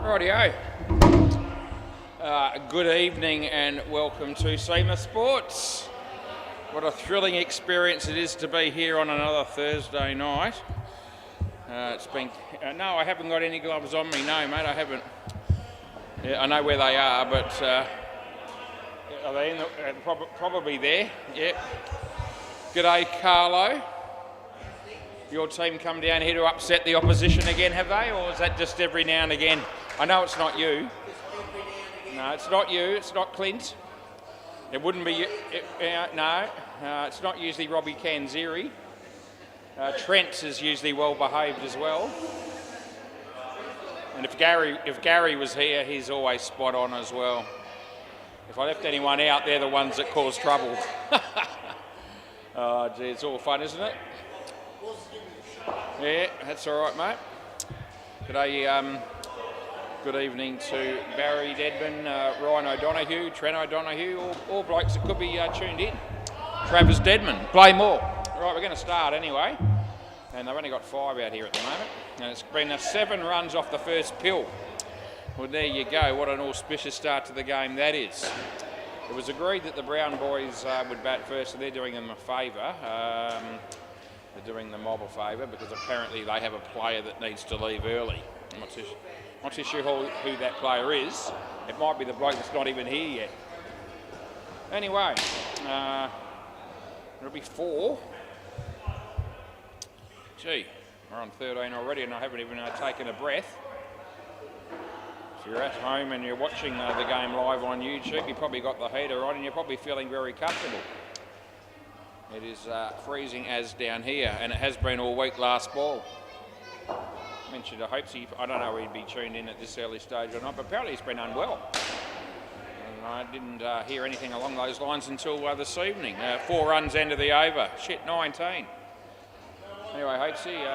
Rightio. Good evening and welcome to SEMA Sports. What a thrilling experience it is to be here on another Thursday night. It's been... no, I haven't got any gloves on me. No, mate, I haven't. Yeah, I know where they are, but... are they in the... probably there. Yep. G'day, Carlo. Your team come down here to upset the opposition again, have they? Or is that just every now and again? I know it's not you. No, it's not you. It's not Clint. It wouldn't be you. No, it's not usually Robbie Canzeri. Trent is usually well behaved as well. And if Gary was here, he's always spot on as well. If I left anyone out, they're the ones that cause trouble. Oh, gee, it's all fun, isn't it? Yeah, that's all right, mate. G'day, good evening to Barry Dedman, Ryan O'Donoghue, Trent O'Donoghue, all blokes that could be tuned in. Travis Dedman, play more. Right, we're going to start anyway. And they've only got 5 out here at the moment. And it's been 7 runs off the first pill. Well, there you go. What an auspicious start to the game that is. It was agreed that the Brown boys would bat first, so they're doing them a favour. They're doing the mob a favour because apparently they have a player that needs to leave early. I'm not too sure who that player is. It might be the bloke that's not even here yet. Anyway, it'll be 4. Gee, we're on 13 already and I haven't even taken a breath. If you're at home and you're watching the game live on YouTube, you probably got the heater on and you're probably feeling very comfortable. It is freezing as down here, and it has been all week last ball. I mentioned I don't know if he'd be tuned in at this early stage or not, but apparently he's been unwell. And I didn't hear anything along those lines until this evening. 4 runs end of the over. Shit, 19. Anyway, Hopesy,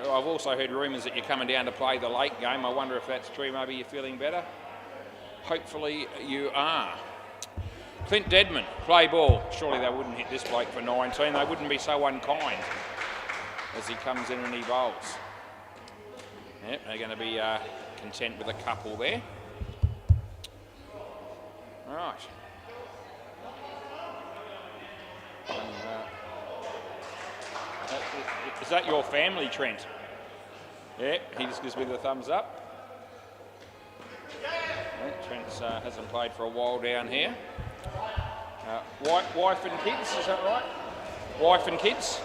I've also heard rumours that you're coming down to play the late game. I wonder if that's true. Maybe you're feeling better. Hopefully you are. Clint Dedman, play ball. Surely they wouldn't hit this bloke for 19. They wouldn't be so unkind as he comes in and he bowls. Yep, they're going to be content with a couple there. Right. Is that your family, Trent? Yeah, he just gives me the thumbs up. Yeah, Trent hasn't played for a while down here. Wife and kids, is that right? Wife and kids?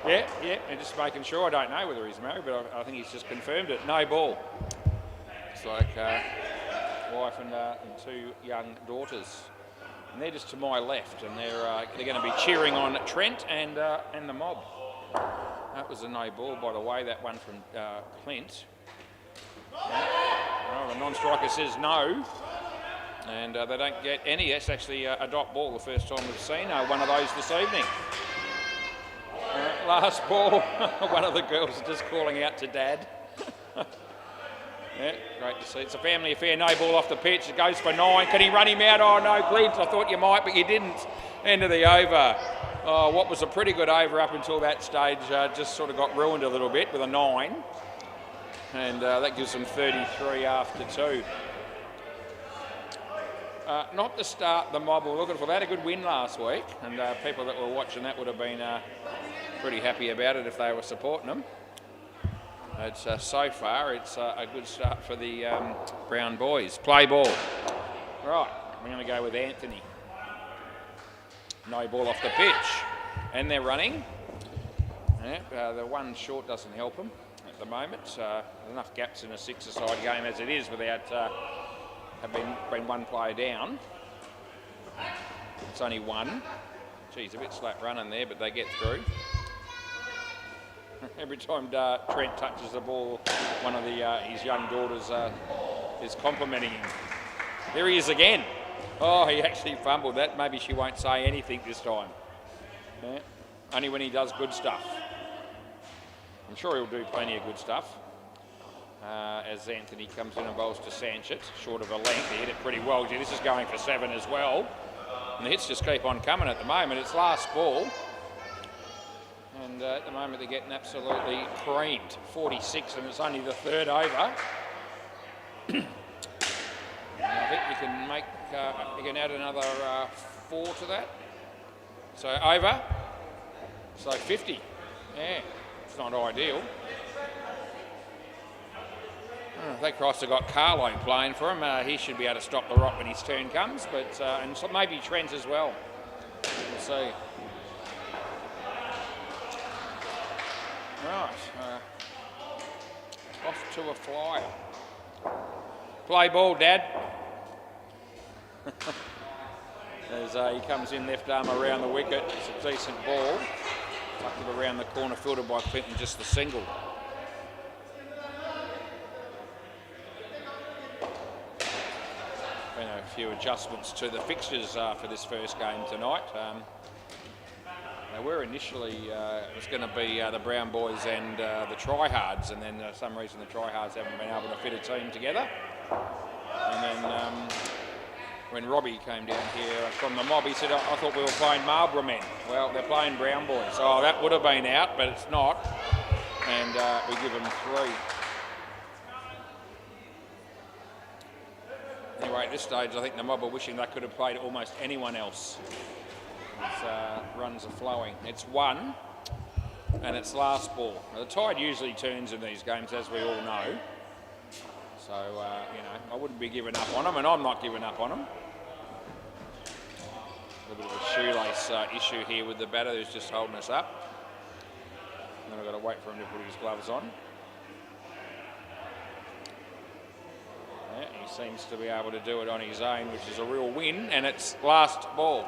Yeah, and just making sure. I don't know whether he's married, but I think he's just confirmed it. No ball. It's like wife and 2 young daughters. And they're just to my left, and they're going to be cheering on Trent and the mob. That was a no ball, by the way, that one from Clint. Well, the non-striker says no. And they don't get any. That's actually a dot ball, the first time we've seen one of those this evening. Last ball, one of the girls is just calling out to Dad. Yeah, great to see. It's a family affair. No ball off the pitch. It goes for 9. Can he run him out? Oh no, Clint. I thought you might, but you didn't. End of the over. Oh, what was a pretty good over up until that stage just sort of got ruined a little bit with a 9. And that gives them 33 after 2. Not to start the mob we're looking for. They had a good win last week, and people that were watching that would have been pretty happy about it if they were supporting them. It's so far, it's a good start for the Brown boys. Play ball. Right, we're going to go with Anthony. No ball off the pitch, and they're running. Yeah, the one short doesn't help them at the moment. Enough gaps in a 6-a-side game as it is without. Have been one player down. It's only 1. Geez, a bit slap running there, but they get through. Every time Trent touches the ball, one of his young daughters is complimenting him. There he is again. Oh, he actually fumbled that. Maybe she won't say anything this time. Yeah. Only when he does good stuff. I'm sure he'll do plenty of good stuff. As Anthony comes in and bowls to Sanchez, short of a length. He hit it pretty well. Gee, this is going for 7 as well. And the hits just keep on coming at the moment. It's last ball. And And at the moment they're getting absolutely creamed. 46, and it's only the third over. I think you can make, you can add another 4 to that. So over, so 50. Yeah, it's not ideal. Thank Christ I got Carlo playing for him. He should be able to stop the rock when his turn comes, but and so maybe Trent as well. We'll see. Right, off to a flyer. Play ball, Dad. As he comes in left arm around the wicket, it's a decent ball. Tucked it around the corner, fielded by Clinton, just the single. Been a few adjustments to the fixtures for this first game tonight. They were initially, it was going to be the Brown boys and the Tryhards, and then for some reason the Tryhards haven't been able to fit a team together. And then when Robbie came down here from the mob, he said, I thought we were playing Marlborough men. Well, they're playing Brown boys. Oh, that would have been out, but it's not. And we give them 3. Anyway, at this stage, I think the mob are wishing they could have played almost anyone else. Runs are flowing. It's 1, and it's last ball. Now, the tide usually turns in these games, as we all know. So, you know, I wouldn't be giving up on them, and I'm not giving up on them. A little bit of a shoelace issue here with the batter who's just holding us up. And then I've got to wait for him to put his gloves on. Yeah, he seems to be able to do it on his own, which is a real win, and it's last ball.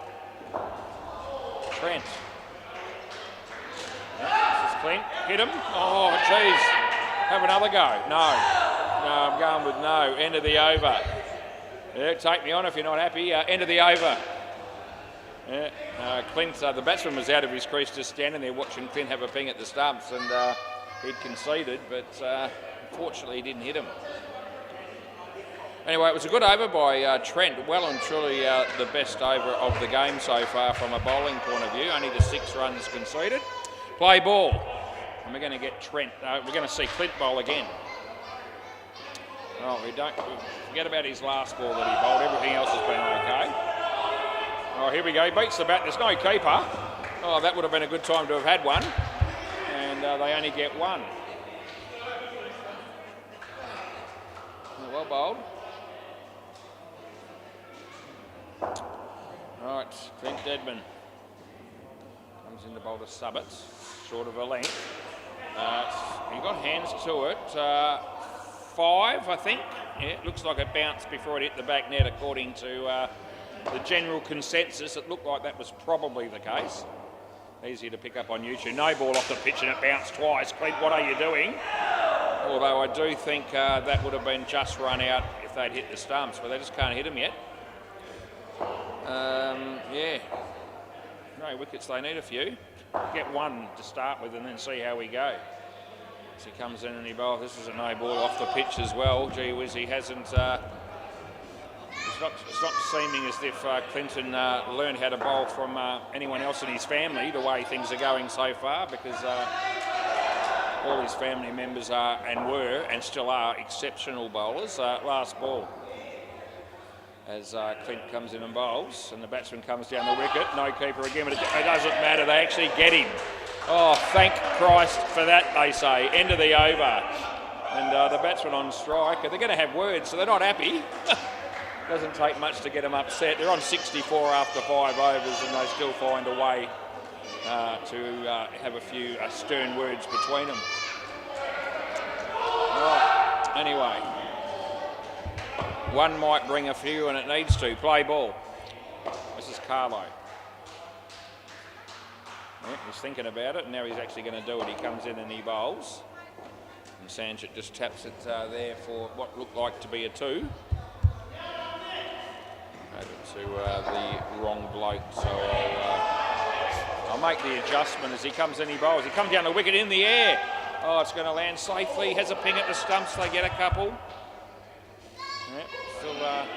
Trent. Yeah, this is Clint. Hit him. Oh, jeez. Have another go. No. No, I'm going with no. End of the over. Yeah, take me on if you're not happy. End of the over. Yeah, Clint, the batsman was out of his crease, just standing there watching Clint have a ping at the stumps, and he'd conceded, but unfortunately he didn't hit him. Anyway, it was a good over by Trent. Well and truly the best over of the game so far from a bowling point of view. Only the 6 runs conceded. Play ball. And we're going to get Trent. We're going to see Clint bowl again. Oh, we forget about his last ball that he bowled. Everything else has been okay. Oh, here we go. He beats the bat. There's no keeper. Oh, that would have been a good time to have had one. And they only get 1. Well bowled. Right, Clint Deadman comes in to bowl to Subbotts, short of a length. He got hands to it. 5, I think. Yeah, it looks like it bounced before it hit the back net, according to the general consensus. It looked like that was probably the case. Easy to pick up on YouTube. No ball off the pitch and it bounced twice. Clint, what are you doing? Although I do think that would have been just run out if they'd hit the stumps, but they just can't hit them yet. Yeah, no wickets, they need a few. Get 1 to start with and then see how we go. So he comes in and he bowls. This is a no ball off the pitch as well. Gee whiz, he hasn't... it's not seeming as if Clinton learned how to bowl from anyone else in his family, the way things are going so far, because all his family members are and were and still are exceptional bowlers. Last ball. As Clint comes in and bowls, and the batsman comes down the wicket. No keeper again, but it doesn't matter. They actually get him. Oh, thank Christ for that, they say. End of the over. And the batsman on strike. They're going to have words, so they're not happy. Doesn't take much to get them upset. They're on 64 after 5 overs, and they still find a way to have a few stern words between them. Right, anyway. 1 might bring a few, and it needs to. Play ball. This is Carlo. Yeah, he's thinking about it, and now he's actually going to do it. He comes in and he bowls. And Sanchit just taps it there for what looked like to be a 2. Over to the wrong bloke, so I'll make the adjustment as he comes in, he bowls. He comes down the wicket in the air. Oh, it's going to land safely. Has a ping at the stumps. They get a couple. Yep, still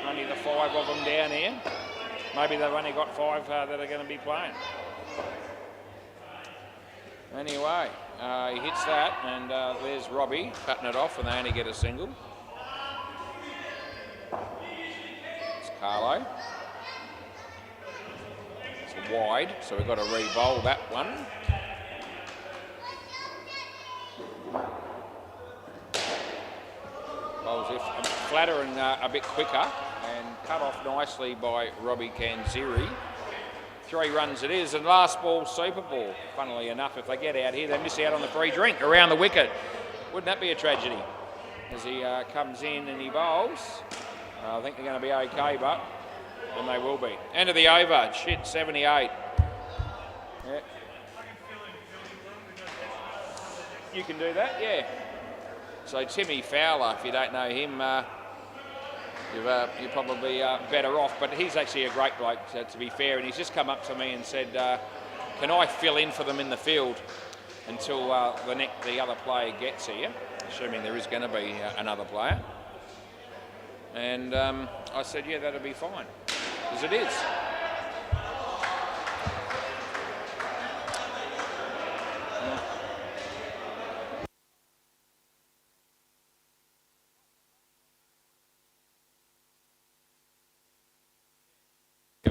only the 5 of them down here. Maybe they've only got 5 that are going to be playing. Anyway, he hits that, and there's Robbie cutting it off, and they only get a single. It's Carlo. It's a wide, so we've got to re-bowl that one. Bowls if flatter and a bit quicker, and cut off nicely by Robbie Kanziri. 3 runs it is, and last ball, super ball. Funnily enough, if they get out here, they miss out on the free drink around the wicket. Wouldn't that be a tragedy? As he comes in and he bowls. I think they're going to be okay, but then they will be. End of the over. Shit, 78. Yeah. You can do that, yeah. So Timmy Fowler, if you don't know him, you're probably better off, but he's actually a great bloke, to be fair, and he's just come up to me and said, can I fill in for them in the field until the other player gets here, assuming there is going to be another player. And I said, yeah, that'll be fine, because it is.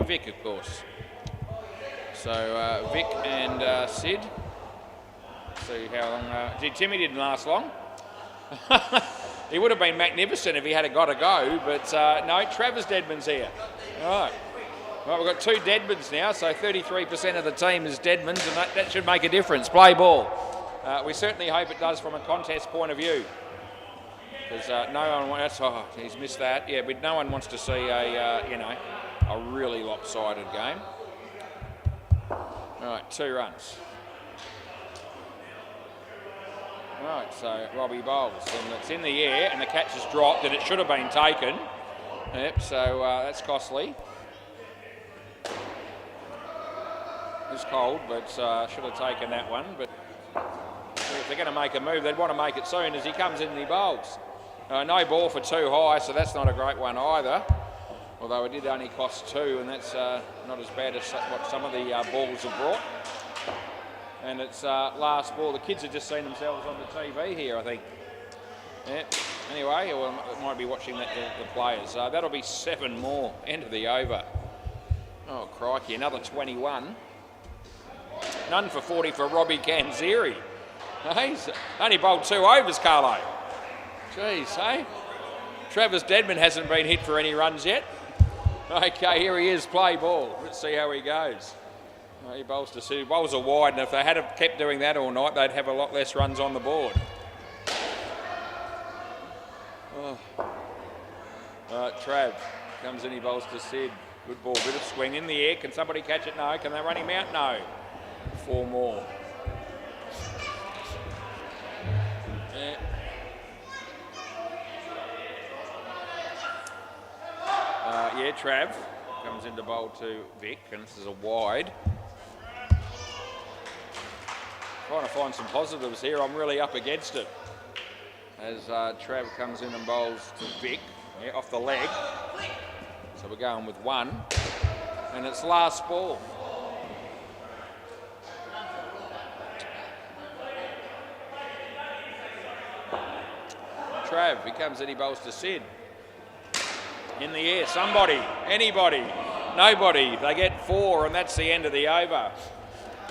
Vic, of course. So Vic and Sid. See how long. Timmy didn't last long. He would have been magnificent if he had got to go, but no, Travis Deadman's here. All right. Well, we've got 2 Deadmans now, so 33% of the team is Deadmans, and that should make a difference. Play ball. We certainly hope it does from a contest point of view. Because no one wants. Oh, he's missed that. Yeah, but no one wants to see a really lopsided game. All right, 2 runs. Right, so Robbie bowls, and it's in the air, and the catch is dropped, and it should have been taken. Yep, so that's costly. It's cold, but should have taken that one. But if they're going to make a move, they'd want to make it soon as he comes in and he bowls. No ball for 2 high, so that's not a great one either. Although it did only cost 2, and that's not as bad as what some of the balls have brought. And it's last ball. The kids have just seen themselves on the TV here, I think. Yeah. Anyway, or it might be watching the players. That'll be 7 more. End of the over. Oh, crikey. Another 21. None for 40 for Robbie Kanziri. He's only bowled 2 overs, Carlo. Jeez, hey? Travis Deadman hasn't been hit for any runs yet. Okay, here he is, play ball. Let's see how he goes. He bowls to Sid. Bowls are wide, and if they had kept doing that all night, they'd have a lot less runs on the board. Oh. Trav comes in, he bowls to Sid. Good ball, bit of swing in the air. Can somebody catch it? No. Can they run him out? No. 4 more. Yeah. Trav comes into bowl to Vic, and this is a wide. Trying to find some positives here. I'm really up against it. As Trav comes in and bowls to Vic, off the leg. So we're going with 1, and it's last ball. Trav, he comes in, he bowls to Sid. In the air, somebody, anybody, nobody. They get 4, and that's the end of the over.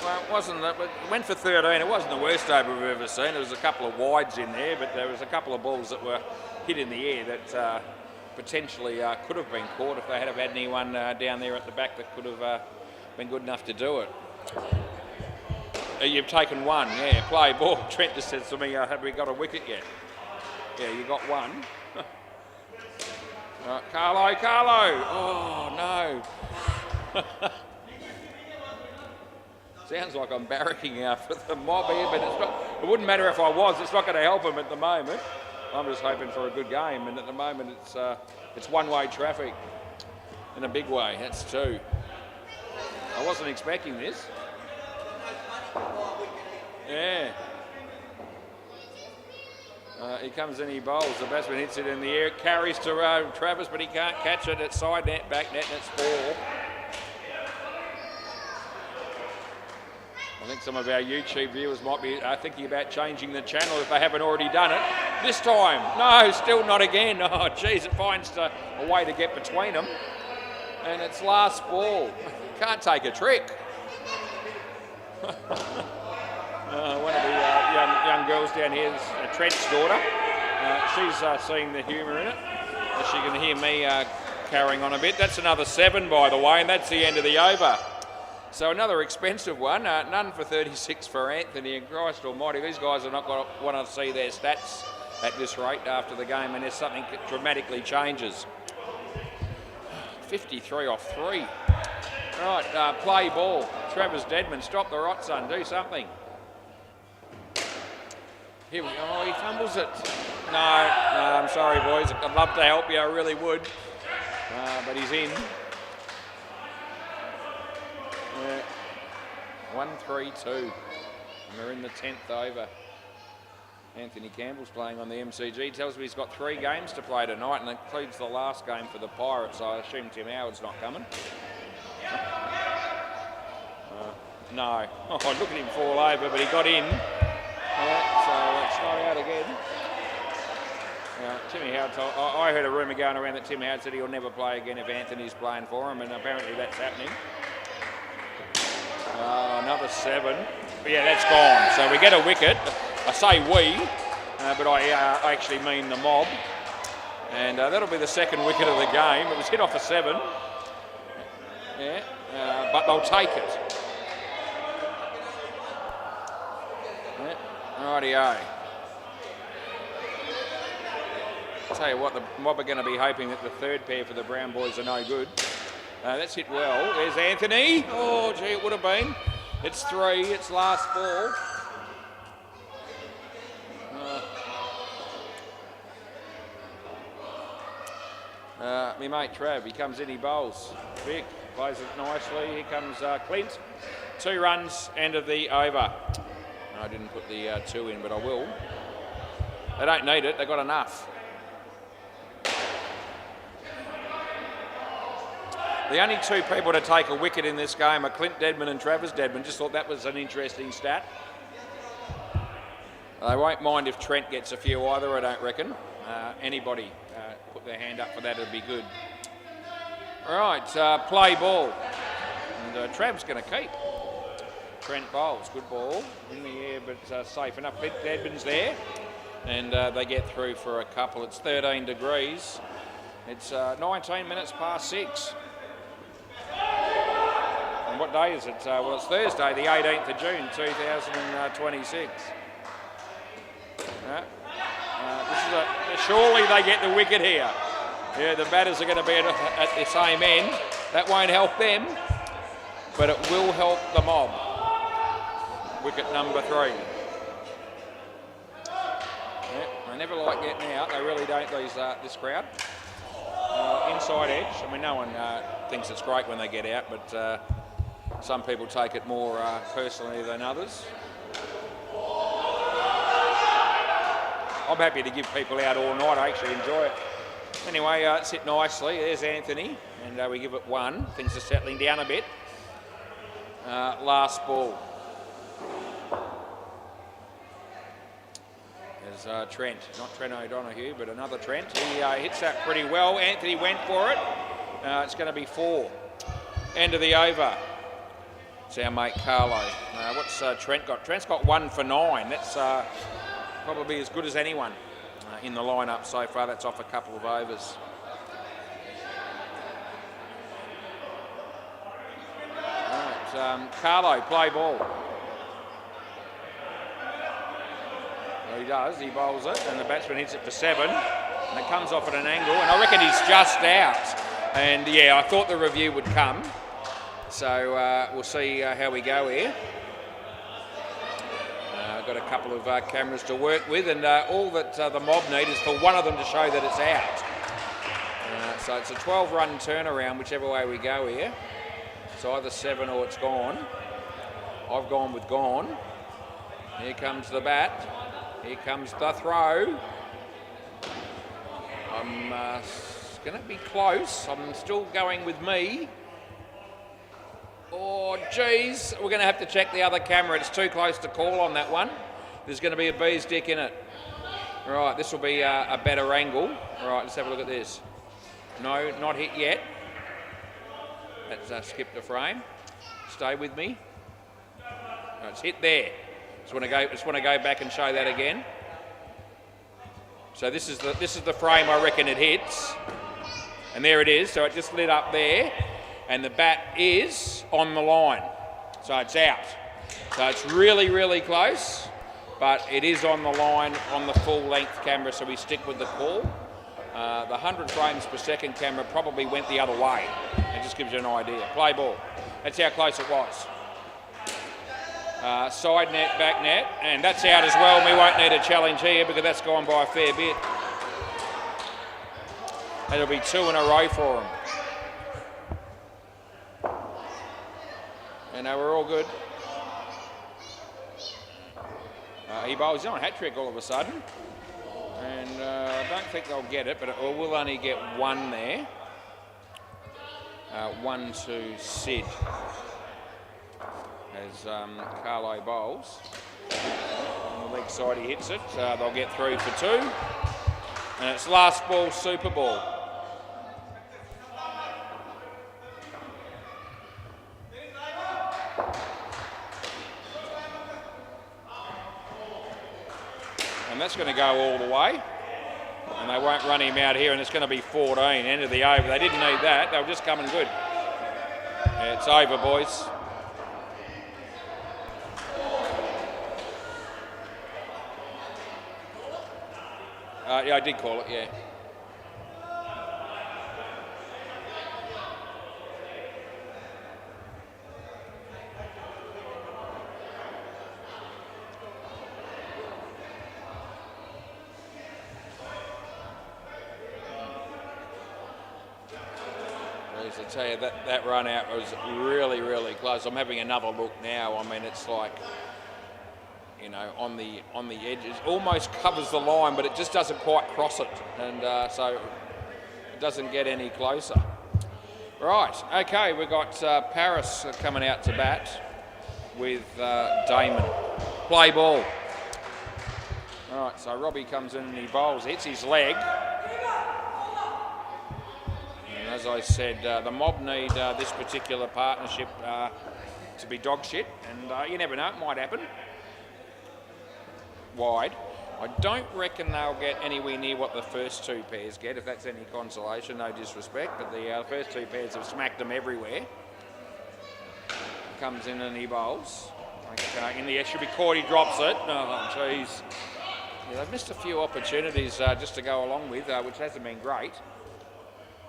Well, it went for 13. It wasn't the worst over we've ever seen. There was a couple of wides in there, but there was a couple of balls that were hit in the air that potentially could have been caught if they had had anyone down there at the back that could have been good enough to do it. You've taken 1, yeah, play ball. Trent just says to me, have we got a wicket yet? Yeah, you got 1. Carlo! Oh, no. Sounds like I'm barracking out for the mob here, but it wouldn't matter if I was. It's not going to help them at the moment. I'm just hoping for a good game, and at the moment it's one-way traffic in a big way. That's 2. I wasn't expecting this. Yeah. He comes in, he bowls. The batsman hits it in the air, carries to Travis, but he can't catch it. It's side net, back net, and it's 4. I think some of our YouTube viewers might be thinking about changing the channel if they haven't already done it. This time, no, still not again. Oh, geez, it finds a way to get between them. And it's last ball. Can't take a trick. One of the young girls down here is Trent's daughter. She's seeing the humour in it. She can hear me carrying on a bit. That's another 7, by the way, and that's the end of the over. So another expensive one, none for 36 for Anthony, and Christ almighty, these guys are not going to want to see their stats at this rate after the game unless something dramatically changes. 53 off 3. Right, play ball. Travis Deadman, stop the rot, son, do something. Here we go, oh, he fumbles it. No, I'm sorry, boys, I'd love to help you, I really would, but he's in. 1-3-2, and we're in the 10th over. Anthony Campbell's playing on the MCG. He tells me he's got 3 games to play tonight, and includes the last game for the Pirates, so I assume Tim Howard's not coming. No. Oh, look at him fall over, but he got in. So it's not out again. Timmy Howard told, I heard a rumour going around that Tim Howard said he'll never play again if Anthony's playing for him, and apparently that's happening. Another 7. But yeah, that's gone. So we get a wicket. I say we, but I actually mean the mob. And that'll be the second wicket of the game. It was hit off a 7. Yeah, but they'll take it. Yeah, rightio. I'll tell you what, the mob are going to be hoping that the third pair for the Brown boys are no good. That's hit well. There's Anthony. Oh, gee, it would have been. It's 3. It's last ball. My mate Trav, he comes in, he bowls. Vic plays it nicely. Here comes Clint. 2 runs, end of the over. I didn't put the 2 in, but I will. They don't need it. They've got enough. The only 2 people to take a wicket in this game are Clint Deadman and Travis Deadman. Just thought that was an interesting stat. They won't mind if Trent gets a few either, I don't reckon. Anybody put their hand up for that, it'd be good. All right, play ball. And Trav's going to keep. Trent bowls, good ball. In the air, but safe enough. Deadman's there. And they get through for a couple. It's 13 degrees. It's 19 minutes past 6. And what day is it? Well, it's Thursday, the 18th of June, 2026. Surely they get the wicket here. Yeah, the batters are going to be at the same end. That won't help them, but it will help the mob. Wicket number 3. Yeah, they never like getting out. They really don't, this crowd. Inside edge. I mean, no one thinks it's great when they get out, but some people take it more personally than others. I'm happy to give people out all night. I actually enjoy it. Anyway, it's hit nicely. There's Anthony, and we give it 1. Things are settling down a bit. Last ball. There's Trent, not Trent O'Donoghue, but another Trent. He hits that pretty well. Anthony went for it. It's going to be 4. End of the over. It's our mate Carlo. What's Trent got? Trent's got 1 for 9. That's probably as good as anyone in the lineup so far. That's off a couple of overs. Right, Carlo, play ball. Well, he does, he bowls it, and the batsman hits it for 7, and it comes off at an angle, and I reckon he's just out. And yeah, I thought the review would come, so we'll see how we go here. Got a couple of cameras to work with, and all that the mob need is for one of them to show that it's out. So it's a 12-run turnaround, whichever way we go here. It's either 7 or it's gone. I've gone with gone. Here comes the bat. Here comes the throw. I'm going to be close. I'm still going with me. Oh, geez. We're going to have to check the other camera. It's too close to call on that one. There's going to be a bee's dick in it. Right, this will be a better angle. Right, let's have a look at this. No, not hit yet. Let's skip the frame. Stay with me. No, it's hit there. Just want to go back and show that again. So this is the frame I reckon it hits, and there it is. So it just lit up there, and the bat is on the line, so it's out. So it's really, really close, but it is on the line on the full length camera. So we stick with the call. The 100 frames per second camera probably went the other way. It just gives you an idea. Play ball. That's how close it was. Side net, back net, and that's out as well. We won't need a challenge here because that's gone by a fair bit. It'll be 2 in a row for them. And we're all good. He bowls on a hat trick all of a sudden. And I don't think they'll get it, but we'll only get one there. 1 to Sid. As Carlo bowls. On the leg side he hits it. They'll get through for 2. And it's last ball, super ball. And that's going to go all the way. And they won't run him out here, and it's going to be 14, end of the over. They didn't need that. They were just coming good. Yeah, it's over, boys. Yeah, I did call it, yeah. I tell you, that run out was really, really close. I'm having another look now. I mean, it's like, you know, on the edges, almost covers the line, but it just doesn't quite cross it, and so it doesn't get any closer. Right, okay, we've got Paris coming out to bat with Damon. Play ball. All right, so Robbie comes in and he bowls, hits his leg. And as I said, the mob need this particular partnership to be dog shit, and you never know, it might happen. Wide. I don't reckon they'll get anywhere near what the first 2 pairs get, if that's any consolation, no disrespect, but the first 2 pairs have smacked them everywhere. Comes in and he bowls. Okay, in the air, should be caught, he drops it. Oh, jeez. Yeah, they've missed a few opportunities just to go along with, which hasn't been great.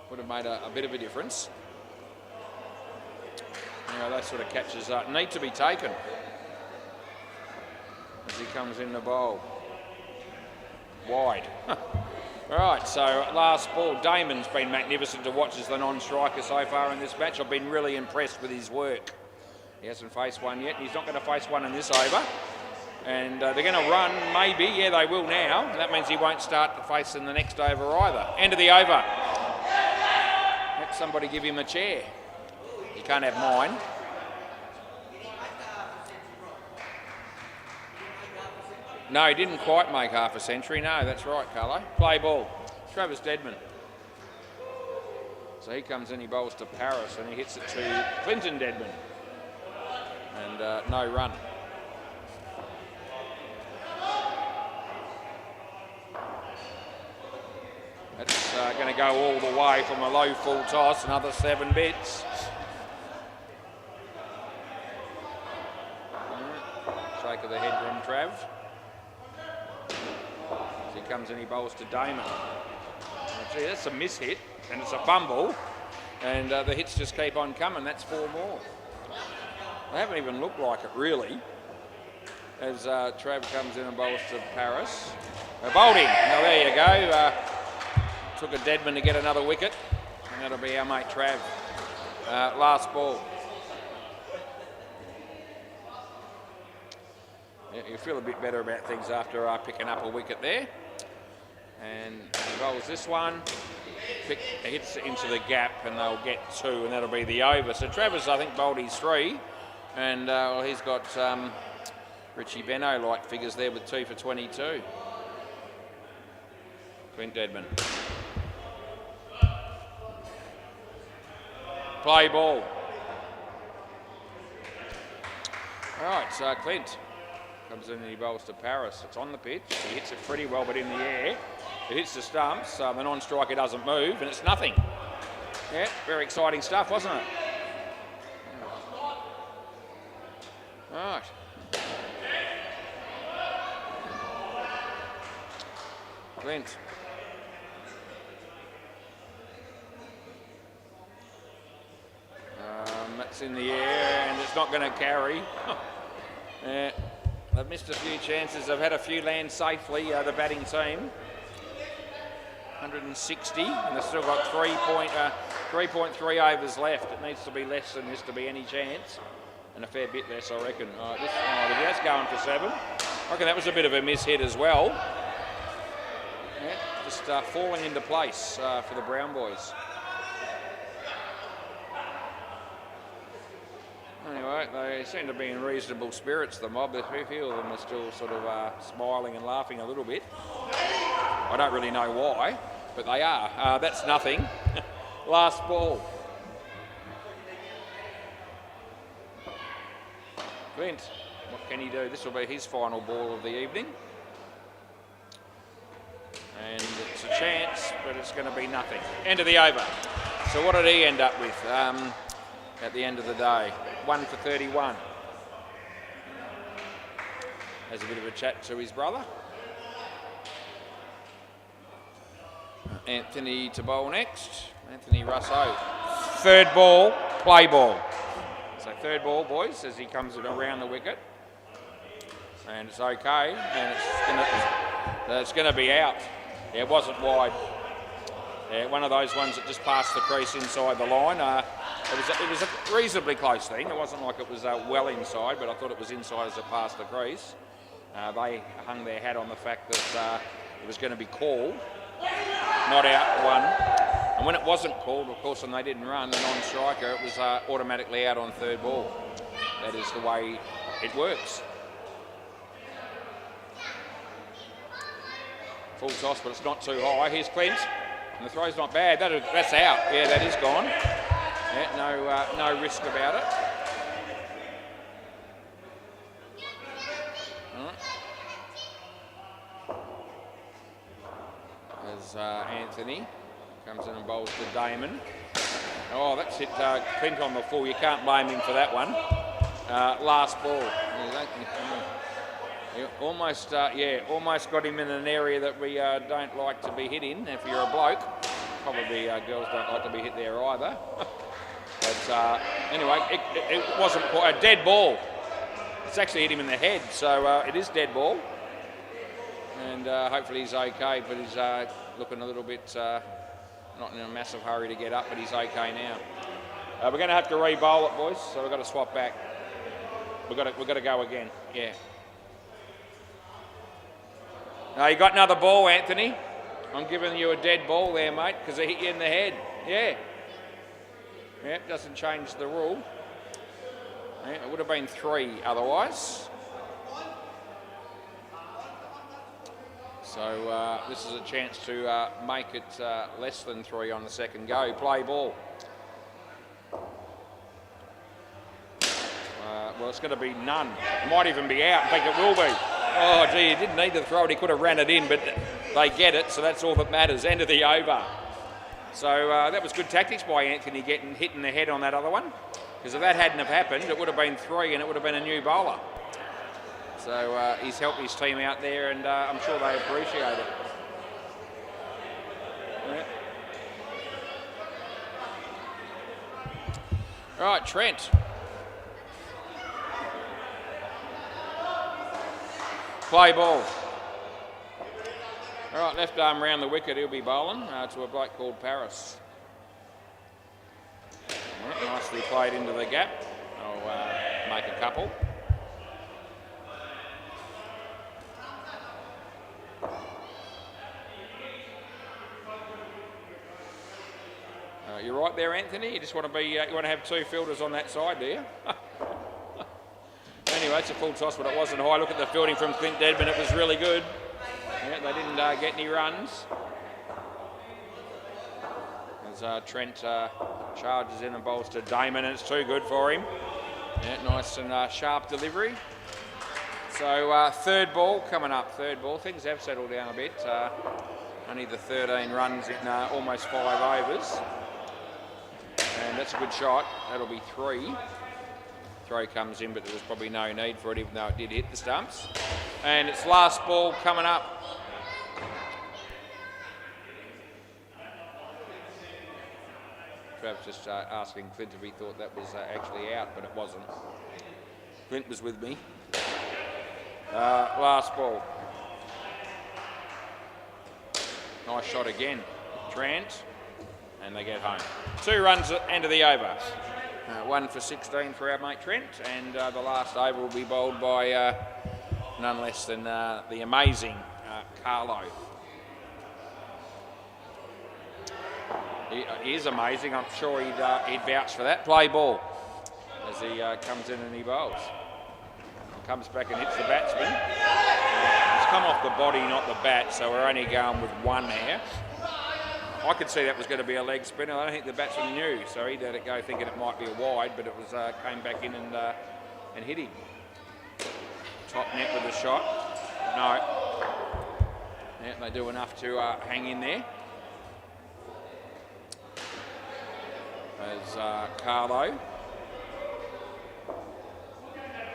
Would have made a bit of a difference. You know, those sort of catches need to be taken. As he comes in the bowl. Wide. Right, so last ball. Damon's been magnificent to watch as the non-striker so far in this match. I've been really impressed with his work. He hasn't faced one yet. He's not going to face one in this over. And they're going to run, maybe. Yeah, they will now. That means he won't start to face in the next over either. End of the over. Let somebody give him a chair. You can't have mine. No, he didn't quite make half a century. No, that's right, Carlo. Play ball. Travis Deadman. So he comes in, he bowls to Paris, and he hits it to Clinton Deadman. And no run. That's going to go all the way from a low full toss, another 7 bits. Shake of the head from Trav. As he comes in, he bowls to Damon. Gee, that's a miss-hit, and it's a fumble, and the hits just keep on coming. That's 4 more. They haven't even looked like it, really, as Trav comes in and bowls to Paris. Bowled him. Now, there you go. Took a Deadman to get another wicket, and that'll be our mate Trav. Last ball. Yeah, you feel a bit better about things after picking up a wicket there. And he bowls this one. hits into the gap and they'll get 2 and that'll be the over. So Travis, I think, bowled his 3 and well, he's got Richie Benno-like figures there with 2 for 22. Clint Deadman. Play ball. All right, so Clint comes in and he bowls to Paris. It's on the pitch. He hits it pretty well, but in the air. It hits the stumps. The non-striker doesn't move, and it's nothing. Yeah, very exciting stuff, wasn't it? All right. Clint. That's in the air, and it's not going to carry. They've missed a few chances. They've had a few land safely, the batting team. 160, and they've still got 3.3 overs left. It needs to be less than this to be any chance, and a fair bit less, I reckon. That's going for 7. I reckon that was a bit of a miss-hit as well. Yeah, just falling into place for the Brown boys. Anyway, they seem to be in reasonable spirits, the mob. A few of them are still sort of smiling and laughing a little bit. I don't really know why, but they are. That's nothing. Last ball. Clint, what can he do? This will be his final ball of the evening. And it's a chance, but it's going to be nothing. End of the over. So what did he end up with at the end of the day? 1 for 31. Has a bit of a chat to his brother. Anthony to bowl next. Anthony Russo. Third ball, play ball. So third ball, boys, as he comes around the wicket. And it's okay, and it's going to be out. Yeah, it wasn't wide. Yeah, one of those ones that just passed the crease inside the line. It was a reasonably close thing. It wasn't like it was well inside, but I thought it was inside as it passed the crease. They hung their hat on the fact that it was going to be called, not out one. And when it wasn't called, of course, and they didn't run, the non-striker, it was automatically out on third ball. That is the way it works. Full toss, but it's not too high. Here's Clint, and the throw's not bad. That's out. Yeah, that is gone. Yeah, no risk about it. As Anthony comes in and bowls to Damon. Oh, that's hit Clint on the full. You can't blame him for that one. Last ball. Almost got him in an area that we don't like to be hit in. If you're a bloke, probably girls don't like to be hit there either. But anyway, it wasn't quite a dead ball. It's actually hit him in the head, so it is dead ball. And hopefully he's okay, but he's looking a little bit not in a massive hurry to get up, but he's okay now. We're going to have to re-bowl it, boys, so we've got to swap back. We've got to go again. Yeah. No, you got another ball, Anthony. I'm giving you a dead ball there, mate, because it hit you in the head. Yeah. Yeah, doesn't change the rule. Yeah, it would have been 3 otherwise. So this is a chance to make it less than 3 on the second go. Play ball. Well, it's going to be none. It might even be out. I think it will be. Oh, gee, he didn't need to throw it. He could have ran it in, but they get it, so that's all that matters. End of the over. So that was good tactics by Anthony, getting hit in the head on that other one. Because if that hadn't have happened, it would have been 3 and it would have been a new bowler. So he's helped his team out there, and I'm sure they appreciate it. Yeah. All right, Trent. Play ball. All right, left arm round the wicket, he'll be bowling to a bloke called Paris. All right, nicely played into the gap. I'll make a couple. You're right there, Anthony. You just want to be. You want to have two fielders on that side, do you? Anyway, it's a full toss, but it wasn't high. Look at the fielding from Clint Dedman. It was really good. Yeah, they didn't get any runs. As Trent charges in and bowls to Damon, and it's too good for him. Yeah, nice and sharp delivery. So third ball coming up. Third ball. Things have settled down a bit. Only the 13 runs in almost 5 overs. And that's a good shot. That'll be 3. Throw comes in, but there was probably no need for it, even though it did hit the stumps. And it's last ball coming up. Travis just asking Clint if he thought that was actually out, but it wasn't. Clint was with me. Last ball. Nice shot again. Trent. And they get home. 2 runs at the end of the over. 1 for 16 for our mate Trent, and the last over will be bowled by none less than the amazing Carlo. He is amazing. I'm sure he'd vouch for that. Play ball as he comes in and he bowls. Comes back and hits the batsman. It's come off the body, not the bat, so we're only going with 1 here. I could see that was going to be a leg spinner. I don't think the batsman knew, so he let it go thinking it might be a wide, but it was came back in and hit him. Top net with a shot. No. Yeah, they do enough to hang in there. As Carlo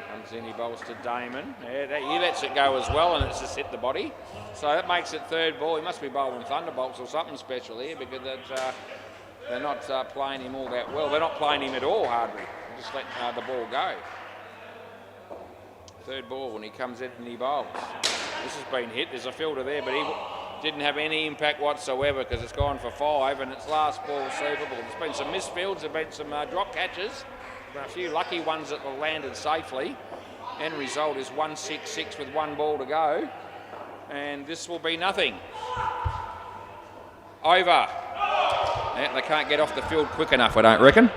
comes in, he bowls to Damon. Yeah, he lets it go as well, and it's just hit the body. So that makes it third ball. He must be bowling thunderbolts or something special here, because they're not playing him all that well. They're not playing him at all, hardly. They're just letting the ball go. Third ball when he comes in and he bowls. This has been hit. There's a fielder there, but he didn't have any impact whatsoever because it's gone for 5, and it's last ball Super Bowl. There's been some missed fields, there's been some drop catches, but a few lucky ones that have landed safely. End result is 1-6-6 with 1 ball to go, and this will be nothing. Over. Yeah, they can't get off the field quick enough, I don't reckon.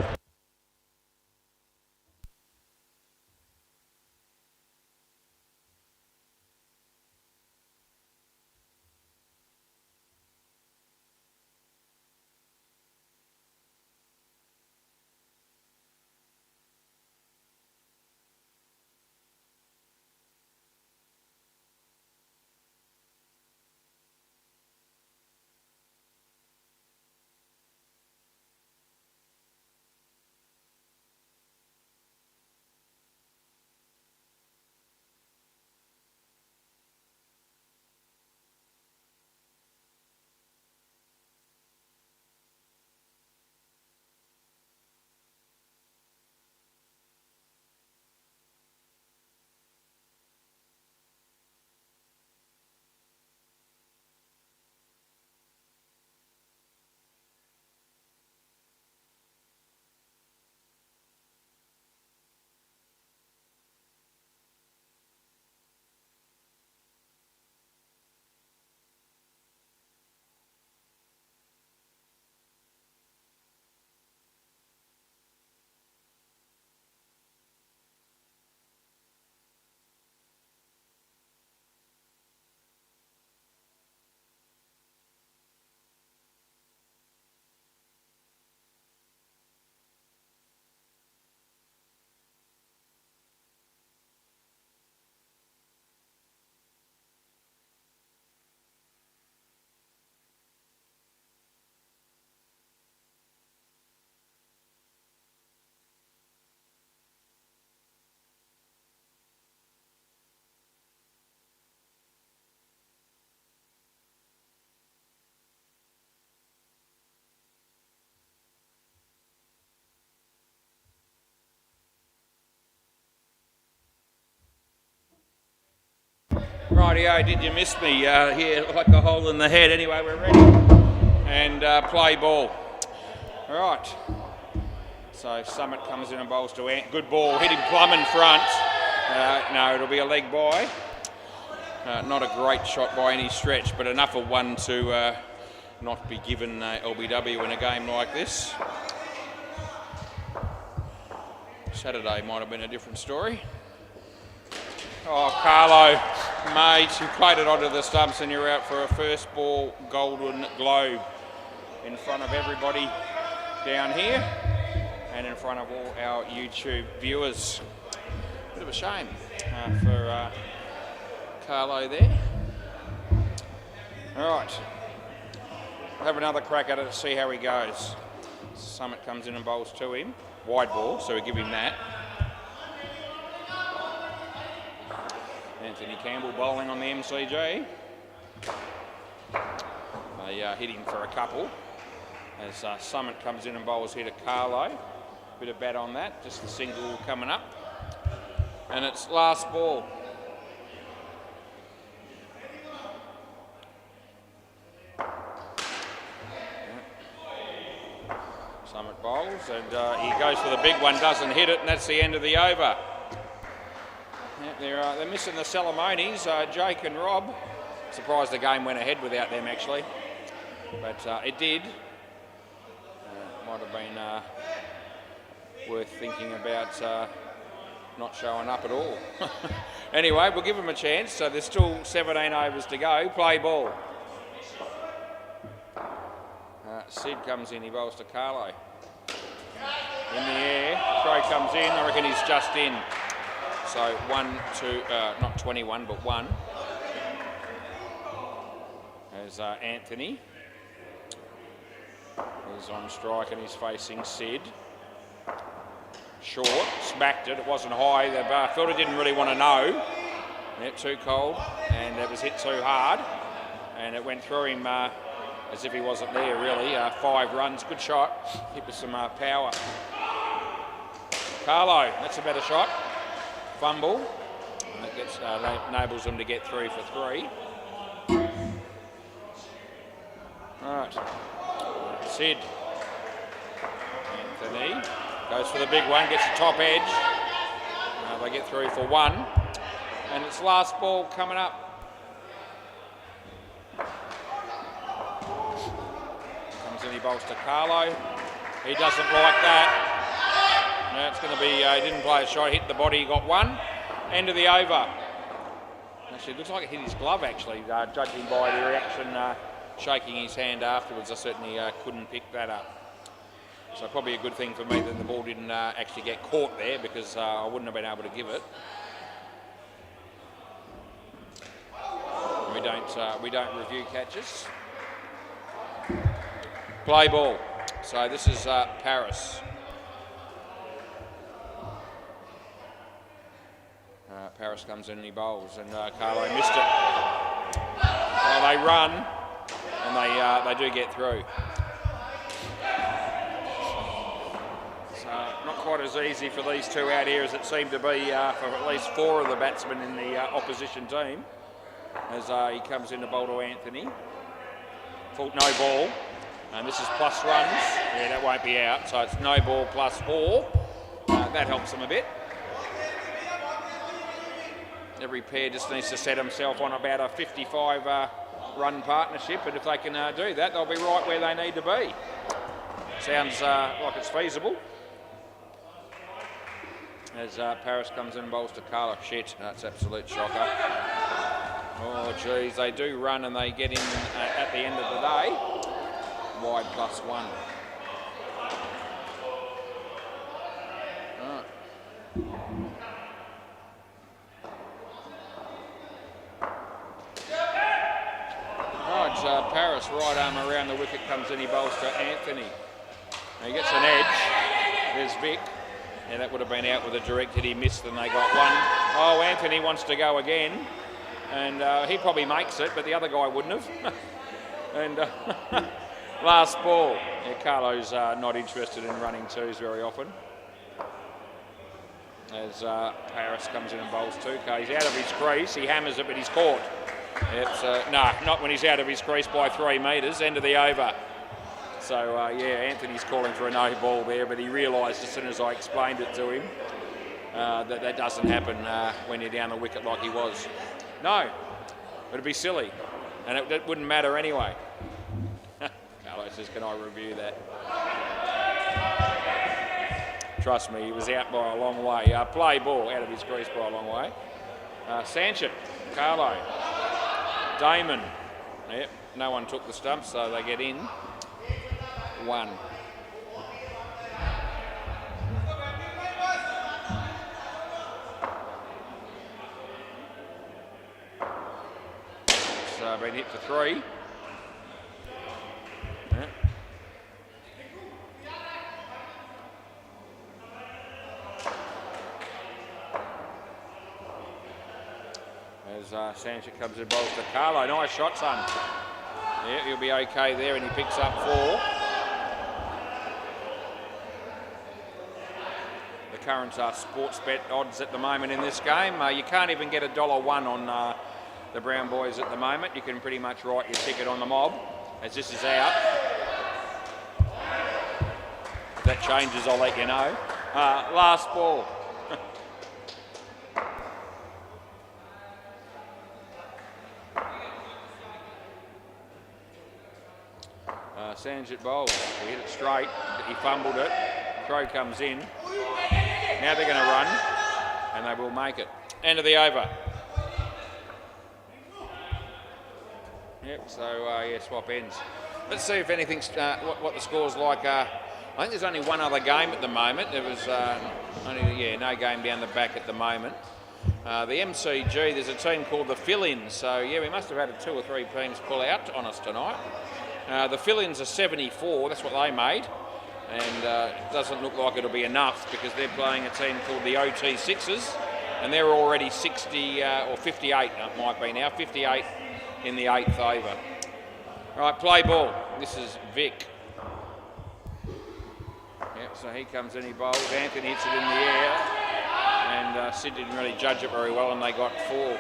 Rightio, did you miss me here like a hole in the head? Anyway, we're ready. And play ball. All right. So Summit comes in and bowls to Ant. Good ball, hit him plumb in front. No, it'll be a leg by. Not a great shot by any stretch, but enough of one to not be given LBW in a game like this. Saturday might have been a different story. Oh, Carlo, mate, you played it onto the stumps and you're out for a first ball Golden Globe in front of everybody down here and in front of all our YouTube viewers. Bit of a shame for Carlo there. All right, we'll have another crack at it to see how he goes. Summit comes in and bowls to him. Wide ball, so we give him that. Anthony Campbell bowling on the MCG. They hit him for a couple. As Summit comes in and bowls here to Carlo. Bit of bat on that, just the single coming up. And it's last ball. Summit bowls and he goes for the big one, doesn't hit it, and that's the end of the over. Yeah, they're missing the Salamonis, Jake and Rob. Surprised the game went ahead without them actually, but it did. Might have been worth thinking about not showing up at all. Anyway, we'll give them a chance. So there's still 17 overs to go. Play ball. Sid comes in, he bowls to Carlo. In the air, throw comes in, I reckon he's just in. So 1, 2, not 21, but 1. There's Anthony. He's on strike and he's facing Sid. Short, smacked it, it wasn't high. The fielder didn't really want to know. Yeah, too cold, and it was hit too hard. And it went through him as if he wasn't there really. 5 runs, good shot, hit with some power. Carlo, that's a better shot. Fumble, and that gets, enables them to get through for 3. All right, Sid. Anthony goes for the big one, gets the top edge. They get through for 1, and it's last ball coming up. And he bowls to Carlo. He doesn't like that. No, it's going to be, he didn't play a shot, hit the body, he got 1. End of the over. Actually, it looks like it hit his glove actually, judging by the reaction, shaking his hand afterwards. I certainly couldn't pick that up. So probably a good thing for me that the ball didn't actually get caught there, because I wouldn't have been able to give it. We don't review catches. Play ball. So this is Paris. Paris comes in and he bowls, and Carlo missed it. Well, they run, and they do get through. So not quite as easy for these two out here as it seemed to be for at least 4 of the batsmen in the opposition team. As he comes in to bowl to Anthony. Full no ball. And this is plus runs. Yeah, that won't be out. So it's no ball plus 4. That helps them a bit. Every pair just needs to set himself on about a 55 run partnership. And if they can do that, they'll be right where they need to be. Sounds like it's feasible. As Paris comes in and bowls to Carlo. Shit, that's absolute shocker. Oh, geez, they do run and they get in at the end of the day. Wide plus 1. Right. Right, Paris, right arm around the wicket, comes in, he bowls to Anthony. Now he gets an edge. There's Vic. Yeah, that would have been out with a direct hit. He missed and they got 1. Oh, Anthony wants to go again. And he probably makes it, but the other guy wouldn't have. And last ball. Yeah, Carlo's not interested in running 2s very often. As Paris comes in and bowls 2K. He's out of his crease, he hammers it, but he's caught. It's, no, not when he's out of his crease by 3 metres, end of the over. So, yeah, Anthony's calling for a no ball there, but he realised as soon as I explained it to him that doesn't happen when you're down the wicket like he was. No, it'd be silly, and it wouldn't matter anyway. says, can I review that? Trust me, he was out by a long way. Play ball out of his crease by a long way. Sanchez, Carlo, Damon. Yep, no one took the stump, so they get in. 1. So been hit for 3. Yep. As Sanchez comes in, bowls to Carlo. Nice shot, son. Yeah, he'll be okay there, and he picks up 4. The current sports bet odds at the moment in this game. You can't even get $1.01 on the Brown boys at the moment. You can pretty much write your ticket on the mob, as this is out. If that changes, I'll let you know. Last ball. Sanchez bowls. He hit it straight, but he fumbled it. Throw comes in. Now they're going to run, and they will make it. End of the over. Yep, so yeah, swap ends. Let's see if anything's, what the score's like. I think there's only one other game at the moment. There was no game down the back at the moment. The MCG, there's a team called the Fill-Ins. So yeah, we must have had 2 or 3 teams pull out on us tonight. The Fill-Ins are 74, that's what they made. And it doesn't look like it'll be enough because they're playing a team called the OT Sixers. And they're already 60 or 58, it might be now, 58 in the 8th over. All right, play ball. This is Vic. Yep, so he comes in, he bowls. Anthony hits it in the air. And Sid didn't really judge it very well, and they got 4.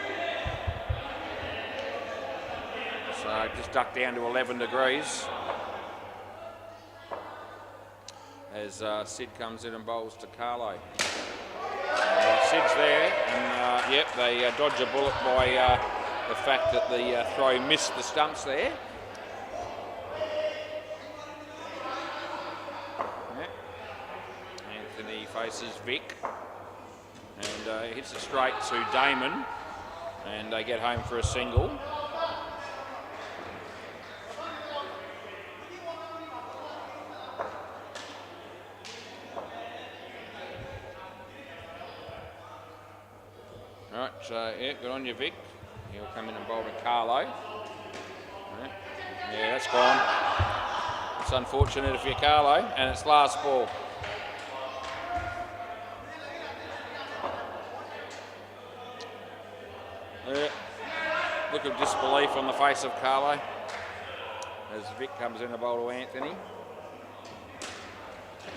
So just ducked down to 11 degrees. As Sid comes in and bowls to Carlo. Sid's there, and yep, they dodge a bullet by the fact that the throw missed the stumps there. Yep. Anthony faces Vic, and hits it straight to Damon, and they get home for a single. Right, so yeah, good on you, Vic. He'll come in and bowl to Carlo. Yeah, that's gone. It's unfortunate if you're Carlo, and it's last ball. Yeah. Look of disbelief on the face of Carlo as Vic comes in to bowl to Anthony.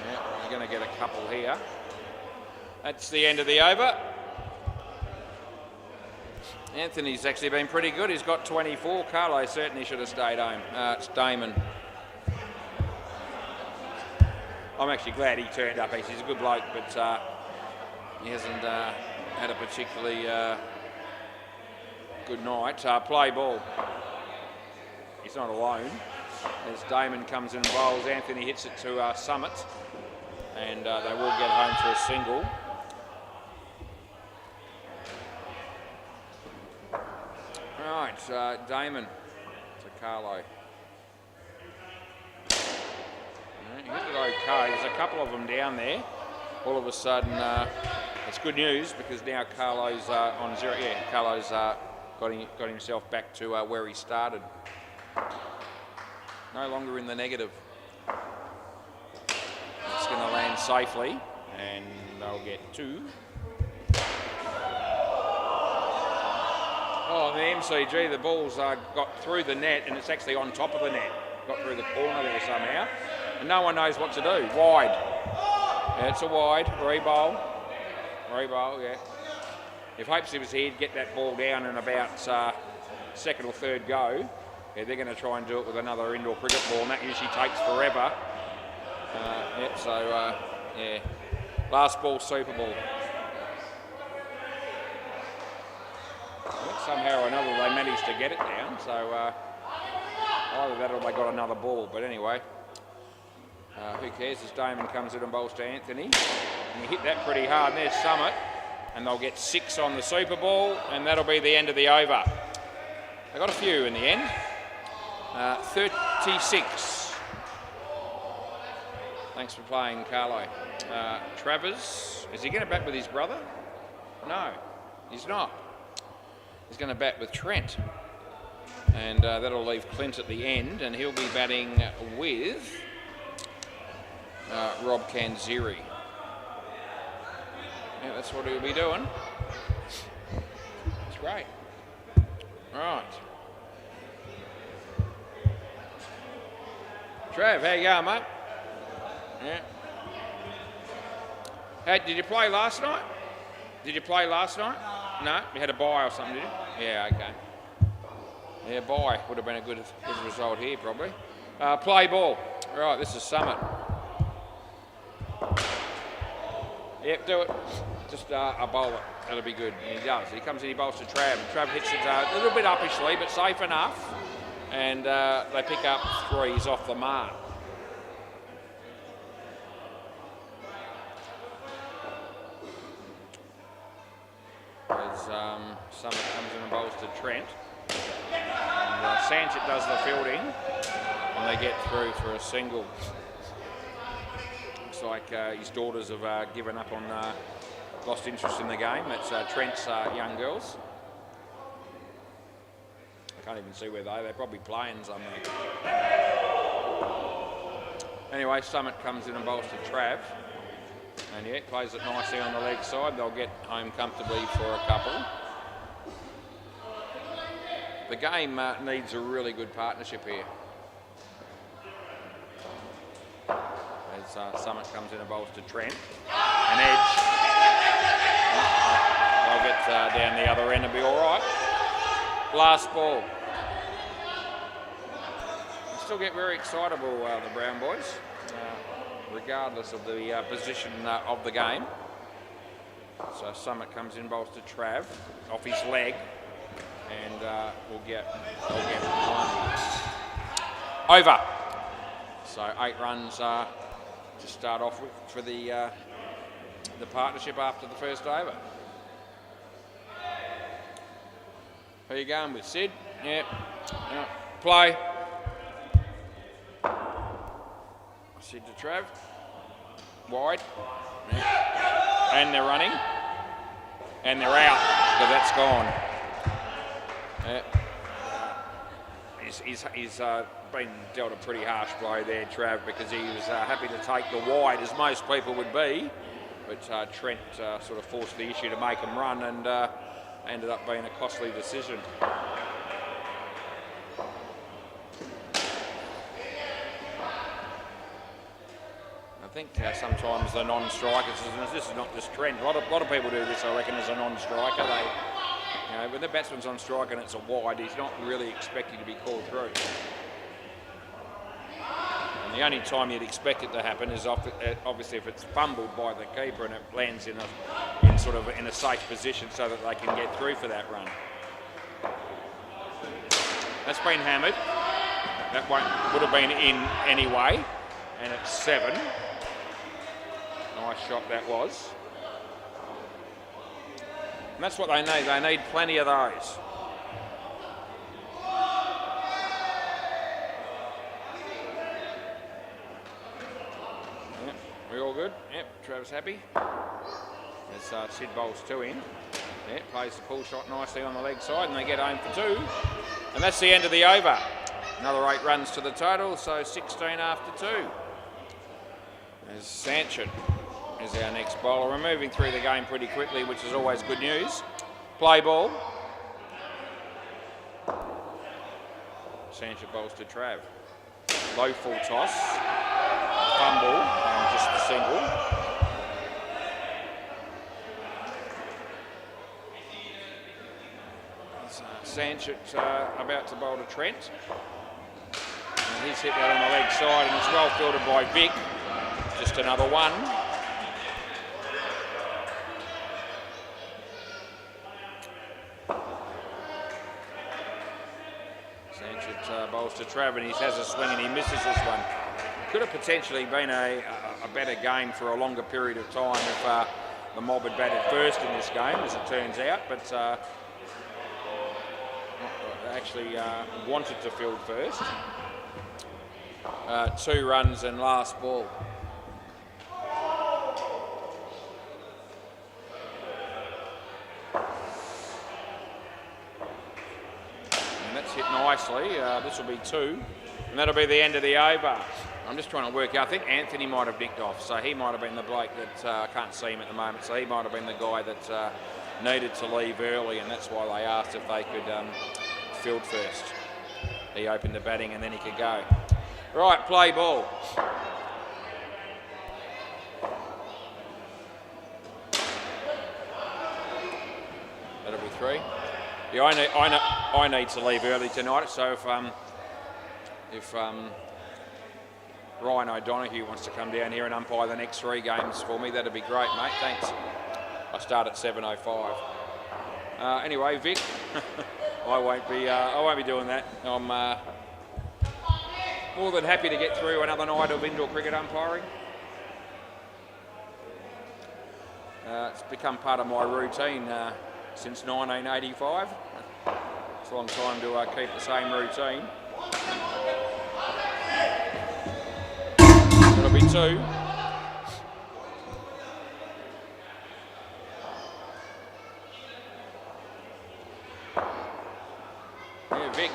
Yeah, you're going to get a couple here. That's the end of the over. Anthony's actually been pretty good. He's got 24. Carlo certainly should have stayed home. It's Damon. I'm actually glad he turned up. He's a good bloke, but he hasn't had a particularly good night. Play ball. He's not alone. As Damon comes in and bowls, Anthony hits it to Summit, and they will get home for a single. Right, Damon to Carlo. He hit it okay. There's a couple of them down there. All of a sudden, it's good news because now Carlo's on 0. Yeah, Carlo's got himself back to where he started. No longer in the negative. It's going to land safely, and they'll get 2. Oh, the MCG, the ball's got through the net, and it's actually on top of the net. Got through the corner there somehow, and no one knows what to do. Wide. Yeah, it's a wide. Rebowl, yeah. If Hopesy was here, he'd get that ball down in about second or third go. Yeah, they're going to try and do it with another indoor cricket ball, and that usually takes forever. Yeah. Last ball, Super Ball. Somehow or another they managed to get it down, so Either that or they got another ball. But anyway, who cares as Damon comes in and bowls to Anthony. And he hit that pretty hard. And there's Summit. And they'll get 6 on the Super Ball. And that'll be the end of the over. They got a few in the end. 36. Thanks for playing, Carlo. Travers, is he going to bat with his brother? No, he's not. He's going to bat with Trent. And that'll leave Clint at the end, and he'll be batting with Rob Kanziri. Yeah, that's what he'll be doing. It's great. Right. Trav, how you going, mate? Yeah. Hey, did you play last night? Did you play last night? No? You had a bye or something, did you? Yeah, okay. Yeah, bye. Would have been a good result here, probably. Play ball. Right, this is Summit. Yep, do it. Just a bowler. That'll be good. And he does. He comes in, he bowls to Trav. Trav hits it a little bit uppishly, but safe enough. And they pick up 3s off the mark. As Summit comes in and bowls to Trent. And Sanchez does the fielding. And they get through for a single. Looks like his daughters have given up on, lost interest in the game. That's Trent's young girls. Can't even see where they're probably playing something. Anyway, Summit comes in and bowls to Trav. And yeah, plays it nicely on the leg side. They'll get home comfortably for a couple. The game needs a really good partnership here. As Summit comes in and bowls to Trent. An edge. They'll get down the other end and be all right. Last ball. They still get very excitable, the Brown boys, regardless of the position of the game. So Summit comes in, bowls to Trav off his leg, and we'll get 1 over. So 8 runs to start off with for the partnership after the first over. Who are you going with, Sid? Yep. Play. Sid to Trav. Wide. Yep. And they're running. And they're out, because that's gone. Yep. He's been dealt a pretty harsh blow there, Trav, because he was happy to take the wide, as most people would be. But Trent sort of forced the issue to make him run, and ended up being a costly decision. I think sometimes the non-strikers, this is not just Trent, a lot of people do this, I reckon, as a non-striker. When the batsman's on strike and it's a wide, he's not really expecting to be called through. And the only time you'd expect it to happen is obviously if it's fumbled by the keeper and it lands in a safe position so that they can get through for that run. That's been hammered. That would have been in anyway, and it's 7. Nice shot that was. And that's what they need. They need plenty of those. Yep, we all good? Yep, Travis happy. As Sid bowls 2 in. Yeah, plays the pull shot nicely on the leg side, and they get home for 2. And that's the end of the over. Another 8 runs to the total, so 16 after 2. As Sanchez is our next bowler. We're moving through the game pretty quickly, which is always good news. Play ball. Sanchez bowls to Trav. Low full toss. Fumble, and just the single. Sanchez about to bowl to Trent. And he's hit that on the leg side, and it's well fielded by Vic. Just another 1. bowls to Trav, and he has a swing and he misses this one. Could have potentially been a better game for a longer period of time if the Mob had batted first in this game, as it turns out, but actually wanted to field first. 2 runs and last ball. And that's hit nicely. This will be 2, and that'll be the end of the over. I'm just trying to work out. I think Anthony might have nicked off, so he might have been the bloke that I can't see him at the moment. So he might have been the guy that needed to leave early, and that's why they asked if they could field first. He opened the batting, and then he could go. Right, play ball. That'll be 3. Yeah, I need to leave early tonight. So if Ryan O'Donoghue wants to come down here and umpire the next 3 games for me, that'd be great, mate. Thanks. I start at 7:05. Anyway, Vic, I won't be doing that. I'm more than happy to get through another night of indoor cricket umpiring. It's become part of my routine since 1985. It's a long time to keep the same routine. That'll be 2. Yeah, Vic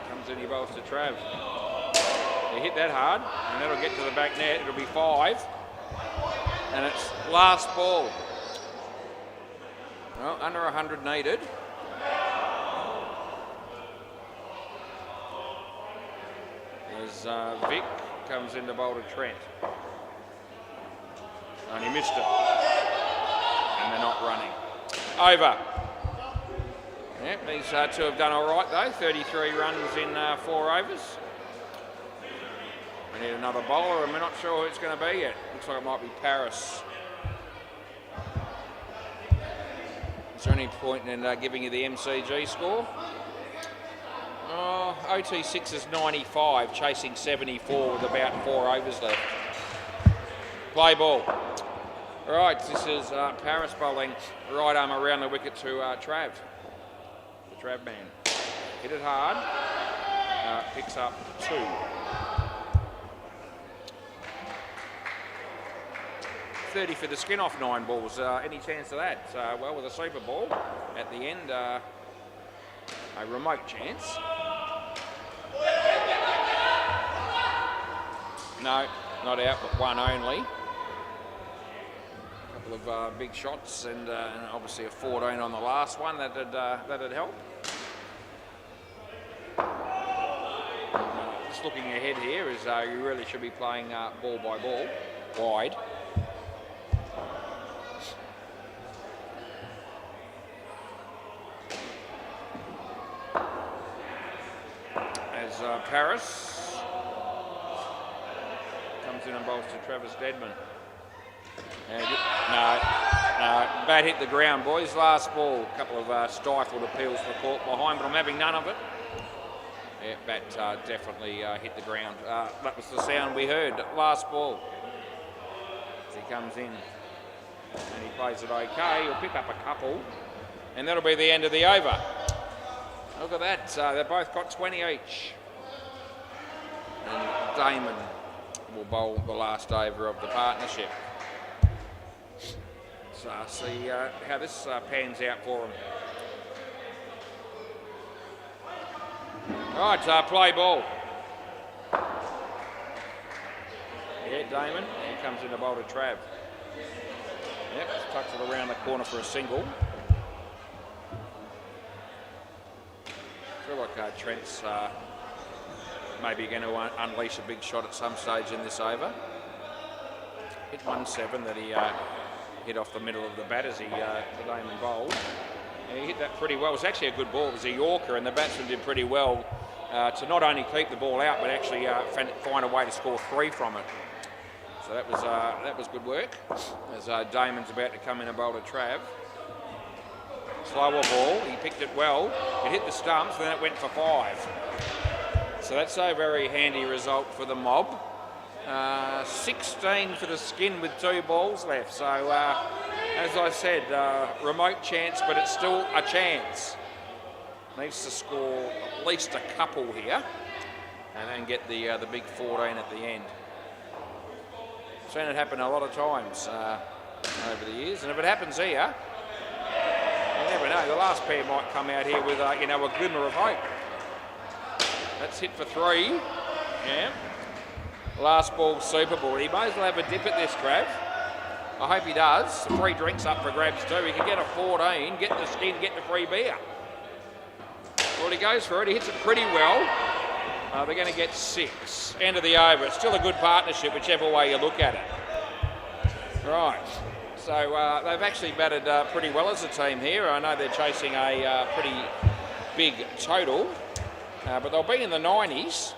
comes in, he bowls to Trav. He hit that hard, and that'll get to the back net. It'll be 5, and it's last ball. Well, under 100 needed. As Vic comes in to bowl to Trent. And he missed it. And they're not running. Over. Yep, these 2 have done all right though. 33 runs in 4 overs. We need another bowler, and we're not sure who it's going to be yet. Looks like it might be Paris. Is there any point in giving you the MCG score? OT6 is 95, chasing 74 with about 4 overs left. Play ball. Right, this is Paris bowling right arm around the wicket to Trav. The Trav man. Hit it hard. Picks up 2. $30 for the skin off 9 balls. Any chance of that? Well, with a super ball at the end, a remote chance. No, not out, but 1 only. A couple of big shots, and obviously a 14 on the last one. That'd help. Just looking ahead here, is you really should be playing ball by ball, wide. As Paris comes in and bowls to Travis Deadman. No, bat hit the ground, boys. Last ball. A couple of stifled appeals for caught behind, but I'm having none of it. Yeah, bat definitely hit the ground. That was the sound we heard. Last ball. As he comes in and he plays it okay. He'll pick up a couple, and that'll be the end of the over. Look at that. They've both got 20 each. And Damon will bowl the last over of the partnership. So see how this pans out for him. Right, play ball. Yeah, Damon. He comes in to bowl to Trav. Yep, tucks it around the corner for a single. I feel like Trent's maybe going to unleash a big shot at some stage in this over. Hit 1-7 that he hit off the middle of the bat as the Damon bowled. And he hit that pretty well. It was actually a good ball. It was a Yorker, and the batsman did pretty well to not only keep the ball out, but actually find a way to score 3 from it. So that was good work. As Damon's about to come in and bowl to Trav. Slower ball. He picked it well. It hit the stumps, and then it went for 5. So that's a very handy result for the Mob. 16 for the Skin with 2 balls left. So, as I said, remote chance, but it's still a chance. Needs to score at least a couple here and then get the big 14 at the end. Seen it happen a lot of times over the years, and if it happens here, you never know. The last pair might come out here with a glimmer of hope. That's hit for 3. Yeah. Last ball, Super Ball. He may as well have a dip at this, Trav. I hope he does. 3 drinks up for grabs too. He can get a 14, get the Skin, get the free beer. Well, he goes for it. He hits it pretty well. They're going to get 6. End of the over. It's still a good partnership, whichever way you look at it. Right. So they've actually batted pretty well as a team here. I know they're chasing a pretty big total, but they'll be in the 90s.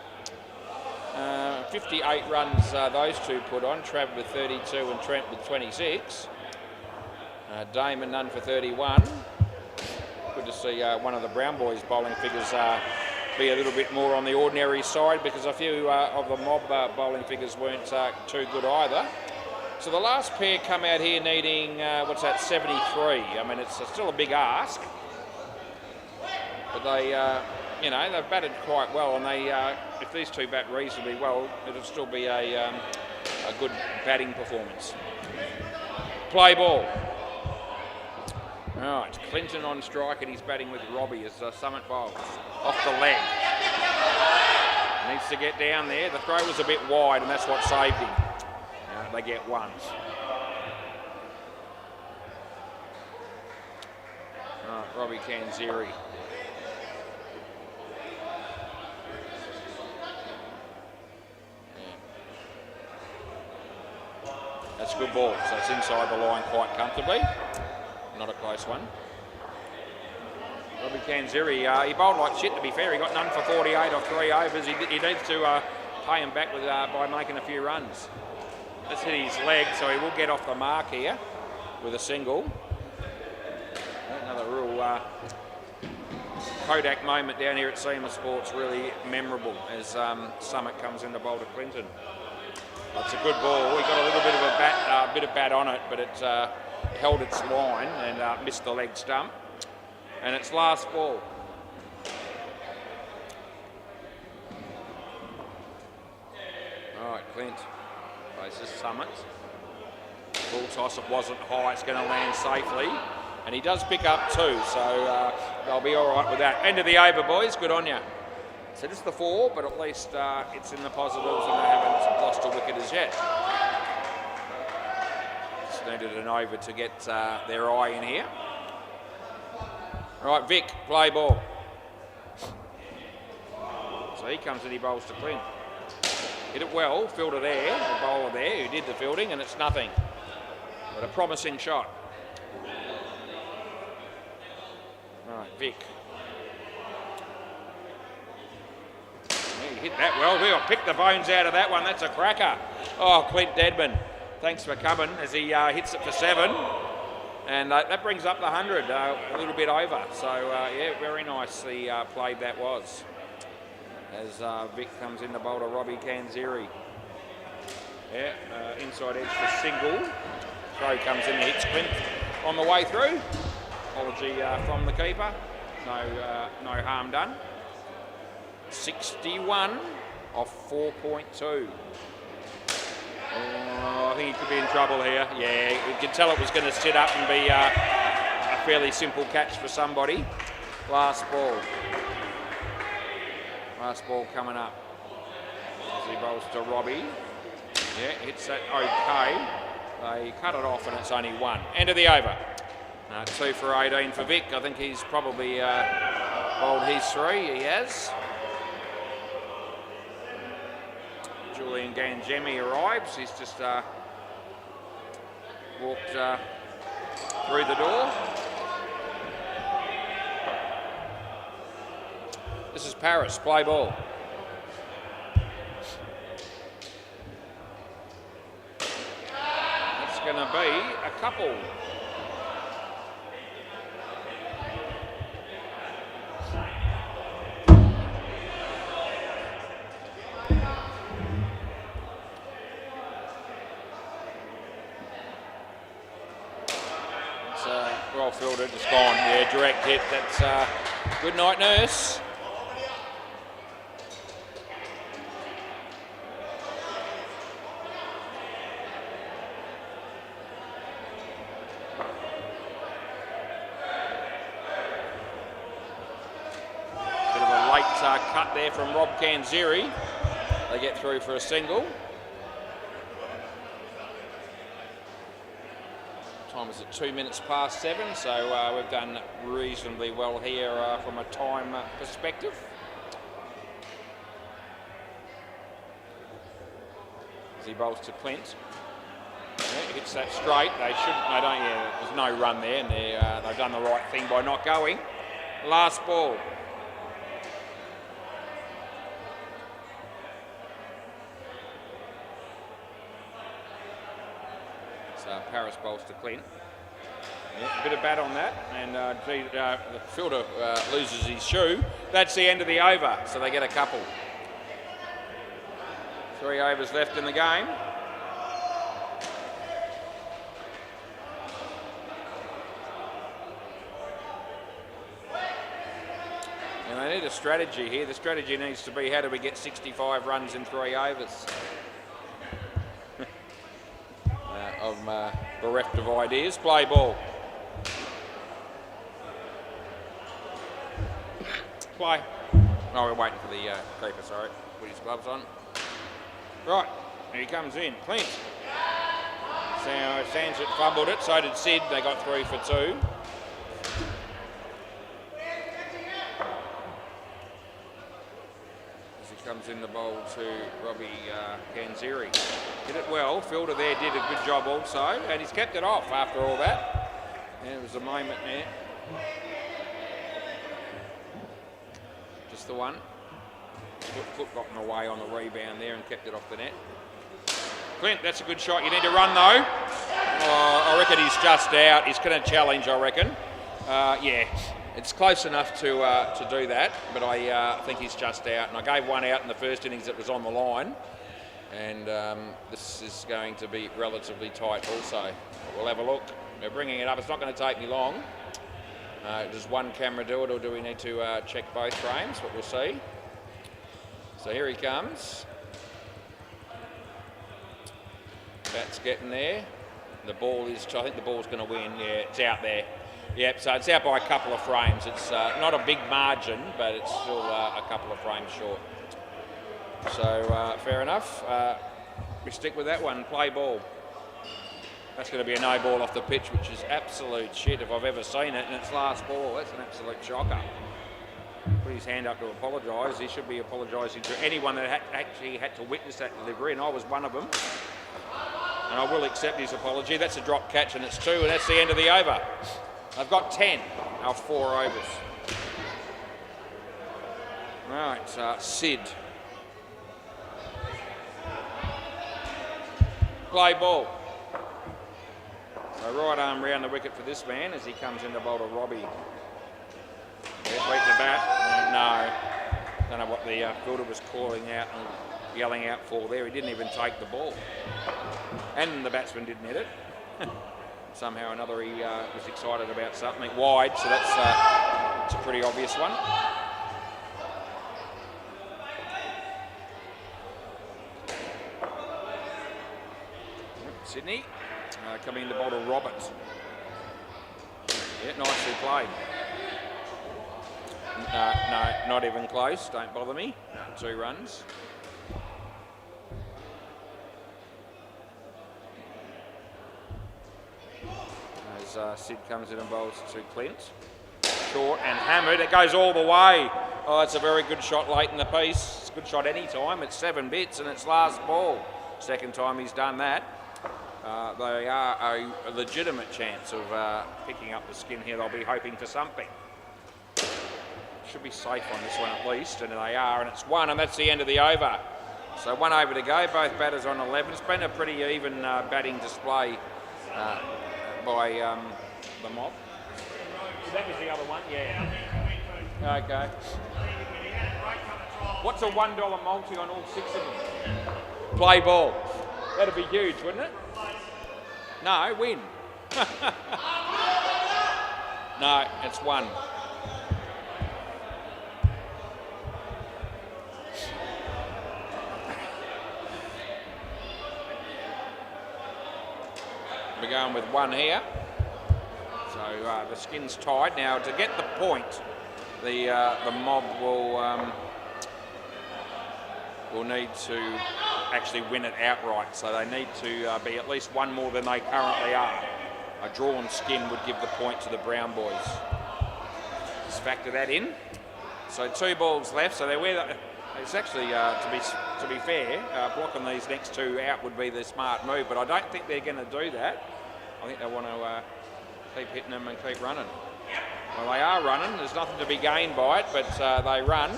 58 runs those two put on. Trav with 32 and Trent with 26. Damon none for 31. Good to see one of the Brown boys' bowling figures be a little bit more on the ordinary side, because a few of the Mob bowling figures weren't too good either. So the last pair come out here needing, 73. I mean, it's still a big ask. But they, they've batted quite well, and they, if these two bat reasonably well, it'll still be a good batting performance. Play ball. All right, Clinton on strike, and he's batting with Robbie as Summit bowls off the leg. Needs to get down there. The throw was a bit wide, and that's what saved him. They get 1s. Right, Robbie Kanziri. That's a good ball. So it's inside the line quite comfortably. Not a close one. Robbie Kanziri, he bowled like shit, to be fair. He got none for 48 off 3 overs. He needs to pay him back with by making a few runs. Let's hit his leg, so he will get off the mark here with a single. Another real Kodak moment down here at SEMA Sports, really memorable as Summit comes in to bowl to Clinton. That's a good ball. He got a little bit of a bat on it, but it held its line and missed the leg stump. And it's last ball. All right, Clint. Faces Summit. Full toss, it wasn't high, it's going to land safely. And he does pick up 2, so they'll be all right with that. End of the over, boys, good on you. So this is the 4, but at least it's in the positives and they haven't lost a wicket as yet. Just needed an over to get their eye in here. All right, Vic, play ball. So he comes and he bowls to Clint. Hit it well, fielder there, the bowler there who did the fielding, and it's nothing. But a promising shot. All right, Vic. He hit that well. We'll pick the bones out of that one. That's a cracker. Oh, Clint Deadman, thanks for coming as he hits it for 7. And that brings up the 100, a little bit over. So, yeah, very nicely played that was. As Vic comes in to bowl to Robbie Kanziri. Yeah, inside edge for single. Throw comes in and hits Clint on the way through. Apology from the keeper. No harm done. 61 off 4.2. I think he could be in trouble here. Yeah, you could tell it was going to sit up and be a fairly simple catch for somebody. Last ball. Last ball coming up. As he bowls to Robbie. Yeah, hits that okay. They cut it off and it's only 1. End of the over. 2 for 18 for Vic. I think he's probably bowled his 3. He has. Julian Ganjemi arrives. He's just walked through the door. This is Paris, play ball. That's going to be a couple. well fielded, it's gone. Yeah, direct hit. That's good night, nurse. Bit of a late cut there from Rob Kanziri. They get through for a single. Time is at 2 minutes past 7, so we've done reasonably well here from a time perspective. As he bowls to Clint. Yeah, hits that straight. They shouldn't. They don't. Yeah, there's no run there, and they've done the right thing by not going. Last ball. Paris bowls to Clint. Yeah, a bit of bat on that, and the fielder loses his shoe. That's the end of the over, so they get a couple. 3 overs left in the game. And they need a strategy here. The strategy needs to be, how do we get 65 runs in 3 overs? I'm bereft of ideas. Play ball. Play. Oh, we're waiting for the keeper, sorry. Put his gloves on. Right, here he comes in. Clint. So Sanjit fumbled it, so did Sid. They got 3 for 2. Comes in the bowl to Robbie Kanziri. Did it well. Fielder there did a good job also, and he's kept it off after all that. And it was a moment there. Just the one. Foot got in the way on the rebound there and kept it off the net. Clint, that's a good shot. You need to run though. I reckon he's just out. He's going to challenge, I reckon. Yeah. It's close enough to do that, but I think he's just out. And I gave one out in the first innings that was on the line. And this is going to be relatively tight also. But we'll have a look. They're bringing it up. It's not going to take me long. Does one camera do it, or do we need to check both frames? But we'll see. So here he comes. Bat's getting there. The ball is, I think the ball's going to win. Yeah, it's out there. Yep, so it's out by a couple of frames. It's not a big margin, but it's still a couple of frames short. So fair enough. We stick with that one. Play ball. That's going to be a no ball off the pitch, which is absolute shit if I've ever seen it. And it's last ball. That's an absolute shocker. Put his hand up to apologise. He should be apologising to anyone that actually had to witness that delivery, and I was one of them. And I will accept his apology. That's a drop catch, and it's 2, and that's the end of the over. I've got 10 out of 4 overs. Right, Sid. Play ball. So right arm round the wicket for this man as he comes in to bowl to Robbie. Beat the bat. No. Don't know what the fielder was calling out and yelling out for there. He didn't even take the ball. And the batsman didn't hit it. Somehow or another he was excited about something wide, so that's a pretty obvious one. Sydney coming in to bowl to Roberts. Yeah, nicely played. No, not even close. Don't bother me. 2 runs. As Sid comes in and bowls to Clint. Short and hammered. It goes all the way. Oh, it's a very good shot late in the piece. It's a good shot any time. It's 7 bits and it's last ball. Second time he's done that. They are a legitimate chance of picking up the skin here. They'll be hoping for something. Should be safe on this one at least, and they are, and it's 1, and that's the end of the over. So 1 over to go, both batters on 11. It's been a pretty even batting display by the mob. That was the other one, yeah. Okay. What's a $1 multi on all 6 of them? Play ball. That'd be huge, wouldn't it? No, win. No, it's 1. We're going with 1 here. So the skin's tied. Now to get the point, the mob will need to actually win it outright. So they need to be at least 1 more than they currently are. A drawn skin would give the point to the Brown boys. Just factor that in. So 2 balls left. So it's actually, to be fair, blocking these next 2 out would be the smart move. But I don't think they're going to do that. I think they want to keep hitting them and keep running. Well, they are running. There's nothing to be gained by it, but they run.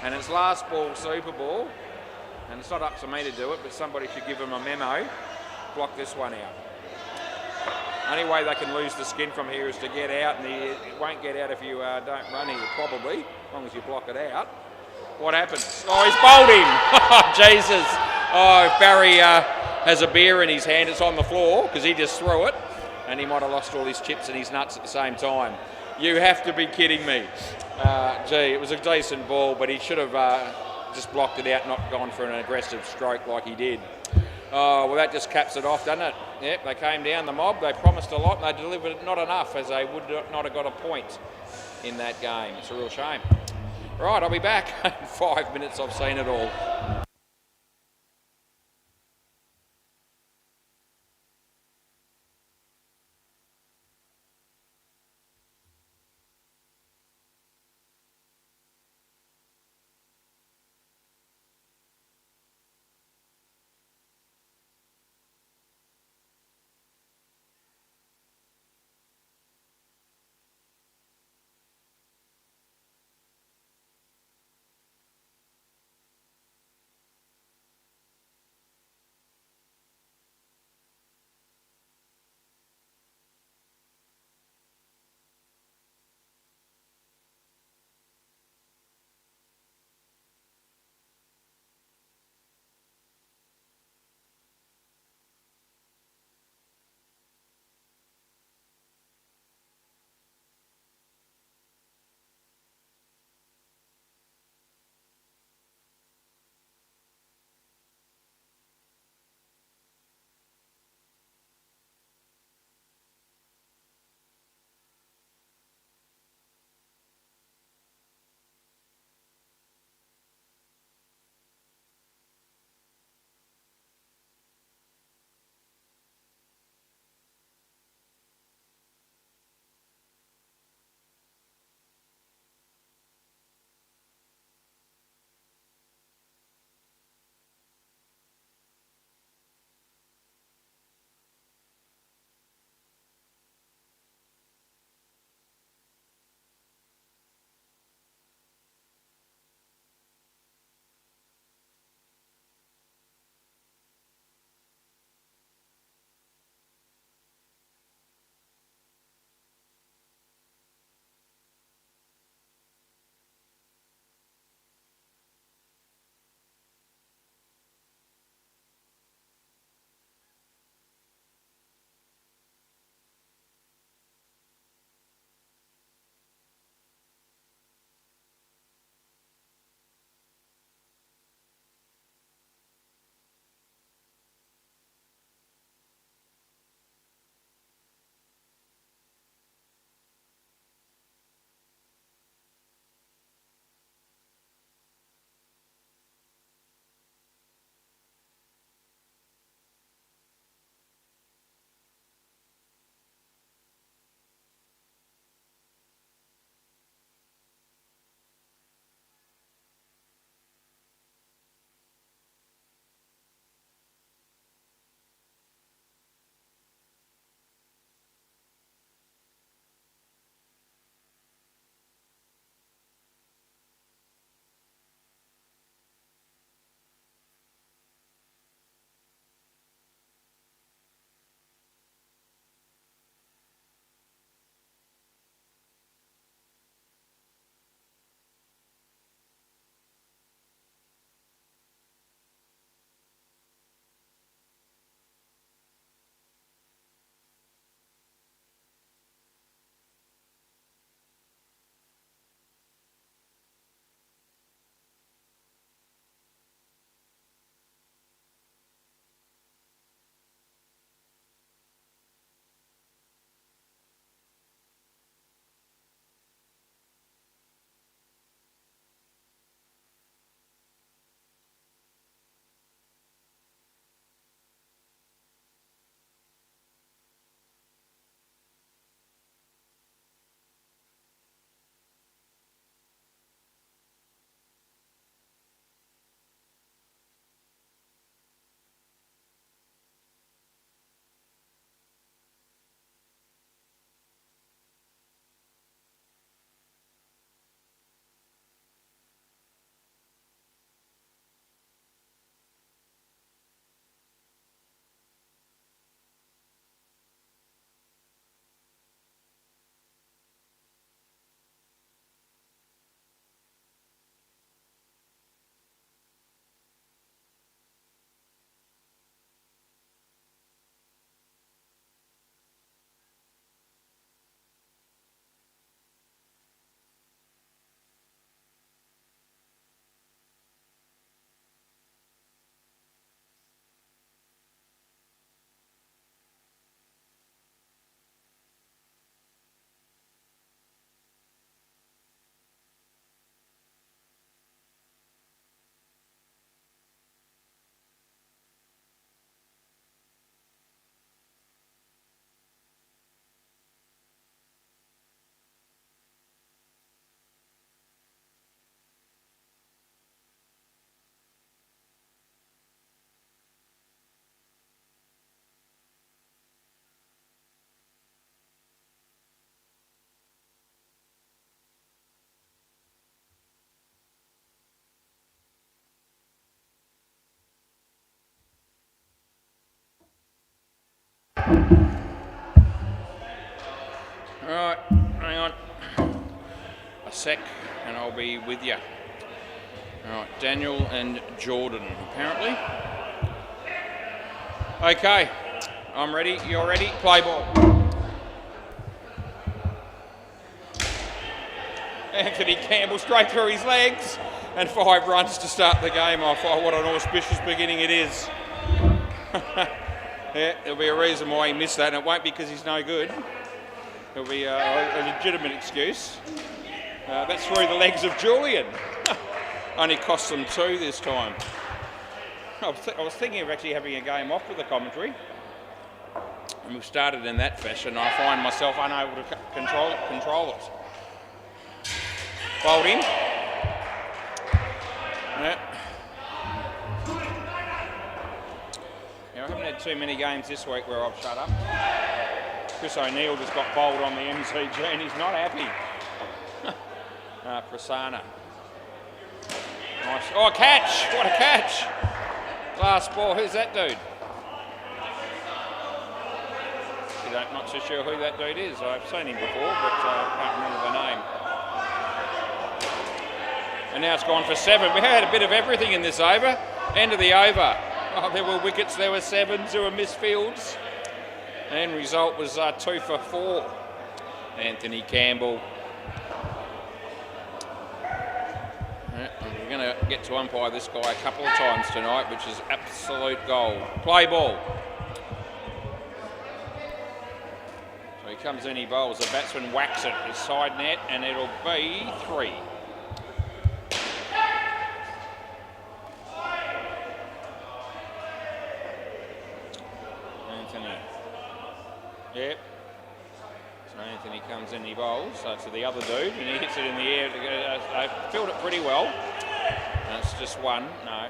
And it's last ball, super ball. And it's not up to me to do it, but somebody should give them a memo. Block this one out. Only way they can lose the skin from here is to get out, and it won't get out if you don't run here, probably, as long as you block it out. What happens? Oh, he's bowled him. Oh, Jesus. Oh, Barry has a beer in his hand. It's on the floor because he just threw it, and he might have lost all his chips and his nuts at the same time. You have to be kidding me. Gee, it was a decent ball, but he should have just blocked it out, not gone for an aggressive stroke like he did. Oh, well, that just caps it off, doesn't it? Yep, they came down, the mob. They promised a lot, and they delivered not enough, as they would not have got a point in that game. It's a real shame. Right, I'll be back. In 5 minutes, I've seen it all. Right, hang on. A sec and I'll be with you. Alright, Daniel and Jordan, apparently. Okay, I'm ready. You're ready? Play ball. Anthony Campbell straight through his legs and 5 runs to start the game off. Oh, what an auspicious beginning it is. Yeah, there'll be a reason why he missed that, and it won't be because he's no good. There'll be a legitimate excuse. That's through the legs of Julian. Only cost them 2 this time. I was thinking of actually having a game off with the commentary. And we've started in that fashion. I find myself unable to control it. Fold him. Yeah. Now, I haven't had too many games this week where I've shut up. Chris O'Neill just got bowled on the MCG and he's not happy. Prasanna. Nice. Oh, catch! What a catch! Last ball. Who's that dude? I'm not so sure who that dude is. I've seen him before, but I can't remember the name. And now it's gone for 7. We had a bit of everything in this over. End of the over. Oh, there were wickets, there were 7s, there were misfields. The end result was 2 for 4. Anthony Campbell. We're going to get to umpire this guy a couple of times tonight, which is absolute gold. Play ball. So he comes in, he bowls. The batsman whacks it, his side net, and it'll be 3. Anthony. Yep. So Anthony comes in, he bowls to the other dude, and he hits it in the air. They filled it pretty well. And it's just 1. No.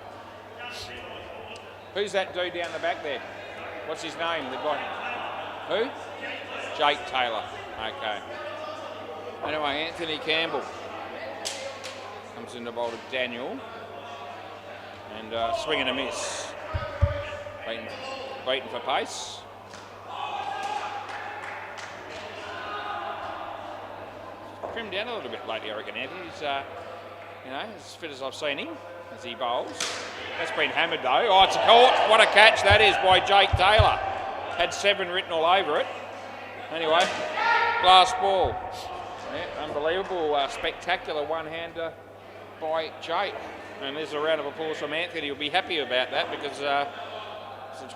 Who's that dude down the back there? What's his name? The guy. Who? Jake Taylor. Okay. Anyway, Anthony Campbell comes in to bowl to Daniel. And swing and a miss. Waiting for pace. Trimmed down a little bit lately, I reckon, Anthony. He's, as fit as I've seen him as he bowls. That's been hammered though. Oh, it's a caught. What a catch that is by Jake Taylor. Had 7 written all over it. Anyway, last ball. Yeah, unbelievable, spectacular one-hander by Jake. And there's a round of applause from Anthony. He'll be happy about that because it's a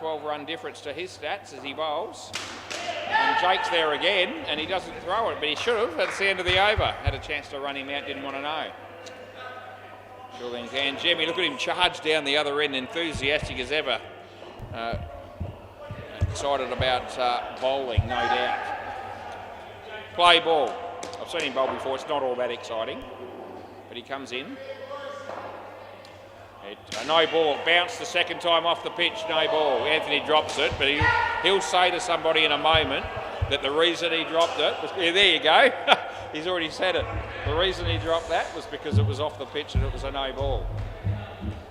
12-run difference to his stats as he bowls. And Jake's there again, and he doesn't throw it, but he should have. That's the end of the over. Had a chance to run him out, didn't want to know. Julian Jimmy, look at him charge down the other end, enthusiastic as ever. Excited about bowling, no doubt. Play ball. I've seen him bowl before, it's not all that exciting. But he comes in. A no ball, bounced the second time off the pitch, no ball. Anthony drops it, but he'll say to somebody in a moment that the reason he dropped it was, yeah, there you go. He's already said it. The reason he dropped that was because it was off the pitch and it was a no ball.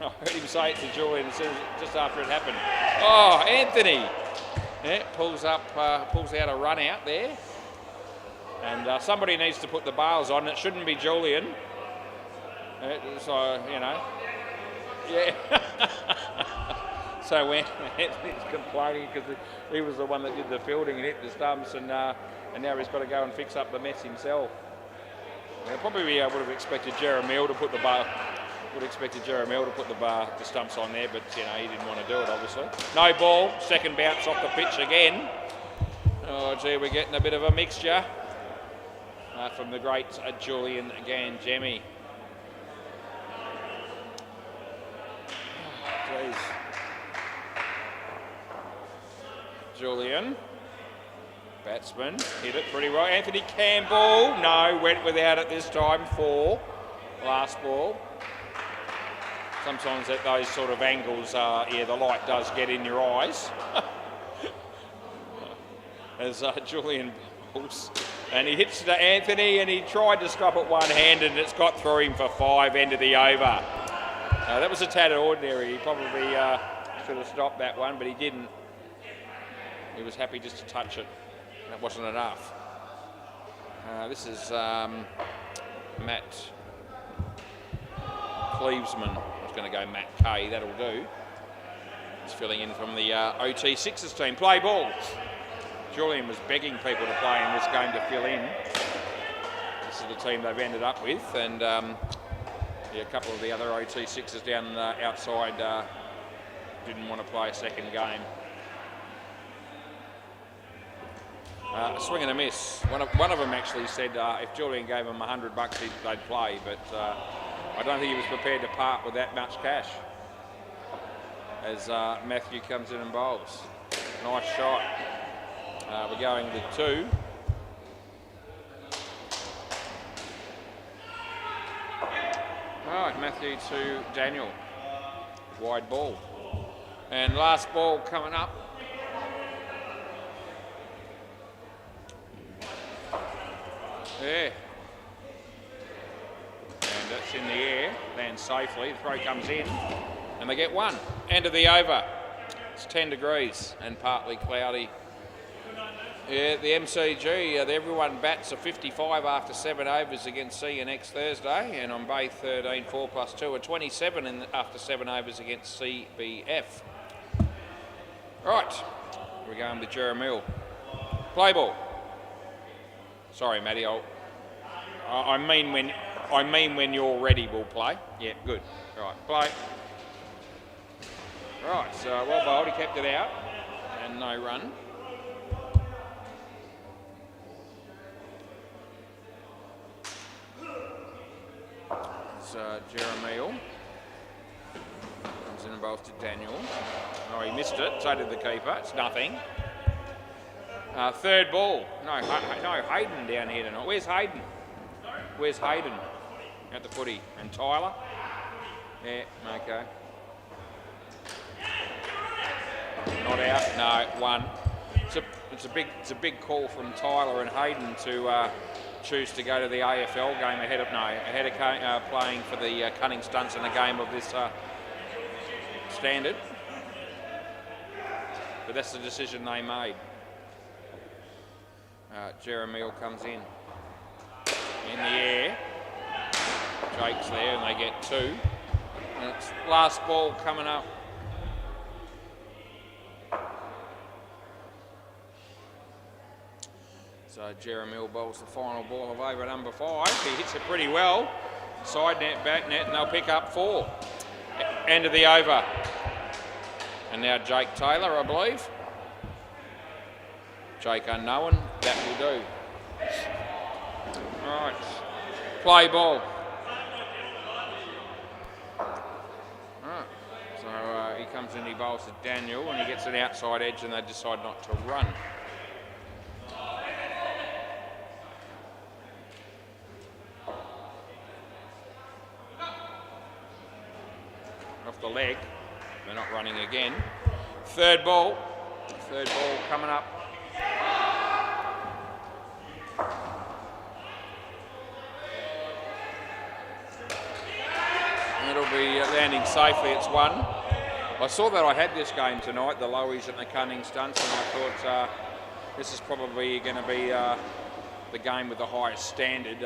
I heard him say it to Julian just after it happened. Oh, Anthony. Yeah, pulls out a run out there. And somebody needs to put the bails on. It shouldn't be Julian. So, yeah. So when Anthony's complaining because he was the one that did the fielding and hit the stumps, and now he's got to go and fix up the mess himself. Probably would have expected Jeremiel to put the stumps on there, but he didn't want to do it, obviously. No ball, second bounce off the pitch again. Oh gee, we're getting a bit of a mixture from the great Julian Ganjemi. Jeez. Julian, batsman, hit it pretty well. Anthony Campbell, no, went without it this time. 4, last ball. Sometimes at those sort of angles, the light does get in your eyes. As Julian bowls. And he hits to Anthony, and he tried to stop it one-handed, and it's got through him for 5, end of the over. That was a tad ordinary. He probably should have stopped that one, but he didn't. He was happy just to touch it. That wasn't enough. This is Matt Cleavesman. I was going to go Matt Kay, that'll do. He's filling in from the OT6s team. Play ball. Julian was begging people to play in this game to fill in. This is the team they've ended up with, and a couple of the other OT6s down outside didn't want to play a second game. A swing and a miss. One of them actually said if Julian gave him $100, they'd play, but I don't think he was prepared to part with that much cash. As Matthew comes in and bowls. Nice shot. We're going with 2. Right, Matthew to Daniel. Wide ball. And last ball coming up. Yeah. And that's in the air, lands safely, the throw comes in, and they get 1. End of the over. It's 10 degrees and partly cloudy. Yeah, the MCG, everyone bats a 55 after 7 overs against C next Thursday, and on Bay 13, 4+2, a 27 after 7 overs against CBF. Right, we're going with Jeremiah. Play ball. Sorry, Matty. I mean when you're ready, we'll play. Yeah, good. Right, play. Right, so well bowled. He kept it out, and no run. It's Jeremiah. Comes in and bowls to Daniel. Oh, he missed it. So did the keeper. It's nothing. Third ball. No, Hayden down here tonight. Where's Hayden? Where's Hayden? At the footy. And Tyler? Yeah, okay. Not out. No, 1. It's a big call from Tyler and Hayden to choose to go to the AFL game ahead of playing for the Cunning Stunts in a game of this standard. But that's the decision they made. Jeremiah comes in the air. Jake's there and they get 2. And it's last ball coming up. So Jeremiah bowls the final ball of over number 5. He hits it pretty well. Side net, back net, and they'll pick up 4. End of the over. And now Jake Taylor, I believe. Jake unknown, that will do. Right, play ball. Right, so he comes in, he bowls to Daniel, and he gets an outside edge, and they decide not to run. Off the leg, they're not running again. Third ball coming up. It'll be landing safely, it's 1. I saw that I had this game tonight, the Lowies and the Cunning Stunts, and I thought this is probably going to be the game with the highest standard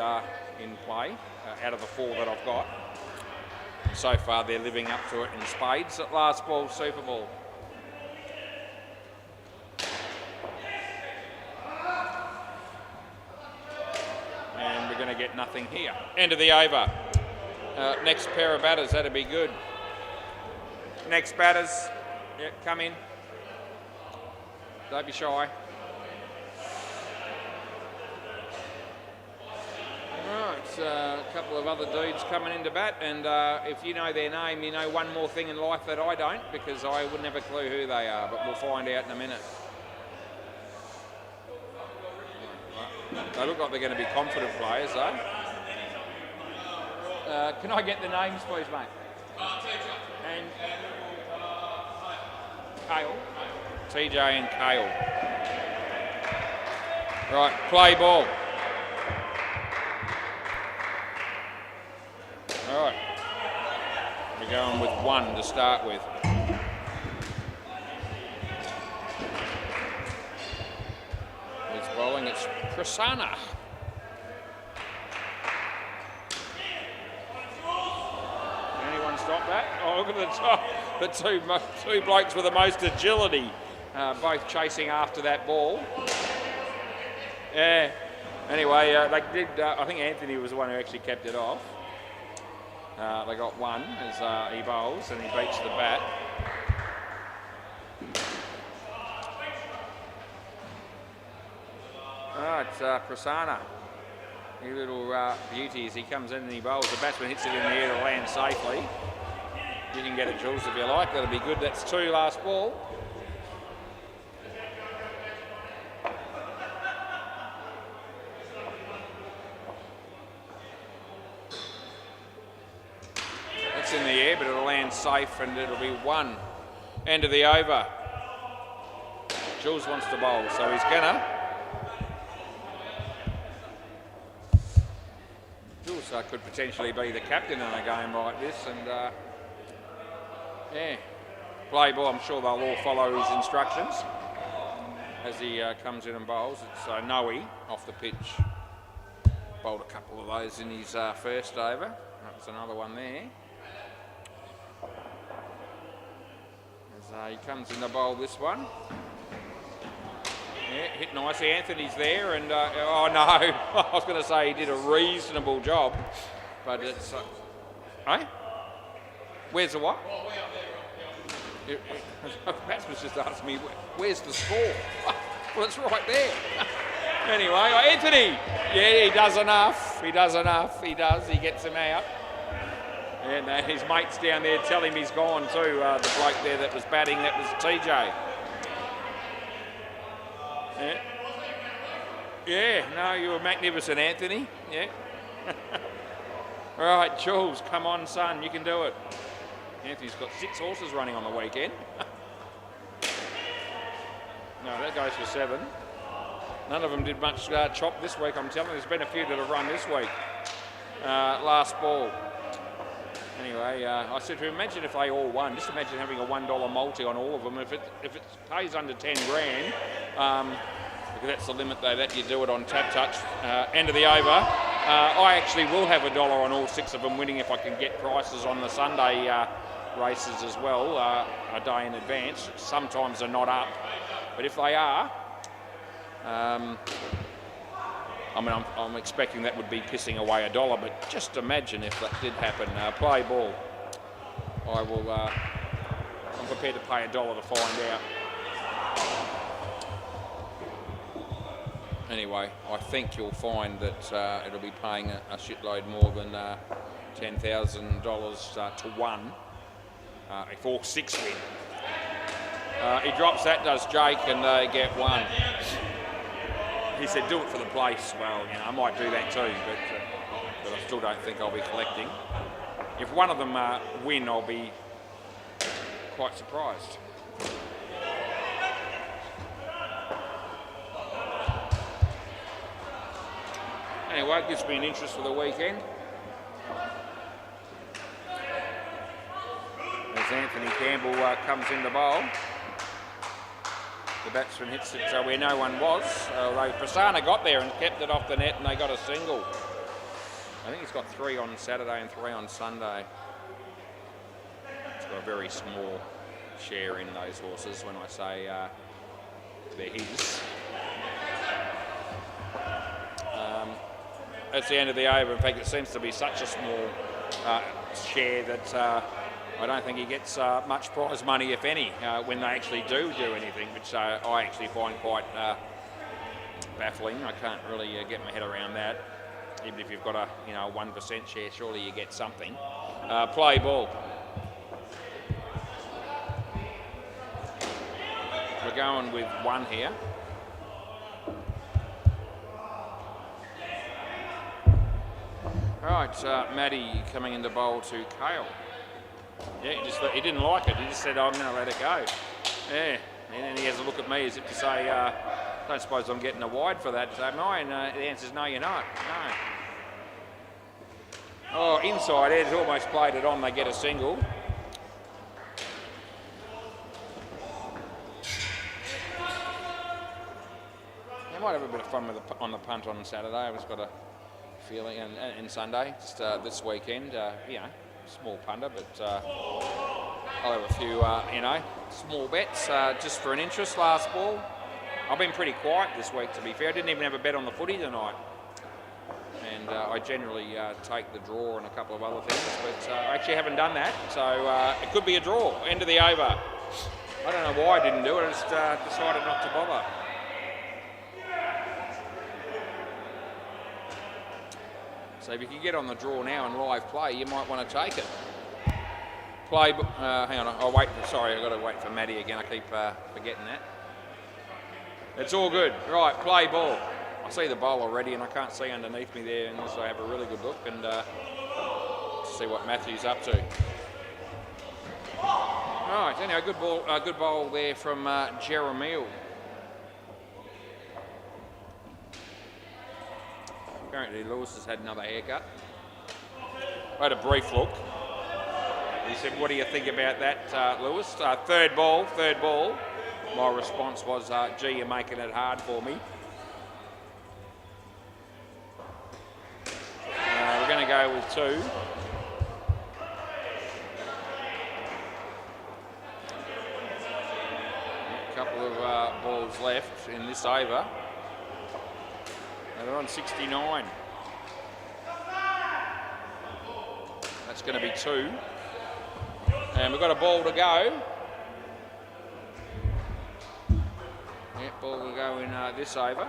in play out of the 4 that I've got. So far they're living up to it in spades. At last ball, Super Bowl. And we're going to get nothing here. End of the over. Next pair of batters, that'd be good. Next batters, yeah, come in. Don't be shy. Right, a couple of other dudes coming into bat, and if you know their name, you know one more thing in life that I don't, because I wouldn't have a clue who they are, but we'll find out in a minute. They look like they're going to be confident players, though. Can I get the names, please, mate? And Kale. TJ and Kale. Right, play ball. All right. We're going with 1 to start with. Prasanna. Anyone stop that? Oh, look at the top. The two blokes with the most agility, both chasing after that ball. Yeah. Anyway, they did. I think Anthony was the one who actually kept it off. They got one as he bowls and he beats the bat. Oh, it's Prasanna. You little beauty as he comes in and he bowls. The batsman hits it in the air to land safely. You can get it, Jules, if you like. That'll be good. That's 2 last ball. It's in the air, but it'll land safe and it'll be 1. End of the over. Jules wants to bowl, so he's gonna. Jules could potentially be the captain in a game like this, and yeah, play ball. I'm sure they'll all follow his instructions as he comes in and bowls. It's Noe off the pitch. Bowled a couple of those in his first over. That's another one there. As he comes in to bowl this one. Yeah, hit nicely. Anthony's there, and oh no, I was going to say he did a reasonable job, but it's. Eh? Where's the what? The batsman's just asked me, where's the score? Well, it's right there. Anyway, Anthony. Yeah, he does enough. He does enough. He does. He gets him out. And his mates down there tell him he's gone too. The bloke there that was batting, that was TJ. Yeah. Yeah, no, you were magnificent, Anthony. Yeah. All right, Jules, come on, son, you can do it. Anthony's got 6 horses running on the weekend. No, that goes for 7. None of them did much chop this week, I'm telling you. There's been a few that have run this week. Last ball. Anyway, I said to him, imagine if they all won. Just imagine having a $1 multi on all of them. If it pays under 10 grand, because that's the limit they let you do it on Tap Touch. End of the over. I actually will have $1 on all 6 of them winning if I can get prices on the Sunday races as well, a day in advance. Sometimes they're not up, but if they are, I mean, I'm expecting that would be pissing away $1, but just imagine if that did happen. Play ball. I will. I'm prepared to pay $1 to find out. Anyway, I think you'll find that it'll be paying a shitload more than $10,000 to 1 if all 6 win. He drops that, does Jake, and they get 1. He said, do it for the place. Well, you know, I might do that too, but I still don't think I'll be collecting. If one of them win, I'll be quite surprised. Anyway, it gives me an interest for the weekend. As Anthony Campbell comes in the bowl. The batsman hits it where no one was, although Prasanna got there and kept it off the net and they got a single. I think he's got 3 on Saturday and 3 on Sunday. He's got a very small share in those horses when I say they're his. That's the end of the over. In fact, it seems to be such a small share that I don't think he gets much prize money, if any, when they actually do anything, which I actually find quite baffling. I can't really get my head around that. Even if you've got a 1% share, surely you get something. Play ball. We're going with 1 here. Right, Matty coming into bowl to Kale. Yeah, he didn't like it. He just said, I'm going to let it go. Yeah, and then he has a look at me as if to say, don't suppose I'm getting a wide for that, am I? And the answer is no, you're not. No. Oh, inside edge, almost played it on. They get a single. How might have a bit of fun with on the punt on Saturday. I've just got a feeling, and Sunday, just this weekend. You know, small punter, but I'll have a few, you know, small bets just for an interest. Last ball. I've been pretty quiet this week, to be fair. I didn't even have a bet on the footy tonight. And I generally take the draw and a couple of other things, but I actually haven't done that. So it could be a draw, end of the over. I don't know why I didn't do it. I just decided not to bother. So if you can get on the draw now and live play, you might want to take it. Play, hang on, I'll wait. Sorry, I've got to wait for Maddie again. I keep forgetting that. It's all good. Right, play ball. I see the bowl already and I can't see underneath me there unless I have a really good look and see what Matthew's up to. Right, anyway, good bowl there from Jeremiah. Apparently Lewis has had another haircut. I had a brief look. He said, what do you think about that, Lewis? Third ball. My response was, gee, you're making it hard for me. We're going to go with 2. A couple of balls left in this over. And they're on 69. That's going to be 2. And we've got a ball to go. Yeah, ball will go in this over.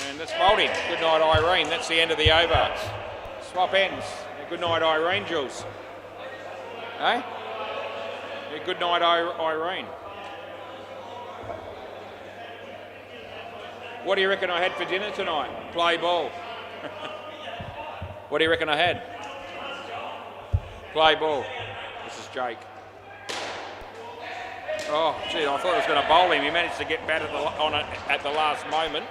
And that's bowled in. Good night, Irene. That's the end of the over. Swap ends. Good night, Irene, Jules. Hey? Yeah, good night, Irene. What do you reckon I had for dinner tonight? Play ball. What do you reckon I had? Play ball. This is Jake. Oh, gee, I thought I was going to bowl him. He managed to get batted on it at the last moment.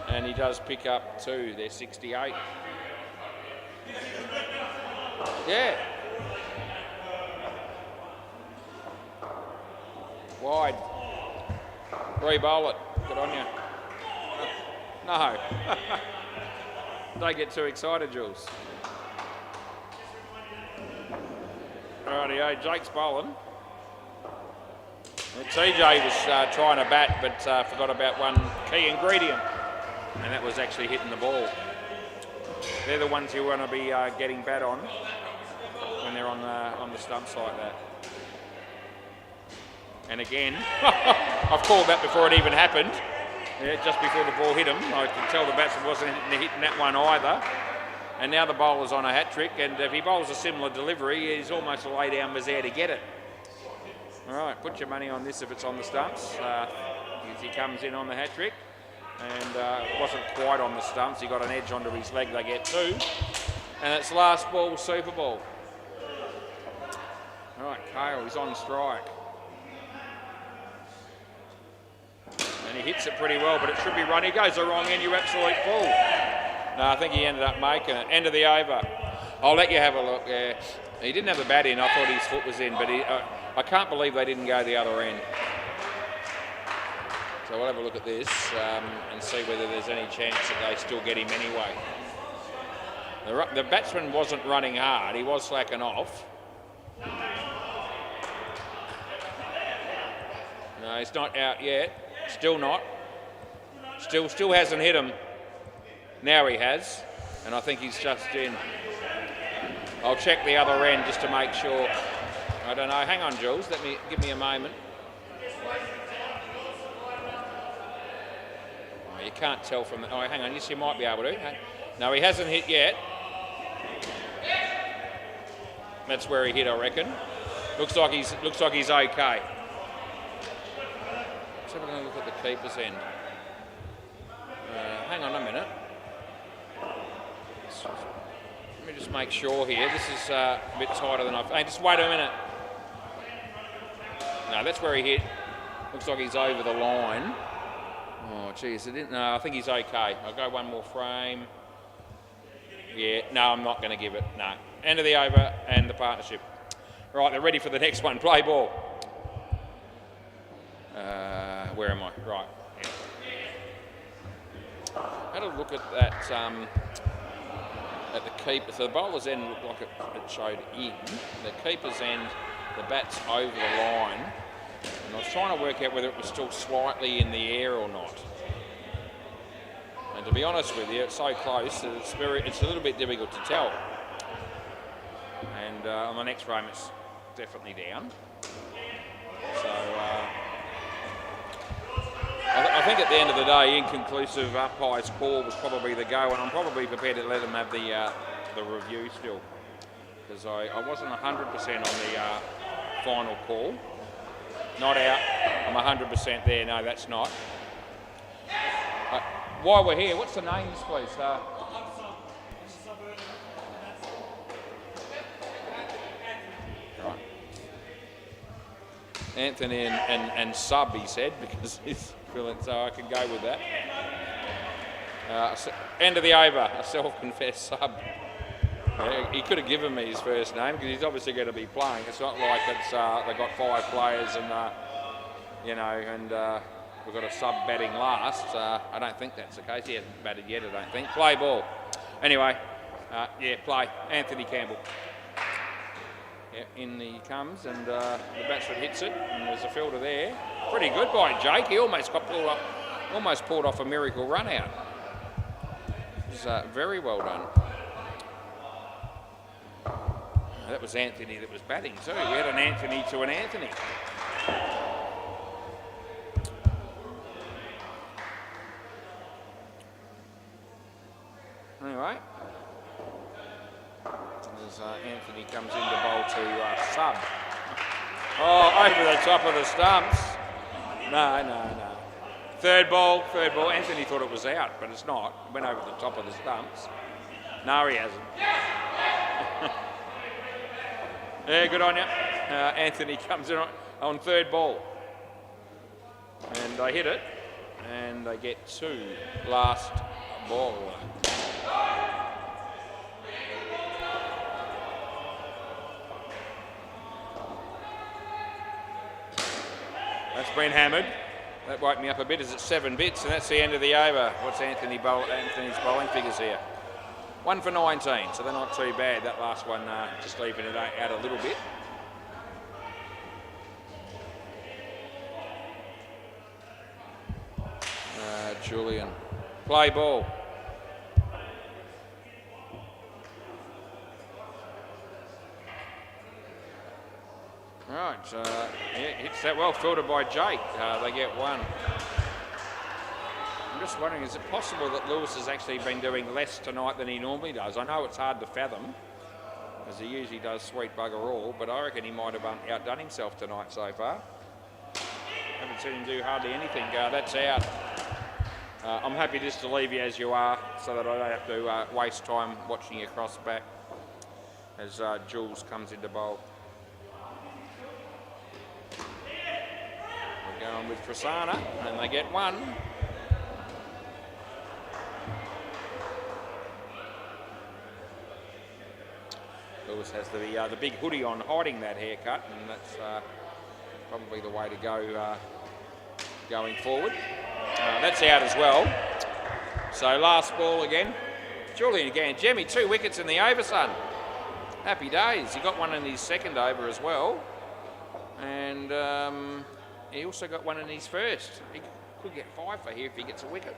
And he does pick up 2. They're 68. Yeah. Wide. Re-bowl it. Good on you. No. Don't get too excited, Jules. Rightio, Jake's bowling. And TJ was trying to bat, but forgot about one key ingredient, and that was actually hitting the ball. They're the ones you want to be getting bat on when they're on the stumps like that. And again, I've called that before it even happened. Yeah, just before the ball hit him. I could tell the batsman wasn't hitting that one either. And now the bowler's on a hat-trick, and if he bowls a similar delivery, he's almost a lay-down was there to get it. All right, put your money on this if it's on the stumps. He comes in on the hat-trick, and it wasn't quite on the stumps. He got an edge onto his leg, they get 2. And it's last ball, Super Bowl. All right, Kale, he's on strike. And he hits it pretty well, but it should be run. He goes the wrong end, you absolute fool. No, I think he ended up making it. End of the over. I'll let you have a look. Yeah, he didn't have the bat in. I thought his foot was in, but I can't believe they didn't go the other end. So we'll have a look at this and see whether there's any chance that they still get him anyway. The batsman wasn't running hard. He was slacking off. No, he's not out yet. Still not. Still hasn't hit him. Now he has, and I think he's just in. I'll check the other end just to make sure. I don't know. Hang on, Jules. Give me a moment. Oh, you can't tell from the. Oh, hang on. Yes, you might be able to. No, he hasn't hit yet. That's where he hit, I reckon. Looks like he's okay. Let's have a look at the keeper's end. Hang on a minute. Let me just make sure here. This is a bit tighter than I've... Hey, just wait a minute. No, that's where he hit. Looks like he's over the line. Oh, geez. No, I think he's okay. I'll go one more frame. Yeah, no, I'm not going to give it. No. End of the over and the partnership. Right, they're ready for the next one. Play ball. Where am I? Right. Yeah. Had a look at that at the keeper. So the bowler's end looked like it showed in. The keeper's end, the bat's over the line. And I was trying to work out whether it was still slightly in the air or not. And to be honest with you, it's so close that it's a little bit difficult to tell. And on the next frame, it's definitely down. So I think at the end of the day, inconclusive umpire's call was probably the go, and I'm probably prepared to let them have the review still, because I wasn't 100% on the final call. Not out. I'm 100% there. No, that's not. While we're here, what's the names, please? Right. Anthony and sub, he said, because he's feeling, so I can go with that. End of the over, a self-confessed sub. He could have given me his first name because he's obviously going to be playing. It's not like it's they've got 5 players and we've got a sub batting last. I don't think that's the case. He hasn't batted yet, I don't think. Play ball. Anyway, play. Anthony Campbell. Yeah, in he comes, and the batsman hits it, and there's a fielder there. Pretty good by Jake. He almost pulled off a miracle run out. It was very well done. That was Anthony that was batting too. We had an Anthony to an Anthony. Anyway, as Anthony comes in to bowl to sub. Oh, over the top of the stumps. No. Third ball. Anthony thought it was out, but it's not. It went over the top of the stumps. No, he hasn't. Yeah, good on you. Anthony comes in on third ball. And they hit it. And they get 2. Last ball. That's been hammered. That woke me up a bit as it's 7 bits, and that's the end of the over. What's Anthony's bowling figures here? 1 for 19, so they're not too bad. That last one just leaving it out a little bit. Julian. Play ball. Right, hits that well, filtered by Jake. They get 1. I'm just wondering, is it possible that Lewis has actually been doing less tonight than he normally does? I know it's hard to fathom, as he usually does sweet bugger all, but I reckon he might have outdone himself tonight so far. Haven't seen him do hardly anything. That's out. I'm happy just to leave you as you are, so that I don't have to waste time watching you cross back as Jules comes into bowl. We're going with Prasanna, and they get 1. Lewis has the big hoodie on, hiding that haircut, and that's probably the way to go going forward. That's out as well. So last ball again. Julian again. Jemmy, 2 wickets in the over, son. Happy days. He got 1 in his second over as well. And he also got 1 in his first. He could get 5 for here if he gets a wicket.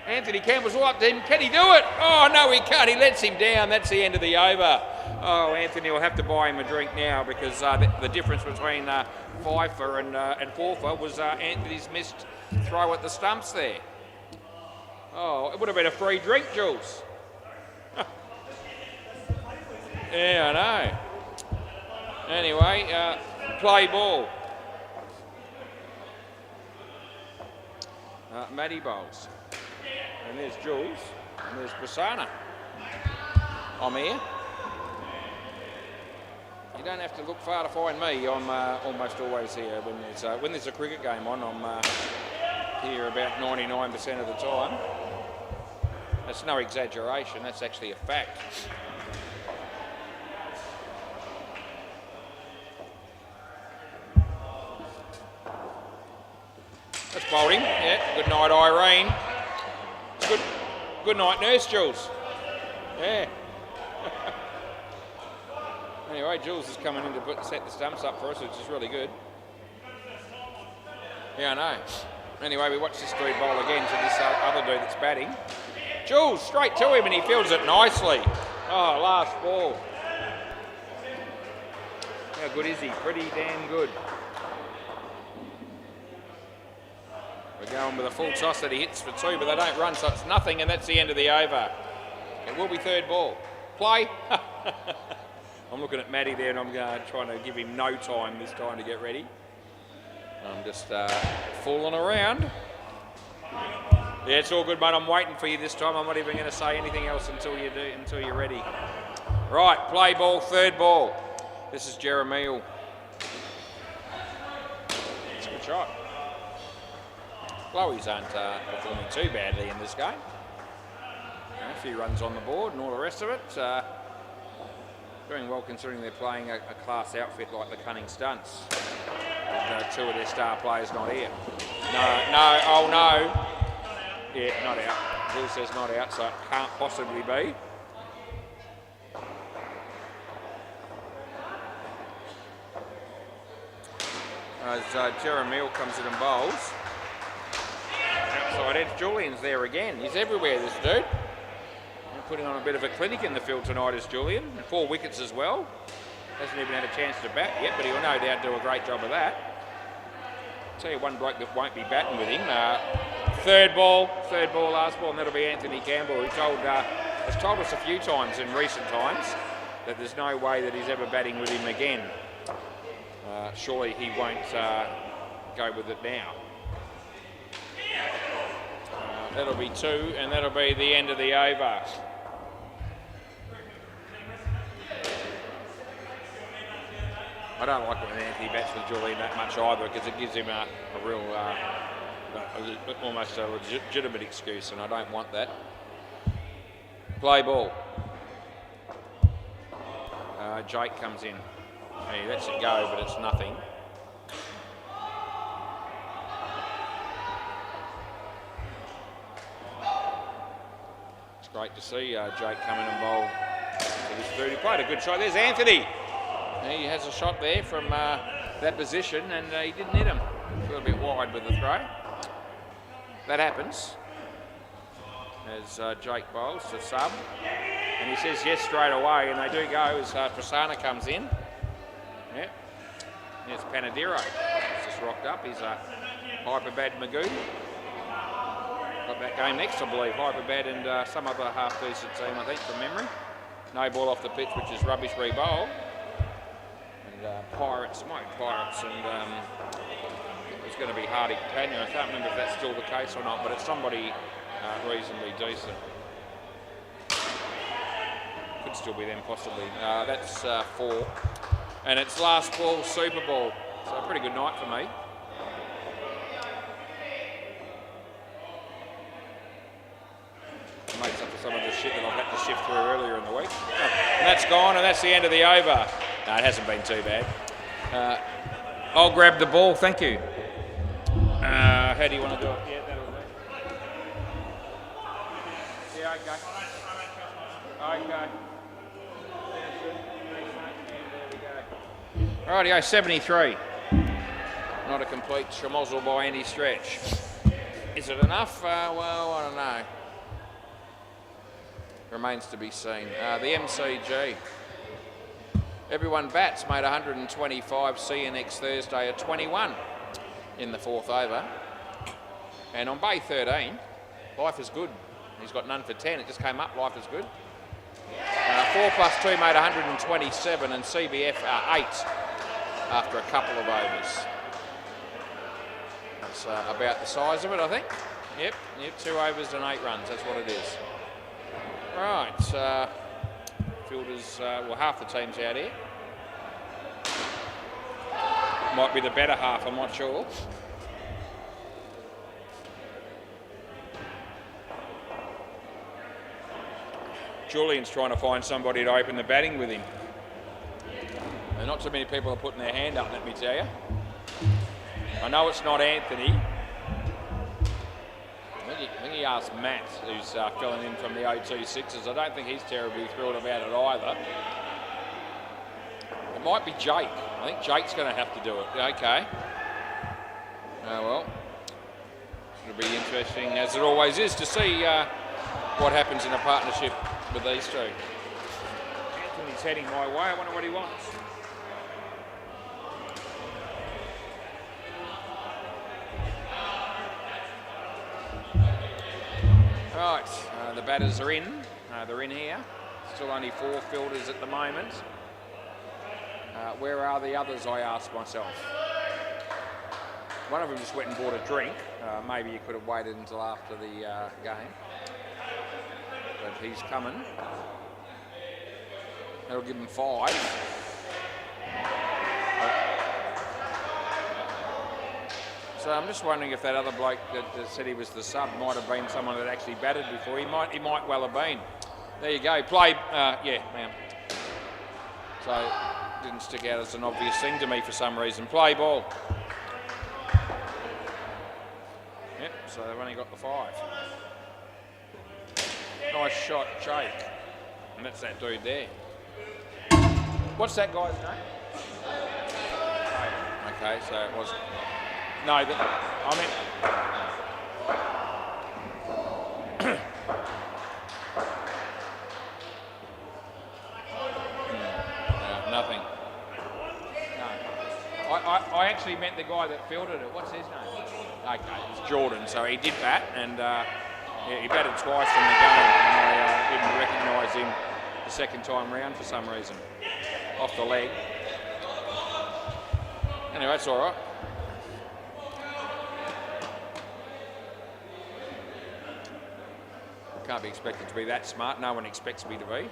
Anthony Campbell's wiped him. Can he do it? Oh, no, he can't. He lets him down. That's the end of the over. Oh, Anthony will have to buy him a drink now because the difference between 5 for and 4 for was Anthony's missed throw at the stumps there. Oh, it would have been a free drink, Jules. Yeah, I know. Anyway, play ball. Matty bowls. And there's Jules, and there's Prasanna. I'm here. You don't have to look far to find me. I'm almost always here. When there's a cricket game on, I'm here about 99% of the time. That's no exaggeration, that's actually a fact. That's bowled him. Yeah, good night, Irene. Good night, Nurse Jules. Yeah. Anyway, Jules is coming in to set the stumps up for us, which is really good. Yeah, I know. Anyway, we watch this dude bowl again to this other dude that's batting. Jules, straight to him, and he fields it nicely. Oh, last ball. How good is he? Pretty damn good. We're going with a full toss that he hits for 2, but they don't run, so it's nothing, and that's the end of the over. It will be third ball. Play. I'm looking at Matty there, and I'm trying to give him no time this time to get ready. I'm just fooling around. Yeah, it's all good, mate. I'm waiting for you this time. I'm not even going to say anything else until you're ready. Right, play ball, third ball. This is Jeremiah. It's a good shot. Chloe's aren't performing too badly in this game. A few runs on the board and all the rest of it. Doing well considering they're playing a class outfit like the Cunning Stunts. And, 2 of their star players not here. No, oh no. Yeah, not out. Jill says not out, so it can't possibly be. As Jeremiah comes in and bowls. Outside edge, Julian's there again. He's everywhere, this dude. Putting on a bit of a clinic in the field tonight is Julian. 4 wickets as well. Hasn't even had a chance to bat yet, but he'll no doubt do a great job of that. I'll tell you one bloke that won't be batting with him. Third ball, last ball, and that'll be Anthony Campbell, who has told us a few times in recent times that there's no way that he's ever batting with him again. Surely he won't go with it now. That'll be 2, and that'll be the end of the over. I don't like when Anthony bats with Julian that much either, because it gives him a real, almost a legitimate excuse, and I don't want that. Play ball. Jake comes in. He lets it go, but it's nothing. It's great to see Jake come in and bowl to this dude. He played a good shot. There's Anthony. He has a shot there from that position, and he didn't hit him. A little bit wide with the throw. That happens as Jake bowls to sub, and he says yes straight away, and they do go as Prasanna comes in. Yeah, here's Panadero. He's just rocked up. He's a Hyperbad Magoo. Got that game next, I believe. Hyperbad and some other half-decent team, I think, from memory. No ball off the pitch, which is rubbish re-bowl. Pirates, and it's going to be Hardy Catania. I can't remember if that's still the case or not, but it's somebody reasonably decent. Could still be them, possibly. That's 4. And it's last ball, Super Ball. So a pretty good night for me. Makes up for some of the shit that I've had to shift through earlier in the week. And that's gone, and that's the end of the over. No, it hasn't been too bad. I'll grab the ball, thank you. How do you want to do it? Yeah, that'll do. Yeah, okay. Okay. Rightio, 73. Not a complete schmozzle by any stretch. Is it enough? Well, I don't know. Remains to be seen. The MCG. Everyone bats, made 125. See you next Thursday at 21 in the 4th over. And on bay 13, Life is Good. He's got none for 10. It just came up. Life is Good. 4 plus 2 made 127, and CBF 8 after a couple of overs. That's about the size of it, I think. Yep, 2 overs and 8 runs. That's what it is. Right. Fielders, well, half the team's out here. Might be the better half, I'm not sure. Julian's trying to find somebody to open the batting with him. And not too many people are putting their hand up, let me tell you. I know it's not Anthony, think he asked Matt, who's filling in from the O2 Sixers. I don't think he's terribly thrilled about it either. It might be Jake. I think Jake's going to have to do it. Okay. Oh well. It'll be interesting, as it always is, to see what happens in a partnership with these two. Anthony's heading my way. I wonder what he wants. Right, the batters are in. They're in here. Still only 4 fielders at the moment. Where are the others, I asked myself. One of them just went and bought a drink. Maybe you could have waited until after the game. But he's coming. That'll give him 5. So I'm just wondering if that other bloke that said he was the sub might have been someone that actually batted before. He might well have been. There you go. Play. Yeah, ma'am. So didn't stick out as an obvious thing to me for some reason. Play ball. Yep. So they've only got the 5. Nice shot, Jake. And that's that dude there. What's that guy's name? Okay, so it was. No, I mean. Nothing. No. I actually meant the guy that fielded it. What's his name? Okay, it's Jordan. So he did bat, and yeah, he batted twice in the game, and I didn't recognise him the second time round for some reason. Off the leg. Anyway, it's all right. Can't be expected to be that smart. No one expects me to be.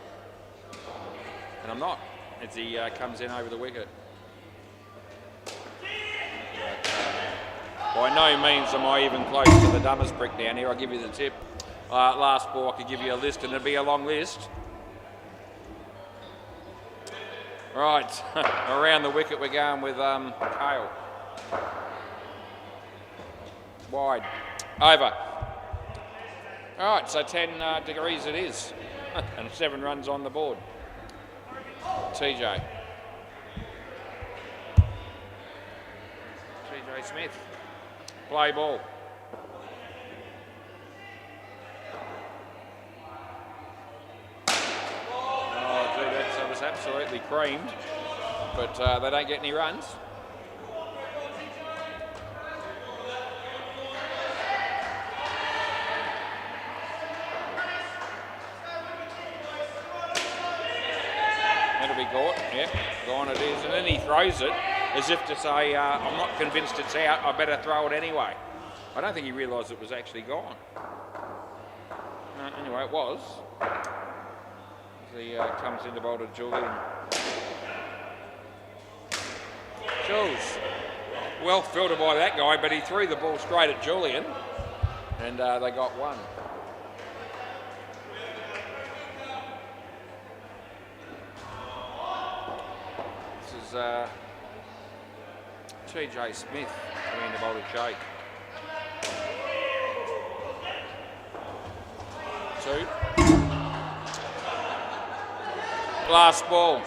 And I'm not, as he comes in over the wicket. By no means am I even close to the dumbest brick down here. I'll give you the tip. Last ball, I could give you a list, and it'd be a long list. Right, around the wicket we're going with Kale. Wide. Over. All right, so 10 degrees it is, and 7 runs on the board. TJ Smith. Play ball. Oh, gee, that was absolutely creamed, but they don't get any runs. That'll be caught. Yep, gone it is. And then he throws it as if to say, I'm not convinced it's out, I better throw it anyway. I don't think he realised it was actually gone. Anyway, it was. As he comes into bowl to Julian. Jules, well fielded by that guy, but he threw the ball straight at Julian, and they got 1. This is TJ Smith coming into bowl to Jake. 2. Last ball.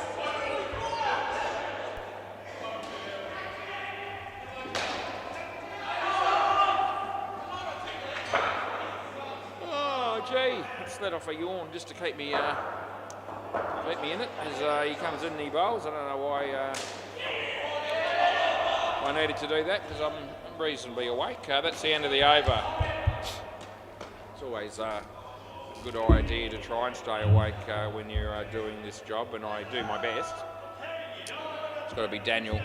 Oh, gee, let's let off a yawn just to keep me in it as he comes in and he bowls. I don't know why I needed to do that, because I'm reasonably awake. That's the end of the over. It's always a good idea to try and stay awake when you're doing this job, and I do my best. It's got to be Daniel.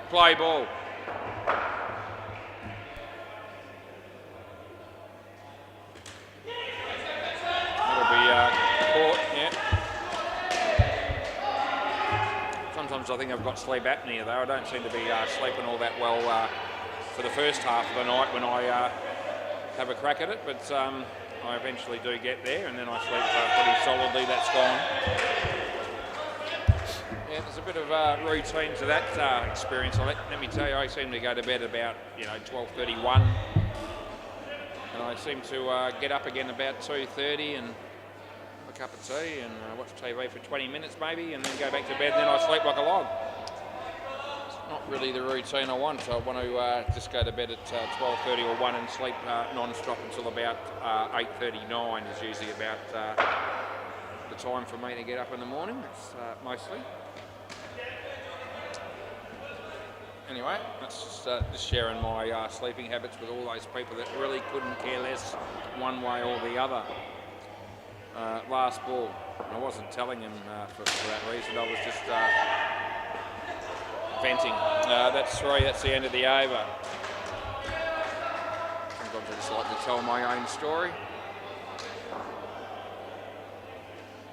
Play ball. Sometimes I think I've got sleep apnea though. I don't seem to be sleeping all that well for the first half of the night when I have a crack at it, but I eventually do get there, and then I sleep pretty solidly. That's Yeah, there's a bit of routine to that experience. Let me tell you, I seem to go to bed about 12:31, and I seem to get up again about 2:30 and have a cup of tea and watch TV for 20 minutes maybe, and then go back to bed. And then I sleep like a log. It's not really the routine I want. So I want to just go to bed at 12:30 or 1 and sleep non-stop until about 8:39 is usually about the time for me to get up in the morning. It's mostly. Anyway, that's just sharing my sleeping habits with all those people that really couldn't care less one way or the other. Last ball. I wasn't telling him for that reason. I was just venting. That's 3. That's the end of the over. Sometimes I just like to tell my own story.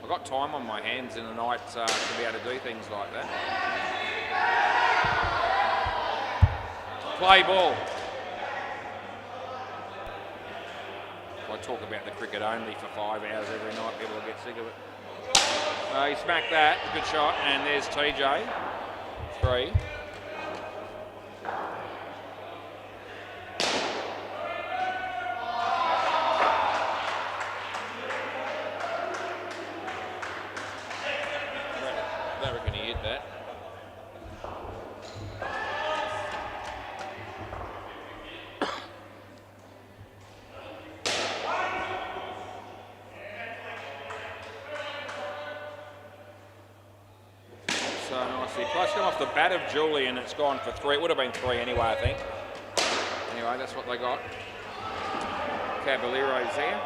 I've got time on my hands in the night to be able to do things like that. Play ball. If I talk about the cricket only for 5 hours every night, people will get sick of it. He smacked that. Good shot. And there's TJ. 3. I reckon he hit that. So nicely placed. Come off the bat of Julian. It's gone for 3. It would have been 3 anyway, I think. Anyway, that's what they got. Caballero's there.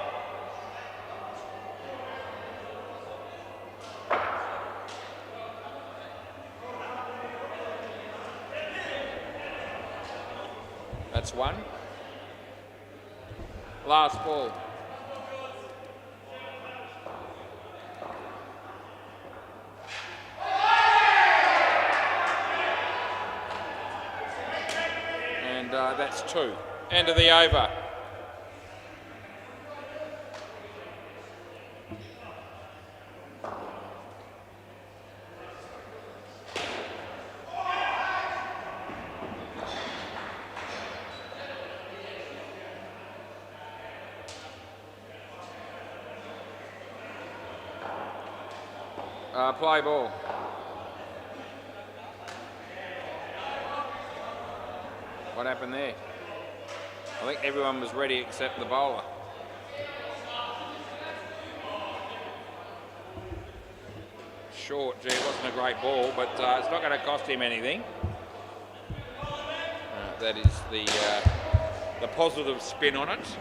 That's 1. Last ball. And that's 2. End of the over. Play ball. What happened there? I think everyone was ready except the bowler. Short, gee, it wasn't a great ball, but it's not going to cost him anything. That is the positive spin on it.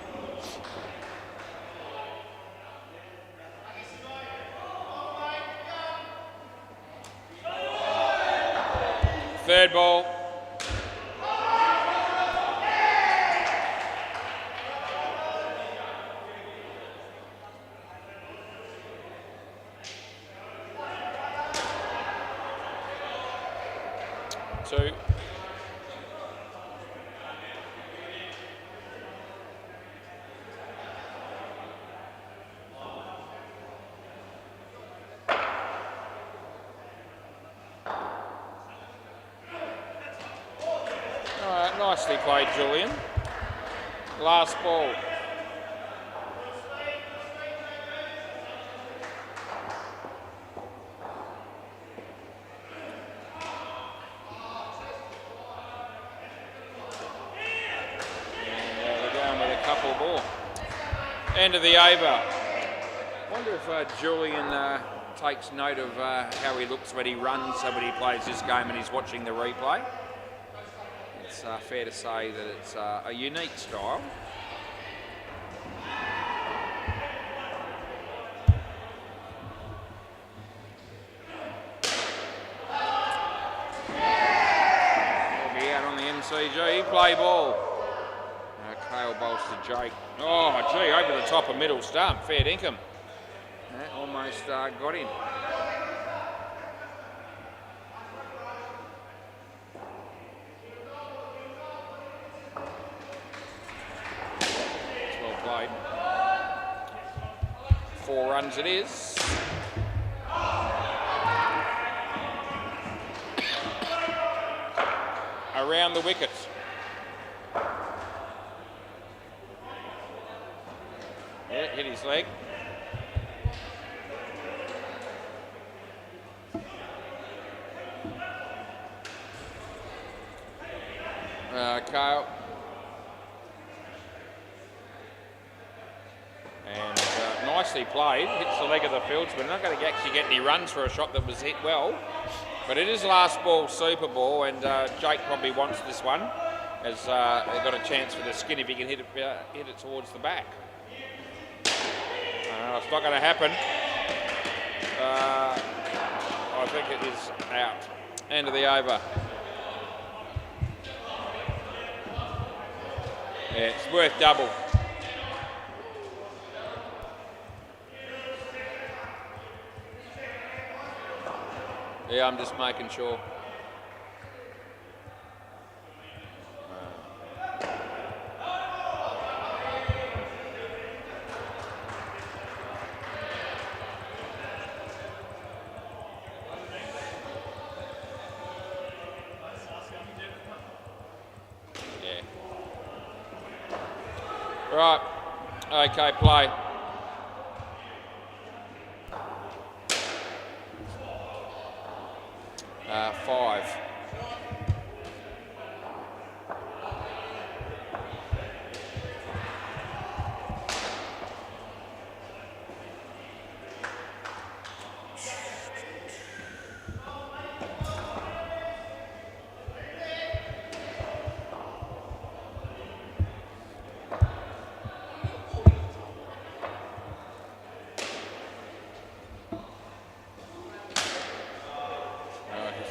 Third ball. Two. Nicely played, Julian. Last ball. And we're going with a couple more. End of the over. Wonder if Julian takes note of how he looks when he runs, so when he plays this game and he's watching the replay. It's fair to say that it's a unique style. He'll be out on the MCG. Play ball. Kale bowls to Jake. Oh, gee, over the top of middle stump. Fair dinkum. Almost got him. Played. 4 runs it is. around the wickets. Yeah, hit his leg. Kale. And nicely played. Hits the leg of the fieldsman. Not going to actually get any runs for a shot that was hit well. But it is last ball, super ball, and Jake probably wants this one, as they've got a chance for the skin if he can hit it towards the back. It's not going to happen. I think it is out. End of the over. Yeah, it's worth double. Yeah, I'm just making sure. Yeah. Right. Okay, play. Five.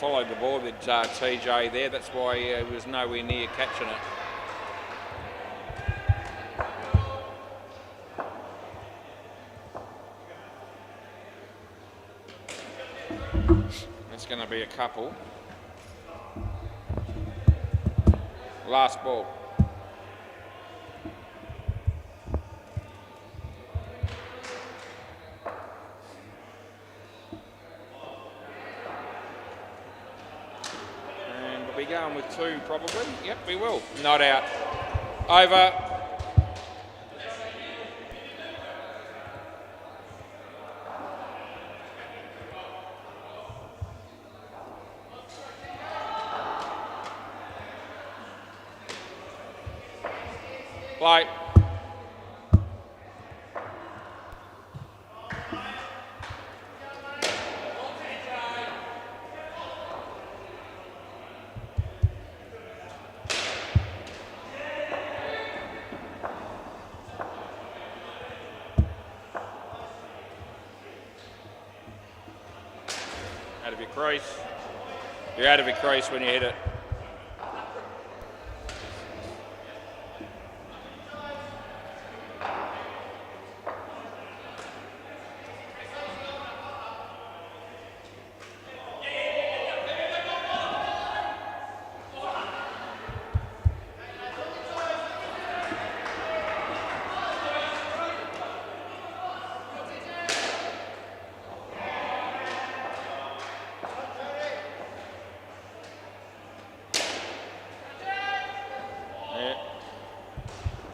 Followed the ball with TJ there, that's why he was nowhere near catching it. That's going to be a couple. Last ball. Going with two probably. Yep, we will. Not out. Over. Play. Out of your crease. You're out of your crease when you hit it.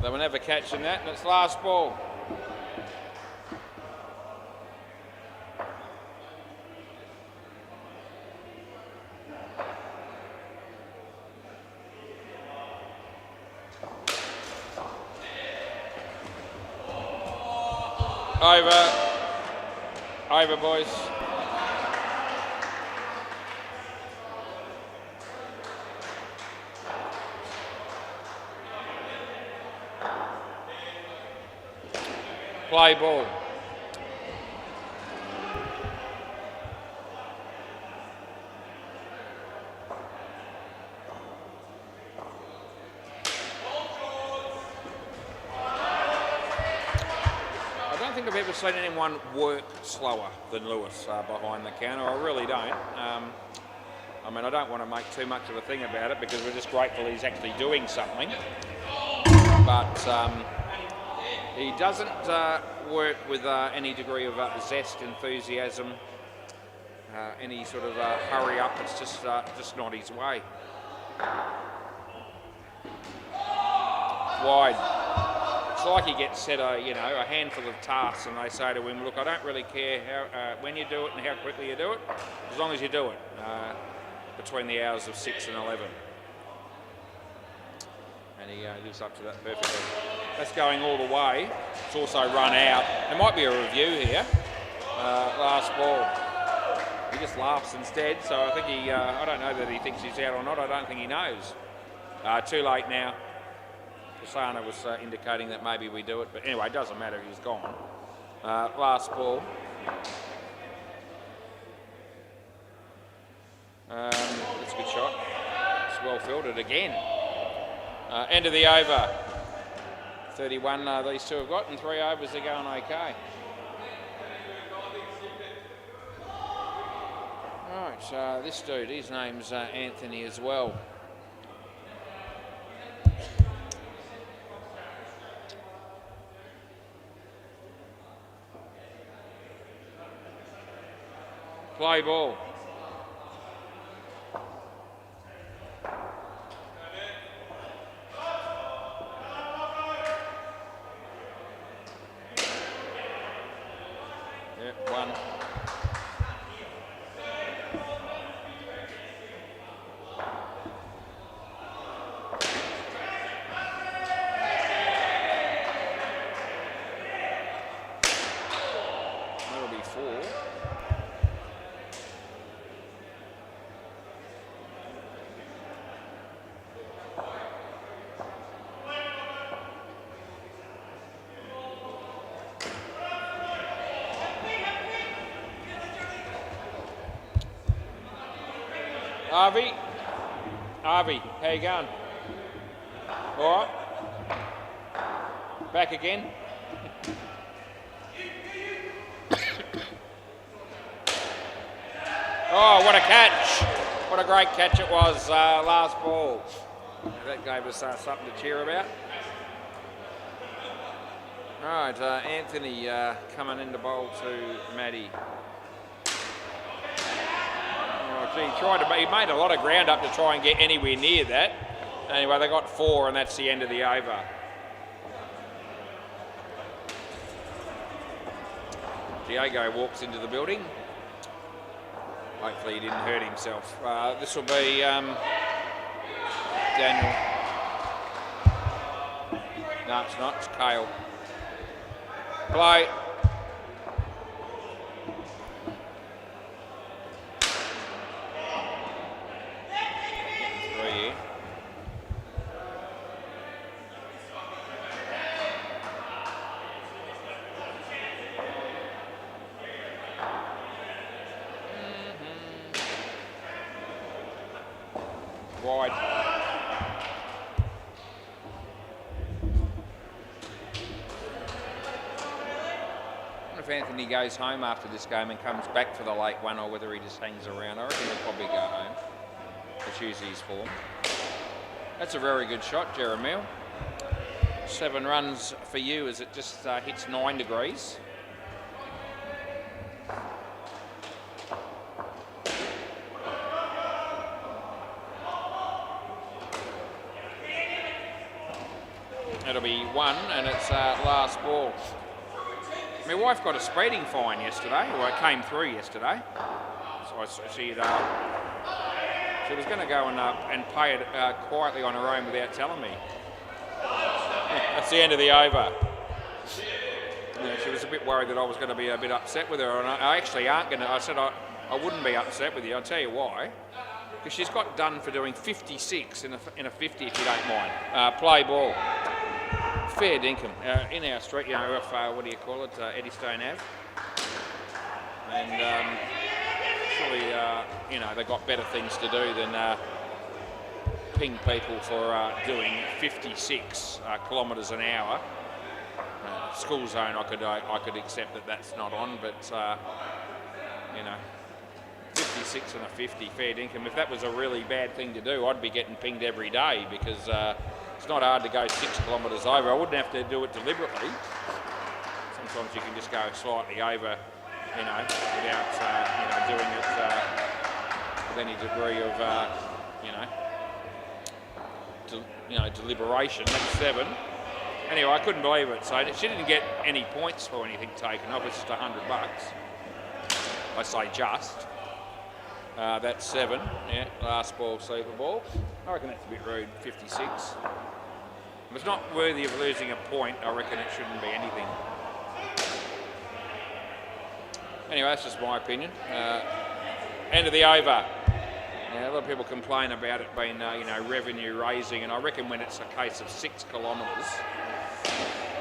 They were never catching that, and it's last ball. Over. Over, boys. Play ball. I don't think I've ever seen anyone work slower than Lewis behind the counter. I really don't. I mean, I don't want to make too much of a thing about it because we're just grateful he's actually doing something. But he doesn't work with any degree of zest, enthusiasm, any sort of hurry up. It's just not his way. wide. It's like he gets set a handful of tasks, and they say to him, "Look, I don't really care how when you do it and how quickly you do it, as long as you do it between the hours of 6 and 11." And he lives up to that perfectly. That's going all the way. It's also run out. There might be a review here. Last ball. He just laughs instead, so I think I don't know that he thinks he's out or not. I don't think he knows. Too late now. Kasana was indicating that maybe we do it, but anyway, it doesn't matter, he's gone. Last ball. That's a good shot. It's well fielded again. End of the over. 31 these two have got, and 3 overs are going okay. Right, this dude, his name's Anthony as well. Play ball. Yep, 1. That'll be 4. Harvey, how you going? All right? Back again? Oh, what a catch! What a great catch it was, last ball. That gave us something to cheer about. All right, Anthony coming in to bowl to Matty. He made a lot of ground up to try and get anywhere near that. Anyway, they got 4, and that's the end of the over. Diego walks into the building. Hopefully he didn't hurt himself. This will be Daniel. No, it's not. It's Kale. Play. Wide. I wonder if Anthony goes home after this game and comes back for the late one, or whether he just hangs around. I reckon he'll probably go home. That's usually his form. That's a very good shot, Jeremiah. 7 runs for you as it just hits 9 degrees. It'll be 1, and it's last ball. My wife got a speeding fine yesterday, or it came through yesterday. So she was going to go and pay it quietly on her own without telling me. That's the end of the over. She was a bit worried that I was going to be a bit upset with her, and I actually aren't going to. I said I wouldn't be upset with you. I'll tell you why. Because she's got done for doing 56 in a 50, if you don't mind. Play ball. Fair dinkum. In our street, off, what do you call it, Eddystone Ave. And surely, they've got better things to do than ping people for doing 56 kilometres an hour. School zone, I could accept that that's not on, but 56 and a 50, fair dinkum. If that was a really bad thing to do, I'd be getting pinged every day, because it's not hard to go 6 kilometres over. I wouldn't have to do it deliberately. Sometimes you can just go slightly over, without doing it with any degree of, deliberation. That's 7. Anyway, I couldn't believe it. So she didn't get any points for anything taken off. It's just $100. I say just. That's 7. Yeah, last ball, super ball. I reckon that's a bit rude. 56. If it's not worthy of losing a point, I reckon it shouldn't be anything. Anyway, that's just my opinion. End of the over. Now, a lot of people complain about it being, revenue raising, and I reckon when it's a case of 6 kilometres,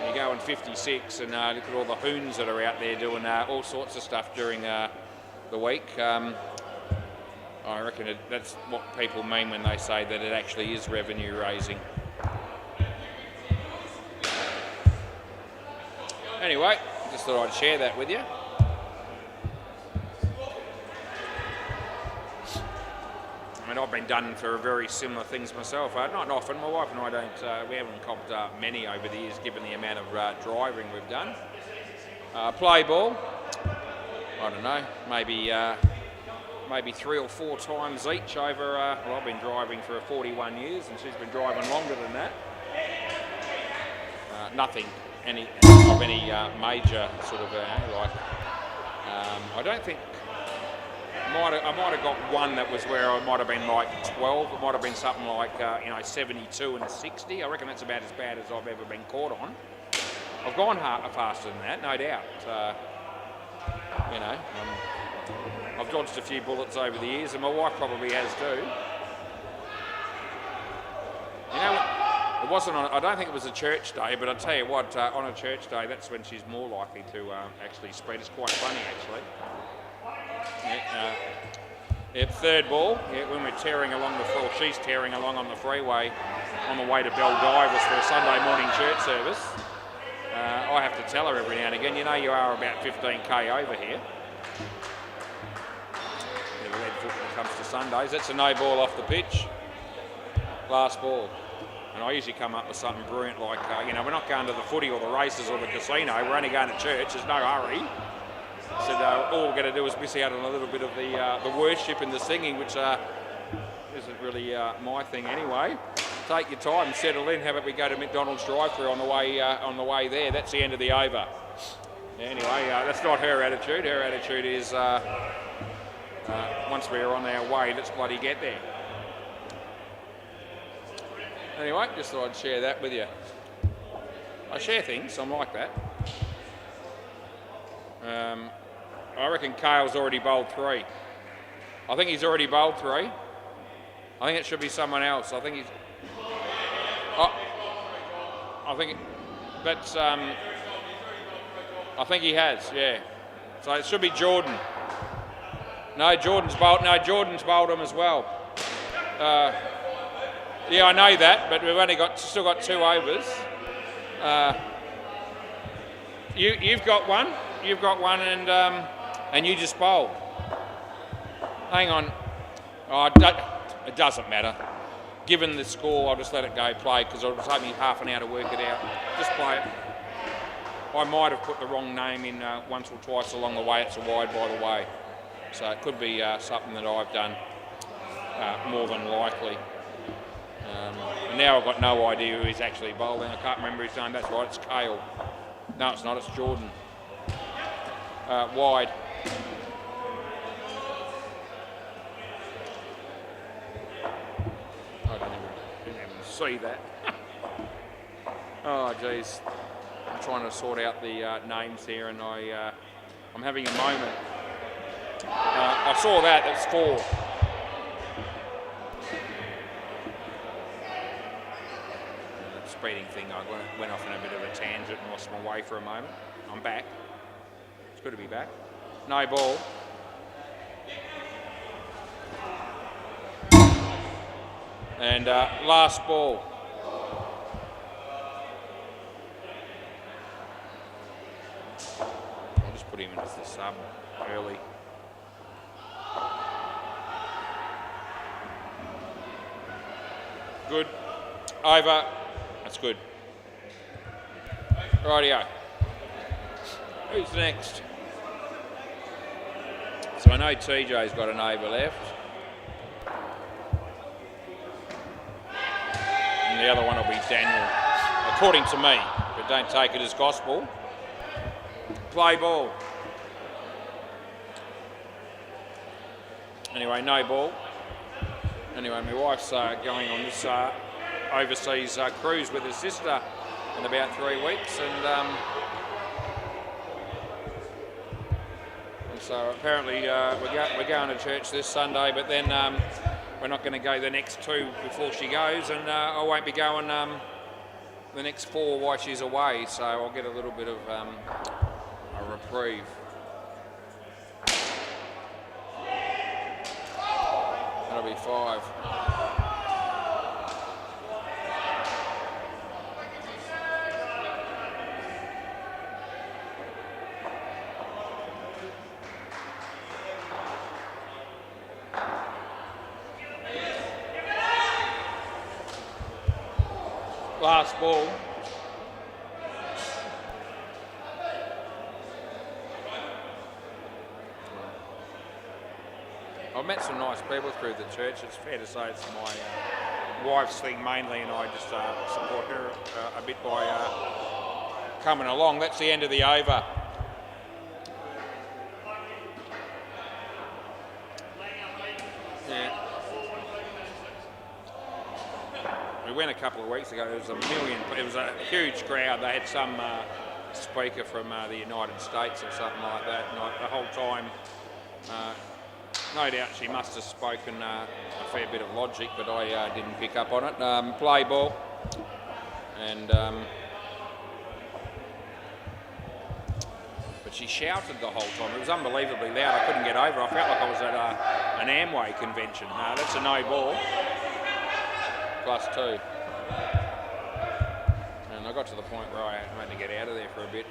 you go on 56 and look at all the hoons that are out there doing all sorts of stuff during the week. I reckon that's what people mean when they say that it actually is revenue raising. Anyway, just thought I'd share that with you. I mean, I've been done for very similar things myself. Not often. My wife and I don't. We haven't copped many over the years, given the amount of driving we've done. Play ball. I don't know. Maybe 3 or 4 times each over. Well, I've been driving for 41 years, and she's been driving longer than that. Nothing of any major sort of I don't think. I might have got one that was where I might have been like 12. It might have been something like 72 and a 60. I reckon that's about as bad as I've ever been caught on. I've gone faster than that, no doubt. I've dodged a few bullets over the years, and my wife probably has too. It wasn't on. I don't think it was a church day, but I tell you what, on a church day, that's when she's more likely to actually speed. It's quite funny, actually. Third ball. When we're tearing along the floor, she's tearing along on the freeway on the way to Beldivis for a Sunday morning church service. I have to tell her every now and again, you are about 15k over here. The red foot when it comes to Sundays. That's a no ball off the pitch. Last ball. And I usually come up with something brilliant like, we're not going to the footy or the races or the casino. We're only going to church. There's no hurry. I said, all we're going to do is miss out on a little bit of the worship and the singing, which isn't really my thing anyway. Take your time and settle in. How about we go to McDonald's drive-thru on the way there? That's the end of the over. Anyway, that's not her attitude. Her attitude is once we're on our way, let's bloody get there. Anyway, just thought I'd share that with you. I share things. I'm like that. I reckon Kale's already bowled 3. I think he's already bowled 3. I think it should be someone else. I think he's... I think that's... I think he has, yeah. So it should be Jordan. No, Jordan's bowled him as well. Yeah, I know that, but we've still got 2 overs. You've got one. You've got one, and you just bowled. Hang on. It doesn't matter. Given the score, I'll just let it go play because it'll take me half an hour to work it out. Just play it. I might have put the wrong name in once or twice along the way. It's a wide, by the way. So it could be something that I've done more than likely. And now I've got no idea who he's actually bowling. I can't remember his name. That's right, it's Kale. No, it's not. It's Jordan. Wide. I didn't even see that. Oh, geez. I'm trying to sort out the names here, and I'm having a moment. I saw that. That's 4. Speeding thing, I went off on a bit of a tangent and lost my way for a moment. I'm back. It's good to be back. No ball. And last ball. I'll just put him into the sub early. Good. Over. That's good. Rightio. Who's next? So I know TJ's got an over left. And the other one will be Daniel, according to me, but don't take it as gospel. Play ball. Anyway, no ball. Anyway, my wife's going on this overseas cruise with her sister in about 3 weeks, and so apparently we're going to church this Sunday, but then we're not going to go the next 2 before she goes, and I won't be going the next 4 while she's away, so I'll get a little bit of a reprieve. That'll be 5. Last ball. I've met some nice people through the church. It's fair to say it's my wife's thing mainly, and I just support her a bit by coming along. That's the end of the over. Yeah. We went a couple of weeks ago. It was a huge crowd. They had some speaker from the United States or something like that. And the whole time, no doubt she must have spoken a fair bit of logic, but I didn't pick up on it. Play ball, and but she shouted the whole time. It was unbelievably loud. I couldn't get over. I felt like I was at an Amway convention. That's a no ball. +2. And I got to the point where I had to get out of there for a bit.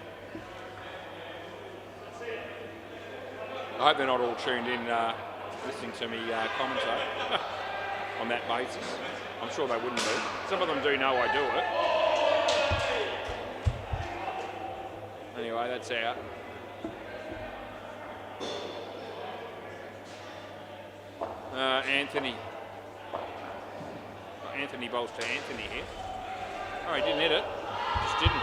I hope they're not all tuned in listening to me commentate on that basis. I'm sure they wouldn't be. Some of them do know I do it. Anyway, that's out. Anthony bowls to Anthony here. Oh, he didn't hit it. Just didn't.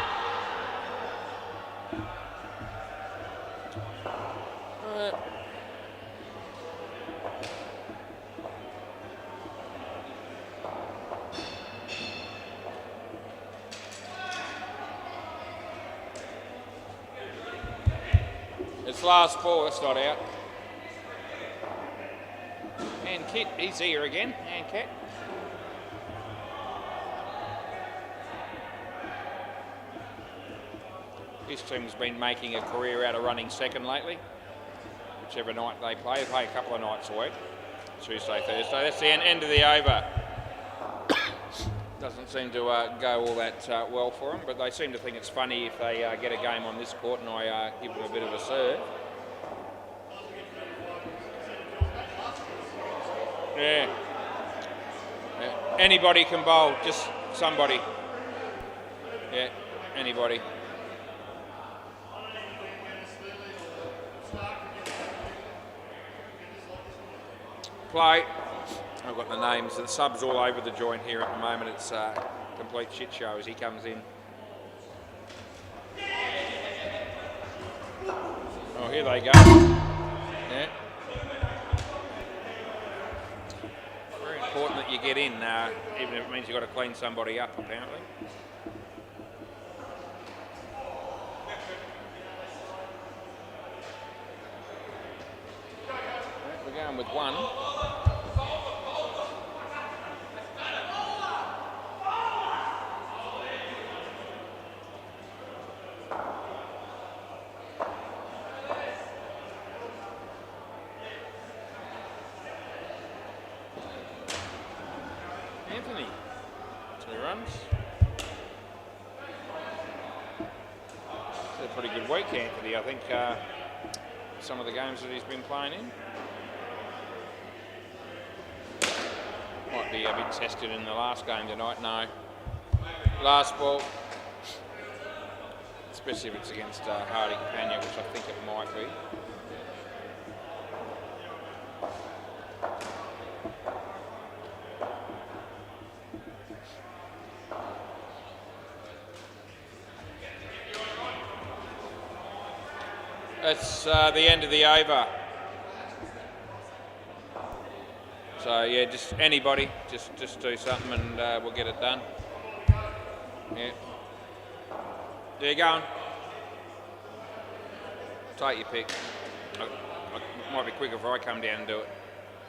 It's last ball. That's not out. And Kit, he's here again. And Kit. This team's been making a career out of running second lately. Whichever night they play a couple of nights a week. Tuesday, Thursday. That's the end of the over. Doesn't seem to go all that well for them, but they seem to think it's funny if they get a game on this court and I give them a bit of a serve. Yeah. Anybody can bowl, just somebody. Yeah, anybody. Play. I've got the names, the subs all over the joint here at the moment. It's a complete shit show as he comes in. Oh, here they go. Yeah. Very important that you get in, even if it means you've got to clean somebody up, apparently. We're going with 1. Anthony, 2 runs. It's a pretty good week, Anthony. I think some of the games that he's been playing in. Might be a bit tested in the last game tonight, no. Last ball. Especially if it's against Hardy Companion, which I think it might be. That's the end of the over. So yeah, just anybody, just do something and we'll get it done. Yeah. There you going. Take your pick. It might be quicker if I come down and do it.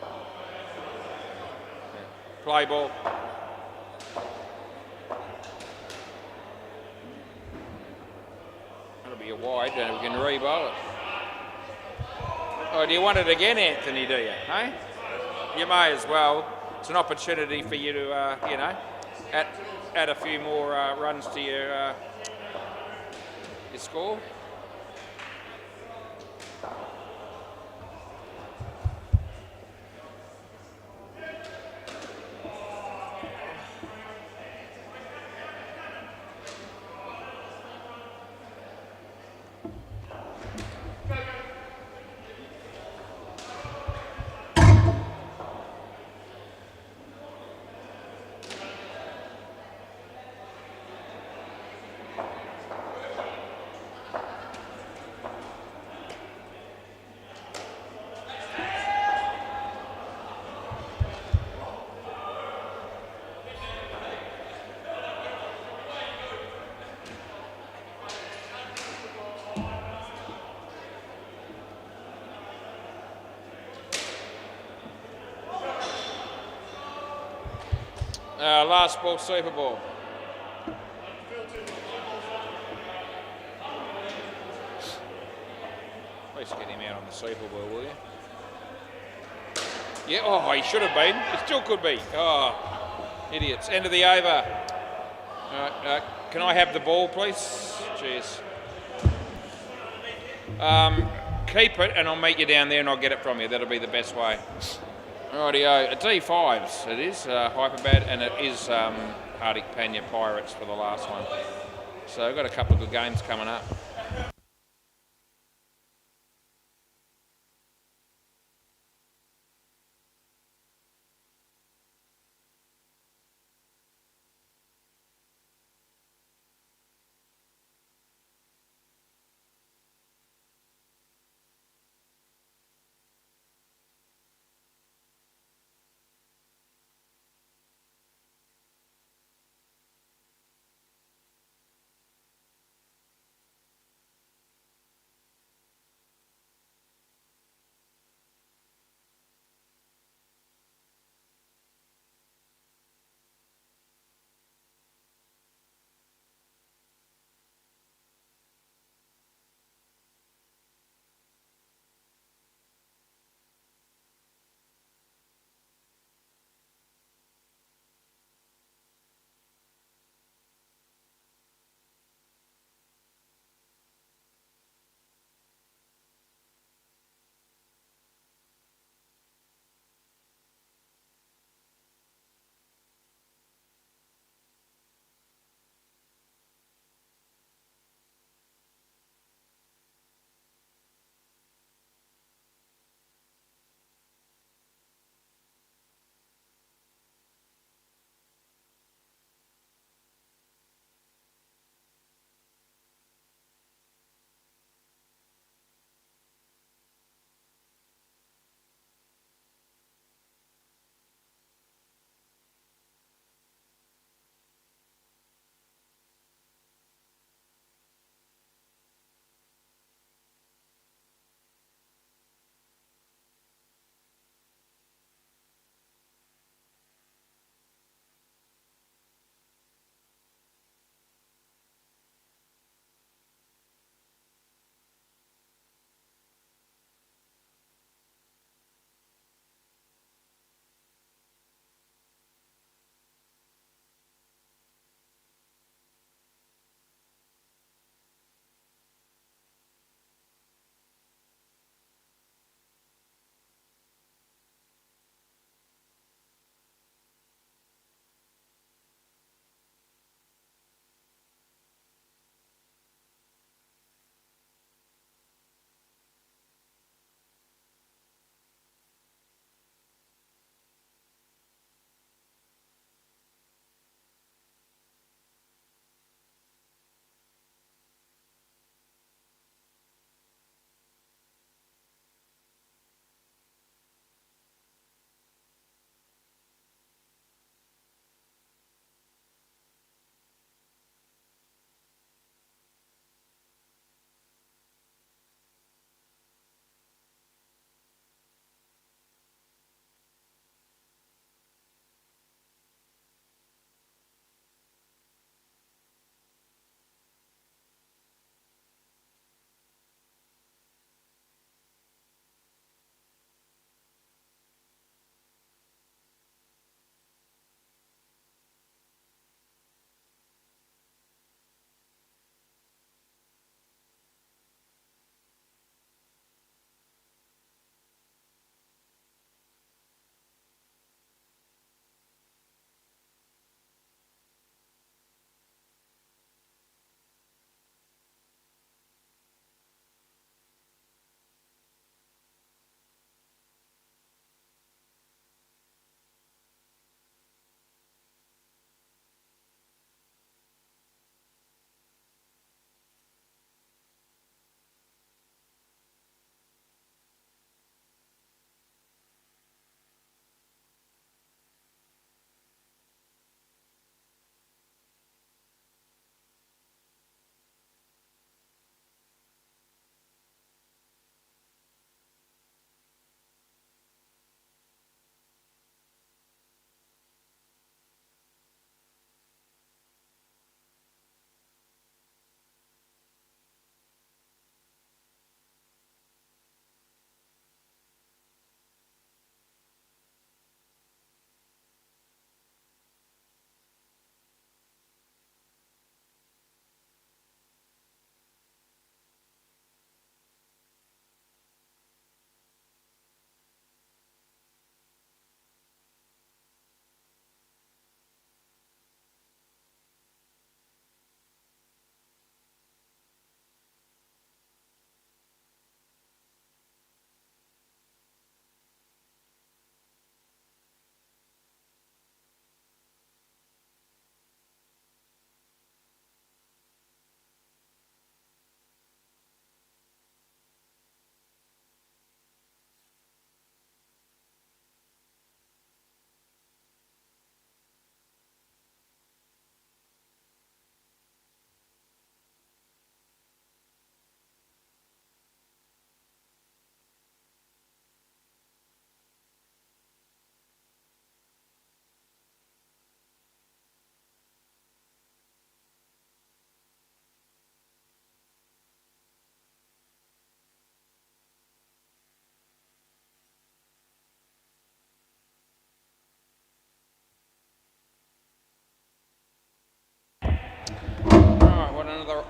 Yeah. Play ball. That'll be a wide, and we can re-bowl it. Oh, do you want it again, Anthony, do you? Hey? You may as well. It's an opportunity for you to, add a few more runs to your score. Last ball, Super Ball. Please get him out on the Super Ball, will you? Yeah, oh, he should have been. He still could be. Oh, idiots. End of the over. Can I have the ball, please? Cheers. Keep it and I'll meet you down there and I'll get it from you. That'll be the best way. Rightio, a D5s it is, Hyperbad, and it is Hardik Panya Pirates for the last one. So we've got a couple of good games coming up.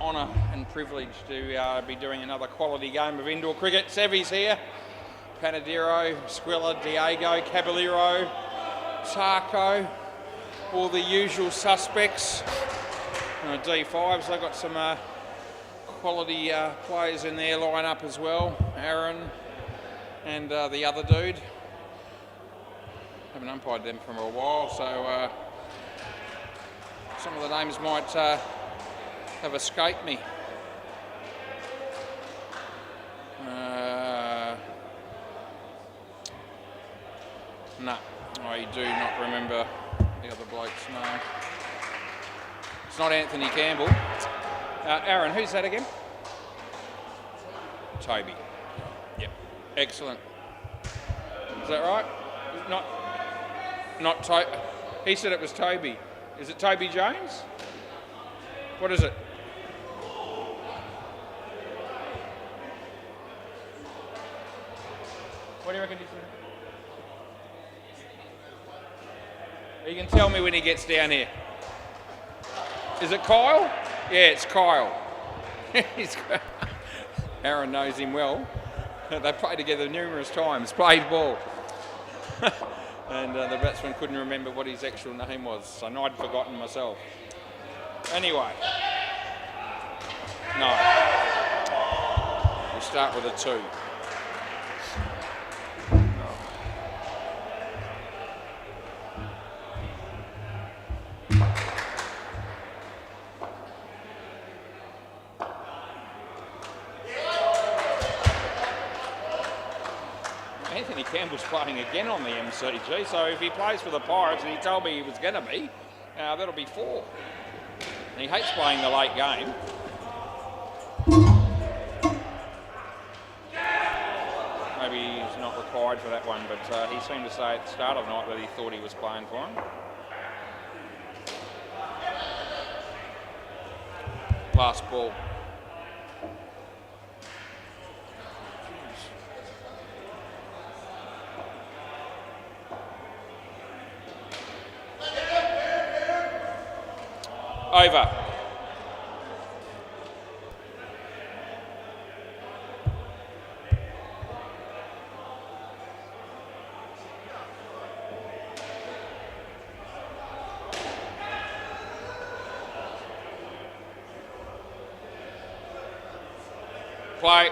honour and privilege to be doing another quality game of indoor cricket. Sevy's here, Panadero, Squilla, Diego, Caballero, Sarko, all the usual suspects. D5s, they've got some quality players in their lineup as well. Aaron and the other dude. Haven't umpired them for a while, so some of the names might have escaped me. No, I do not remember the other bloke's name. It's not Anthony Campbell. Aaron, who's that again? Toby. Yep, excellent. Is that right? Not Toby. He said it was Toby. Is it Toby Jones? What is it? What do you reckon he said? You can tell me when he gets down here. Is it Kyle? Yeah, it's Kyle. Aaron knows him well. They played together numerous times, played ball. And the batsman couldn't remember what his actual name was, so I'd forgotten myself. Anyway. No. We'll start with a 2. Anthony Campbell's playing again on the MCG, so if he plays for the Pirates, and he told me he was going to be, that'll be 4. And he hates playing the late game. Maybe he's not required for that one, but he seemed to say at the start of the night that he thought he was playing for him. Last ball. Over. Play.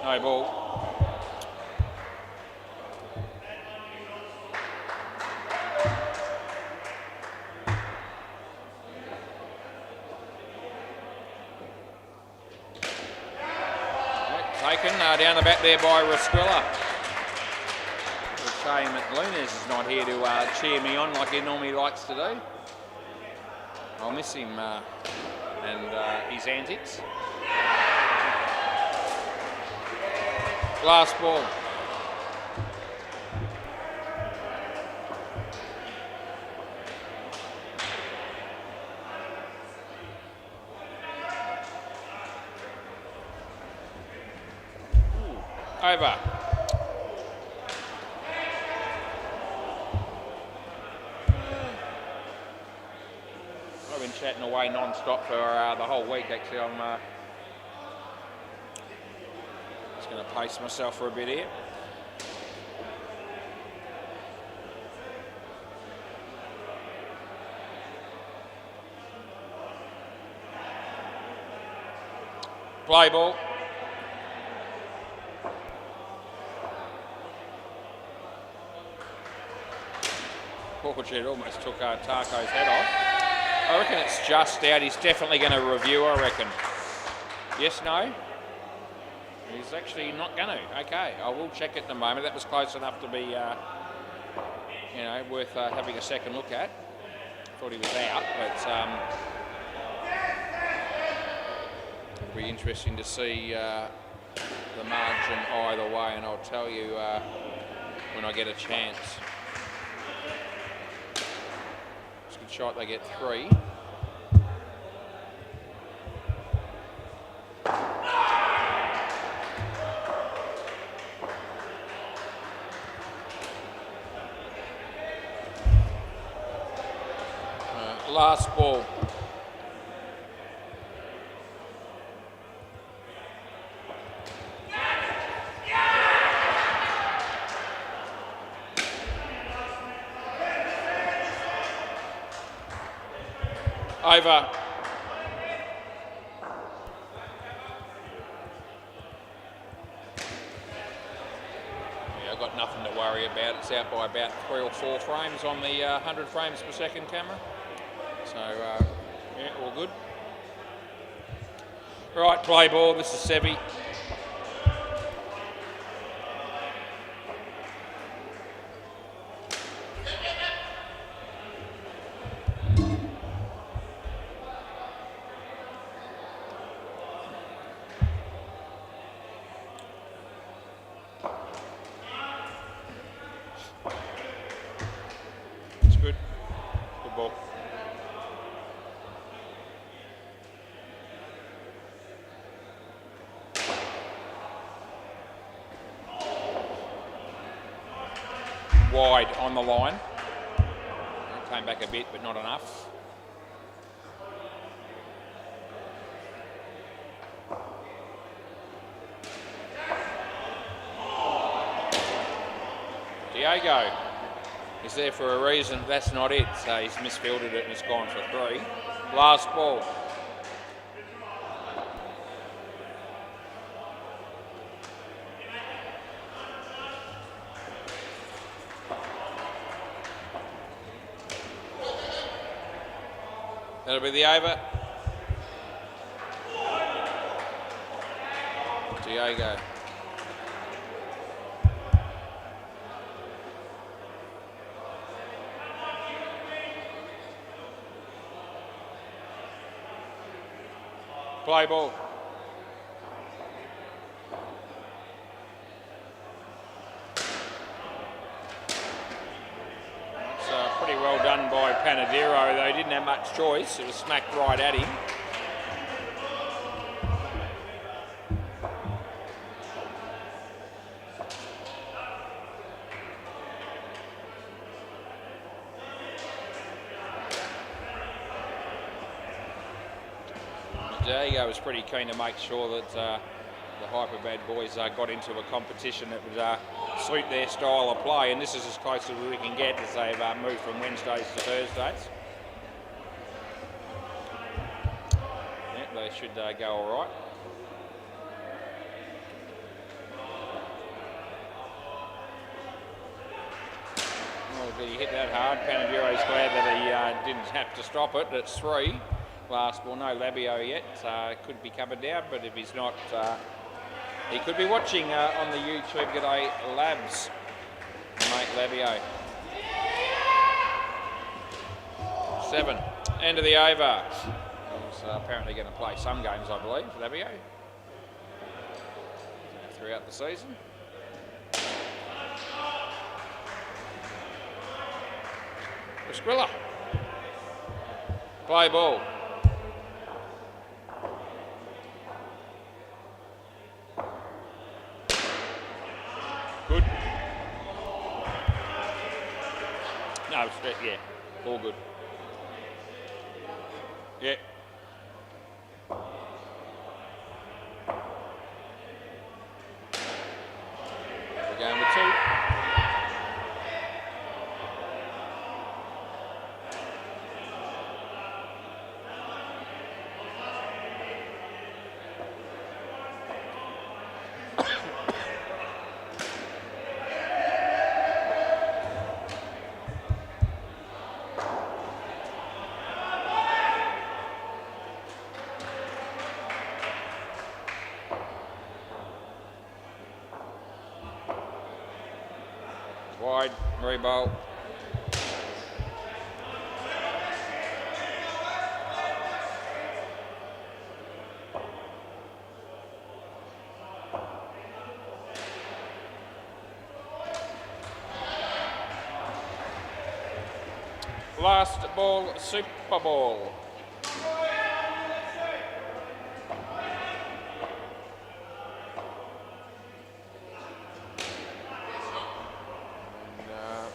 No ball. Taken down the back there by Rasquilla. It's a shame that Lunas is not here to cheer me on like he normally likes to do. I'll miss him and his antics. Last ball. Over. I've been chatting away non-stop for the whole week. Actually, I'm just going to pace myself for a bit here. Play ball. It almost took Tarko's head off. I reckon it's just out. He's definitely going to review, I reckon. Yes, no? He's actually not going to. Okay, I will check it in a moment. That was close enough to be, worth having a second look at. Thought he was out, but it'll be interesting to see the margin either way, and I'll tell you when I get a chance. It's a good shot, they get 3. Last ball. Over. Yeah, I've got nothing to worry about. It's out by about 3 or 4 frames on the 100 frames per second camera. So, yeah, all good. Right, play ball. This is Sevi. It's good. Good ball. Wide on the line. Came back a bit, but not enough. Diego is there for a reason. That's not it. So he's misfielded it and it's gone for 3. Last ball. That'll be the over. Diego. Play ball. Pretty well done by Panadero, though he didn't have much choice. It was smacked right at him. Diego was pretty keen to make sure that the Hyperbad boys got into a competition that would suit their style of play, and this is as close as we can get as they've moved from Wednesdays to Thursdays. Yeah, they should go all right. Well, he hit that hard. Panadero's glad that he didn't have to stop it. It's 3. Last ball, no Labio yet. Could be covered down, but if he's not, he could be watching on the YouTube. G'day, Labs, mate Labio. 7. End of the over. He's apparently going to play some games, I believe, Labio, throughout the season. Squilla. Play ball. Good. No, yeah, all good. Yeah. We're going with 2. Wide, re-bowl. Last ball, Super Ball.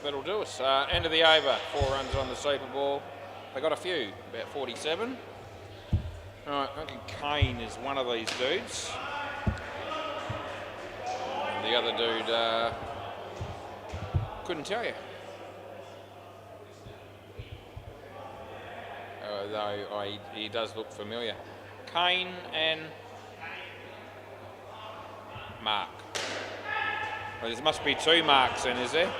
That'll do us. End of the over. 4 runs on the Super Ball. They got a few, about 47. All right, I reckon Kane is one of these dudes. And the other dude, couldn't tell you. Though he does look familiar. Kane and Mark. Well, there must be 2 Marks then, is there?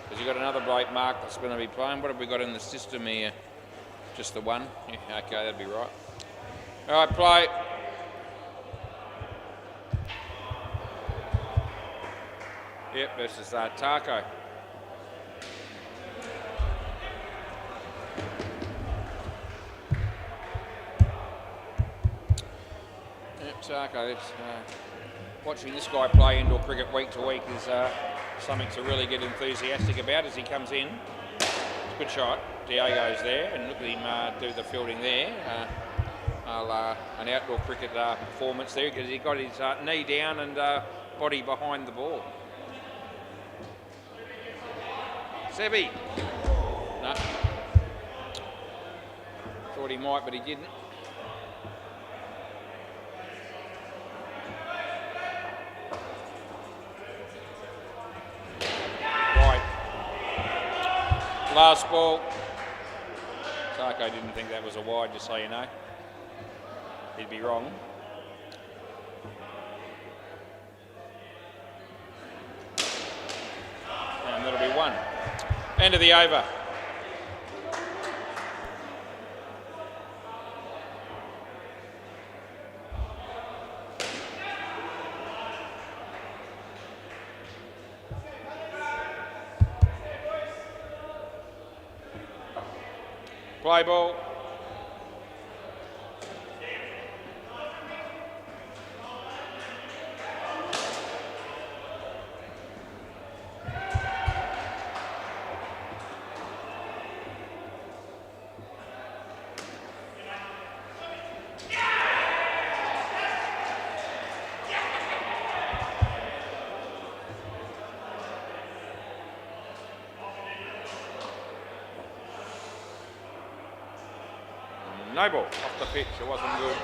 Because you've got another break Mark that's going to be playing. What have we got in the system here? Just the one? Yeah, okay, that'd be right. All right, play. Yep, versus Taco. Yep, Taco. Watching this guy play indoor cricket week to week is something to really get enthusiastic about as he comes in. It's a good shot. Diego's there, and look at him do the fielding there. An outdoor cricket performance there because he got his knee down and body behind the ball. Sebi. No. Thought he might, but he didn't. Last ball. Taco didn't think that was a wide, just so you know. He'd be wrong. And that'll be 1. End of the over. Play ball. No ball off the pitch, it wasn't good.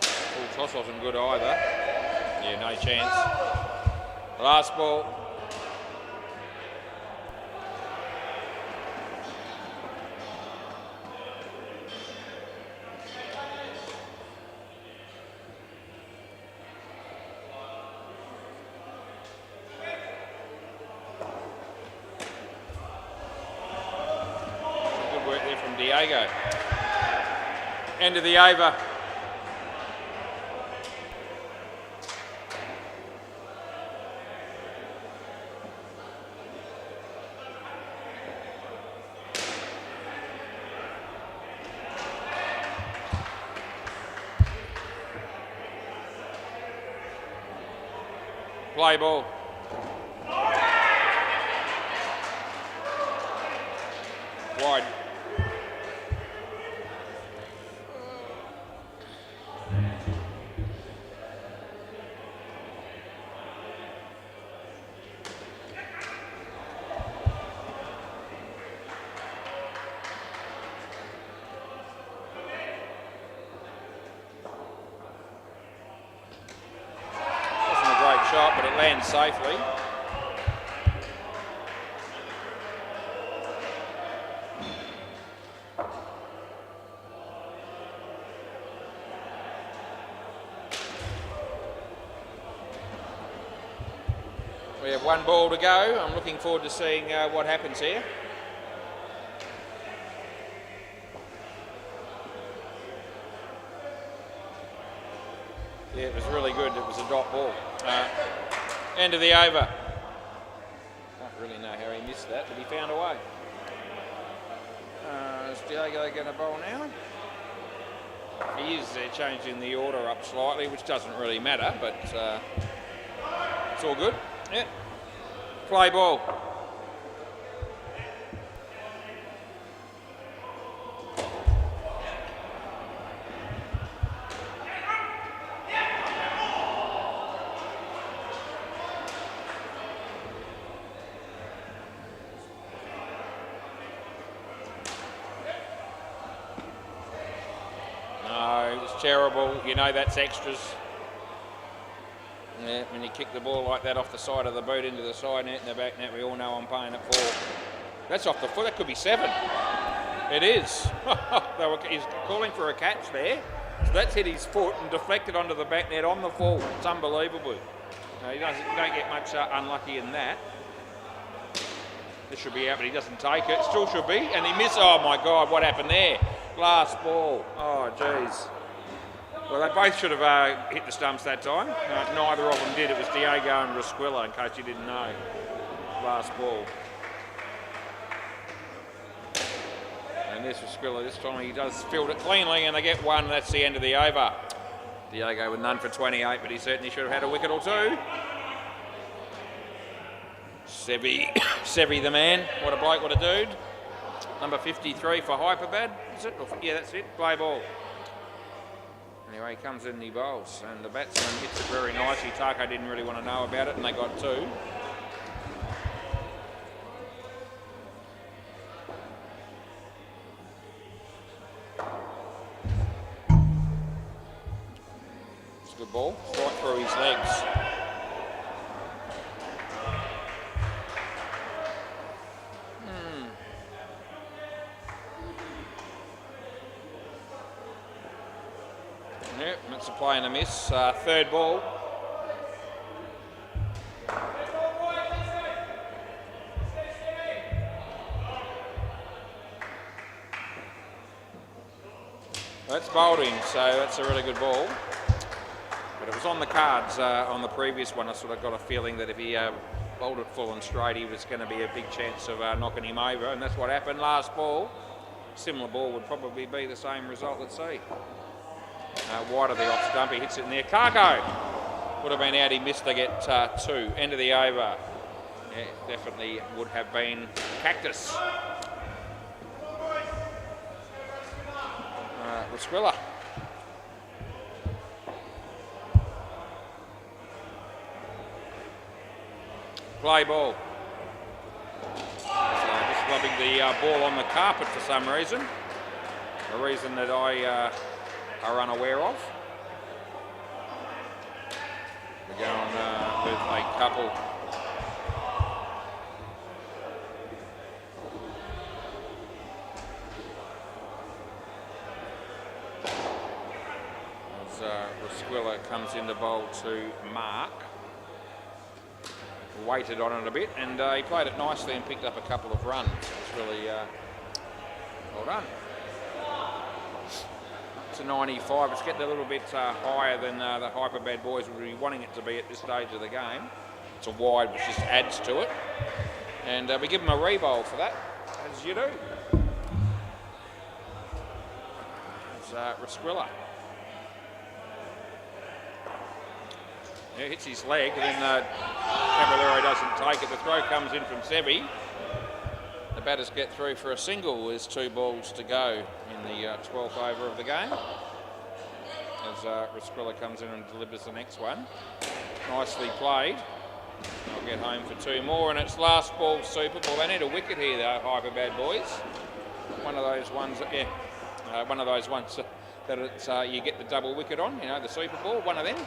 Full toss wasn't good either. Yeah, no chance. Last ball. Diego. End of the over. Play ball. Wide. Shot, but it lands safely. We have 1 ball to go. I'm looking forward to seeing what happens here. Yeah, it was really good. It was a dot ball. End of the over. Don't really know how he missed that, but he found a way. Is Diego going to bowl now? He is changing the order up slightly, which doesn't really matter, but it's all good. Yeah. Play ball. Terrible, you know that's extras. Yeah, when you kick the ball like that off the side of the boot into the side net and the back net, we all know I'm paying it for. That's off the foot, that could be 7. It is. He's calling for a catch there. So that's hit his foot and deflected onto the back net on the full. It's unbelievable. No, you don't get much unlucky in that. This should be out, but he doesn't take it. Still should be, and he missed. Oh my God, what happened there? Last ball. Oh, jeez. Well, they both should have hit the stumps that time. Neither of them did. It was Diego and Rasquilla, in case you didn't know. Last ball. And this Rasquilla, this time he does field it cleanly, and they get 1. That's the end of the over. Diego with none for 28, but he certainly should have had a wicket or 2. Sevi the man. What a bloke, what a dude. Number 53 for Hyperbad, is it? Yeah, that's it. Play ball. Anyway, he comes in and he bowls, and the batsman hits it very nicely. Tako didn't really want to know about it, and they got 2. It's a good ball, right through his legs. Yep, it's a play and a miss. Third ball. That's bowled in, so that's a really good ball. But it was on the cards on the previous one. I sort of got a feeling that if he bowled it full and straight, he was going to be a big chance of knocking him over, and that's what happened. Last ball. Similar ball would probably be the same result. Let's see. Wide of the off stump, he hits it in there. Kako would have been out, he missed to get 2. End of the over. Yeah, definitely would have been Cactus. Rasquilla. Play ball. Just rubbing the ball on the carpet for some reason. A reason that I are unaware of. We're going with a couple. As Rasquilla comes in the bowl to Mark. Waited on it a bit, and he played it nicely and picked up a couple of runs. It's really well done. It's a 95. It's getting a little bit higher than the Hyperbad boys would be wanting it to be at this stage of the game. It's a wide, which just adds to it. And we give them a re-bowl for that, as you do. It's Rasquilla. Yeah, hits his leg, and then Caballero doesn't take it. The throw comes in from Sevi. The batters get through for a single. There's 2 balls to go in the 12th over of the game. As Rasquilla comes in and delivers the next one. Nicely played. I'll get home for 2 more, and it's last ball super ball. They need a wicket here, though, Hyperbad boys. One of those ones, one of those ones that it's, you get the double wicket on, you know, the super ball, one of them.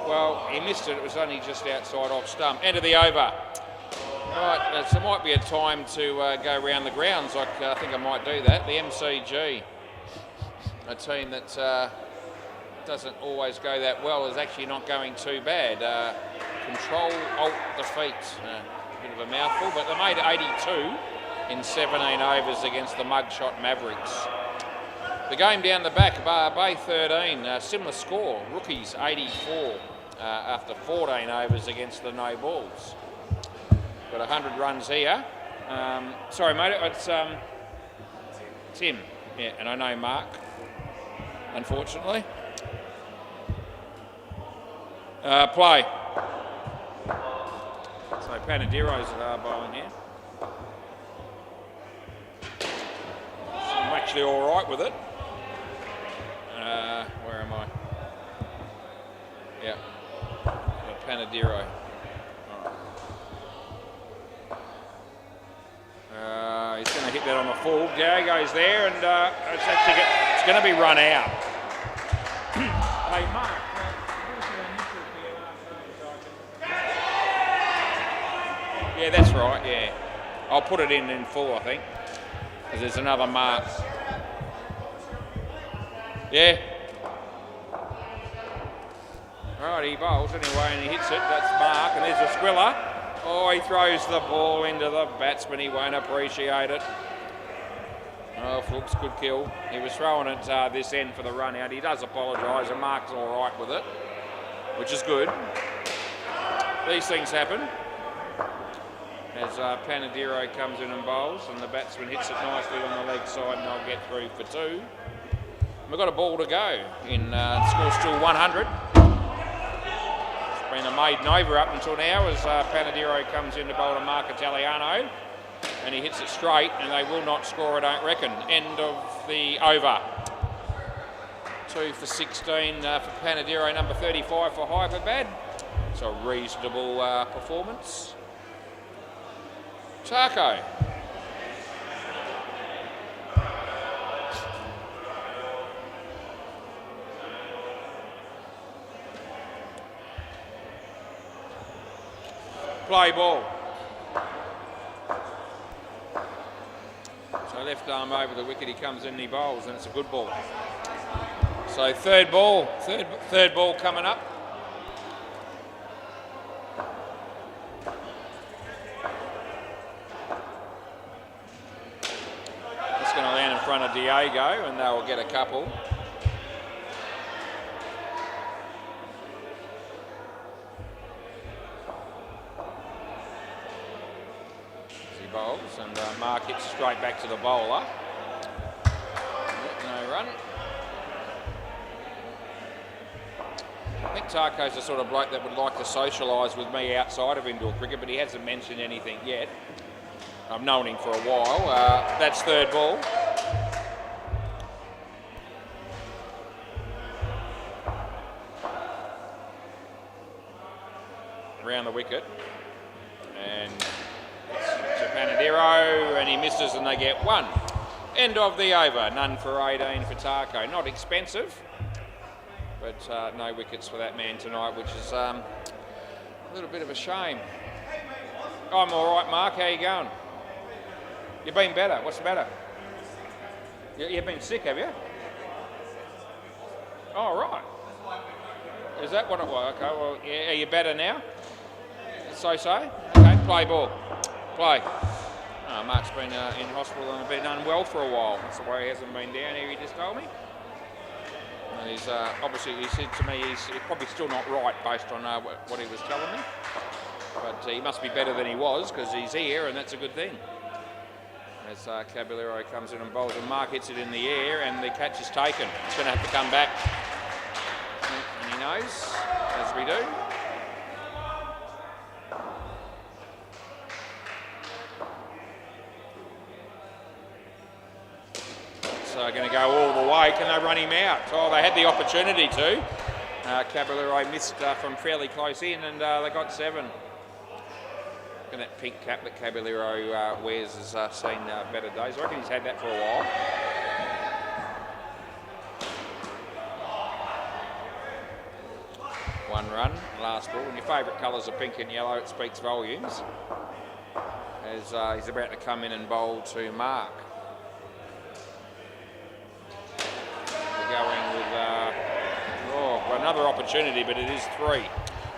Well, he missed it. It was only just outside off stump. End of the over. Right, so might be a time to go around the grounds. I think I might do that. The MCG, a team that doesn't always go that well, is actually not going too bad. Control, alt, defeat. Bit of a mouthful, but they made 82 in 17 overs against the Mugshot Mavericks. The game down the back, Bay 13, similar score. Rookies 84 after 14 overs against the no balls. Got 100 runs here. Sorry, mate, it's Tim. Yeah, and I know Mark, unfortunately. Play. So Panadiro's bowling here. So I'm actually all right with it. Where am I? Yeah. Panadiro. He's going to hit that on the full. Gary goes there, and it's going to be run out. Hey, Mark. Yeah, that's right. Yeah, I'll put it in full, I think, because there's another mark. Yeah. Right, he bowls anyway, and he hits it. That's Mark, and there's a squiller. Oh, he throws the ball into the batsman. He won't appreciate it. Oh, Flooks, good kill. He was throwing it this end for the run out. He does apologise, and Mark's all right with it, which is good. These things happen. As Panadiro comes in and bowls, and the batsman hits it nicely on the leg side, and they'll get through for 2. We've got a ball to go. The score's still 100. Been a maiden over up until now as Panadiro comes in to bowl to Mark Italiano, and he hits it straight, and they will not score, I don't reckon. End of the over. 2 for 16 for Panadiro, number 35 for Hyperbad. It's a reasonable performance. Taco. Play ball. So left arm over the wicket, he comes in and he bowls, and it's a good ball. So third ball coming up. It's going to land in front of Diego, and they'll get a couple. Bowls, and Mark hits straight back to the bowler. No run. I think Tarko's the sort of bloke that would like to socialise with me outside of indoor cricket, but he hasn't mentioned anything yet. I've known him for a while. That's third ball. Round the wicket. And Panadiro, and he misses, and they get 1. End of the over. None for 18 for Tarko. Not expensive, but no wickets for that man tonight, which is a little bit of a shame. I'm all right, Mark. How you going? You've been better. What's the matter? You've been sick, have you? Oh, right. Is that what it was? Okay, well, yeah, are you better now? So-so? Okay, play ball. Play. Mark's been in hospital and been unwell for a while. That's the way he hasn't been down here, he just told me. And he's obviously, he said to me, he's probably still not right based on what he was telling me. But he must be better than he was because he's here, and that's a good thing. As Caballero comes in and bowls, and Mark hits it in the air, and the catch is taken. It's going to have to come back. And he knows, as we do. Going to go all the way. Can they run him out? Oh, they had the opportunity to. Caballero missed from fairly close in, and they got 7. And that pink cap that Caballero wears has seen better days. I reckon he's had that for a while. One run, last ball. And your favourite colours are pink and yellow. It speaks volumes. As he's about to come in and bowl to Mark. Going with another opportunity, but it is 3.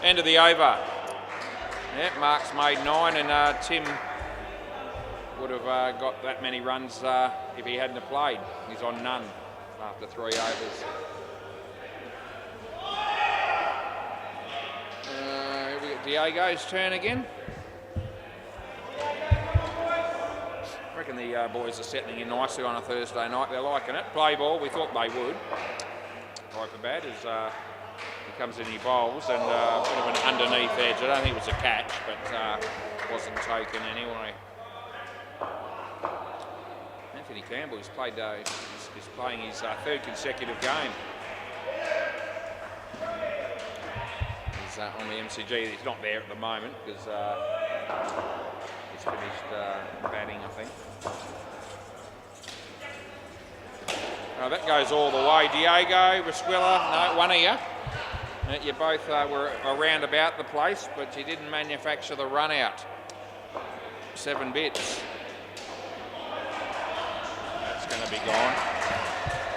End of the over. Yeah, Mark's made 9, and Tim would have got that many runs if he hadn't have played. He's on none after 3 overs. We got Diego's turn again. I reckon the boys are settling in nicely on a Thursday night. They're liking it. Play ball, we thought they would. Hyperbad as he comes in, he bowls, and a bit of an underneath edge. I don't think it was a catch, but wasn't taken anyway. Anthony Campbell is playing his third consecutive game. He's on the MCG. He's not there at the moment because he's finished batting, I think. That goes all the way. Diego, Resquilla, no, one of you. You both were around about the place, but you didn't manufacture the run out. 7 bits. That's going to be gone.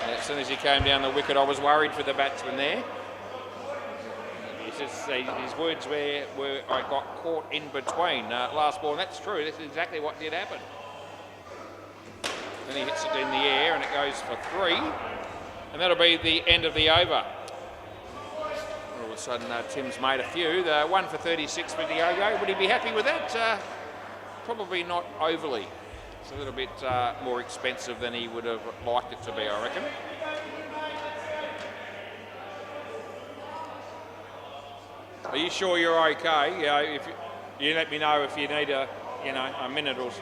And as soon as he came down the wicket, I was worried for the batsman there. His words were I got caught in between last ball, and that's true. That's exactly what did happen. Then he hits it in the air and it goes for 3, and that'll be the end of the over. All of a sudden Tim's made a few. The 1 for 36 for Diogo. Would he be happy with that? Probably not overly. It's a little bit more expensive than he would have liked it to be, I reckon. Are you sure you're okay? Yeah, if you let me know if you need a minute or so.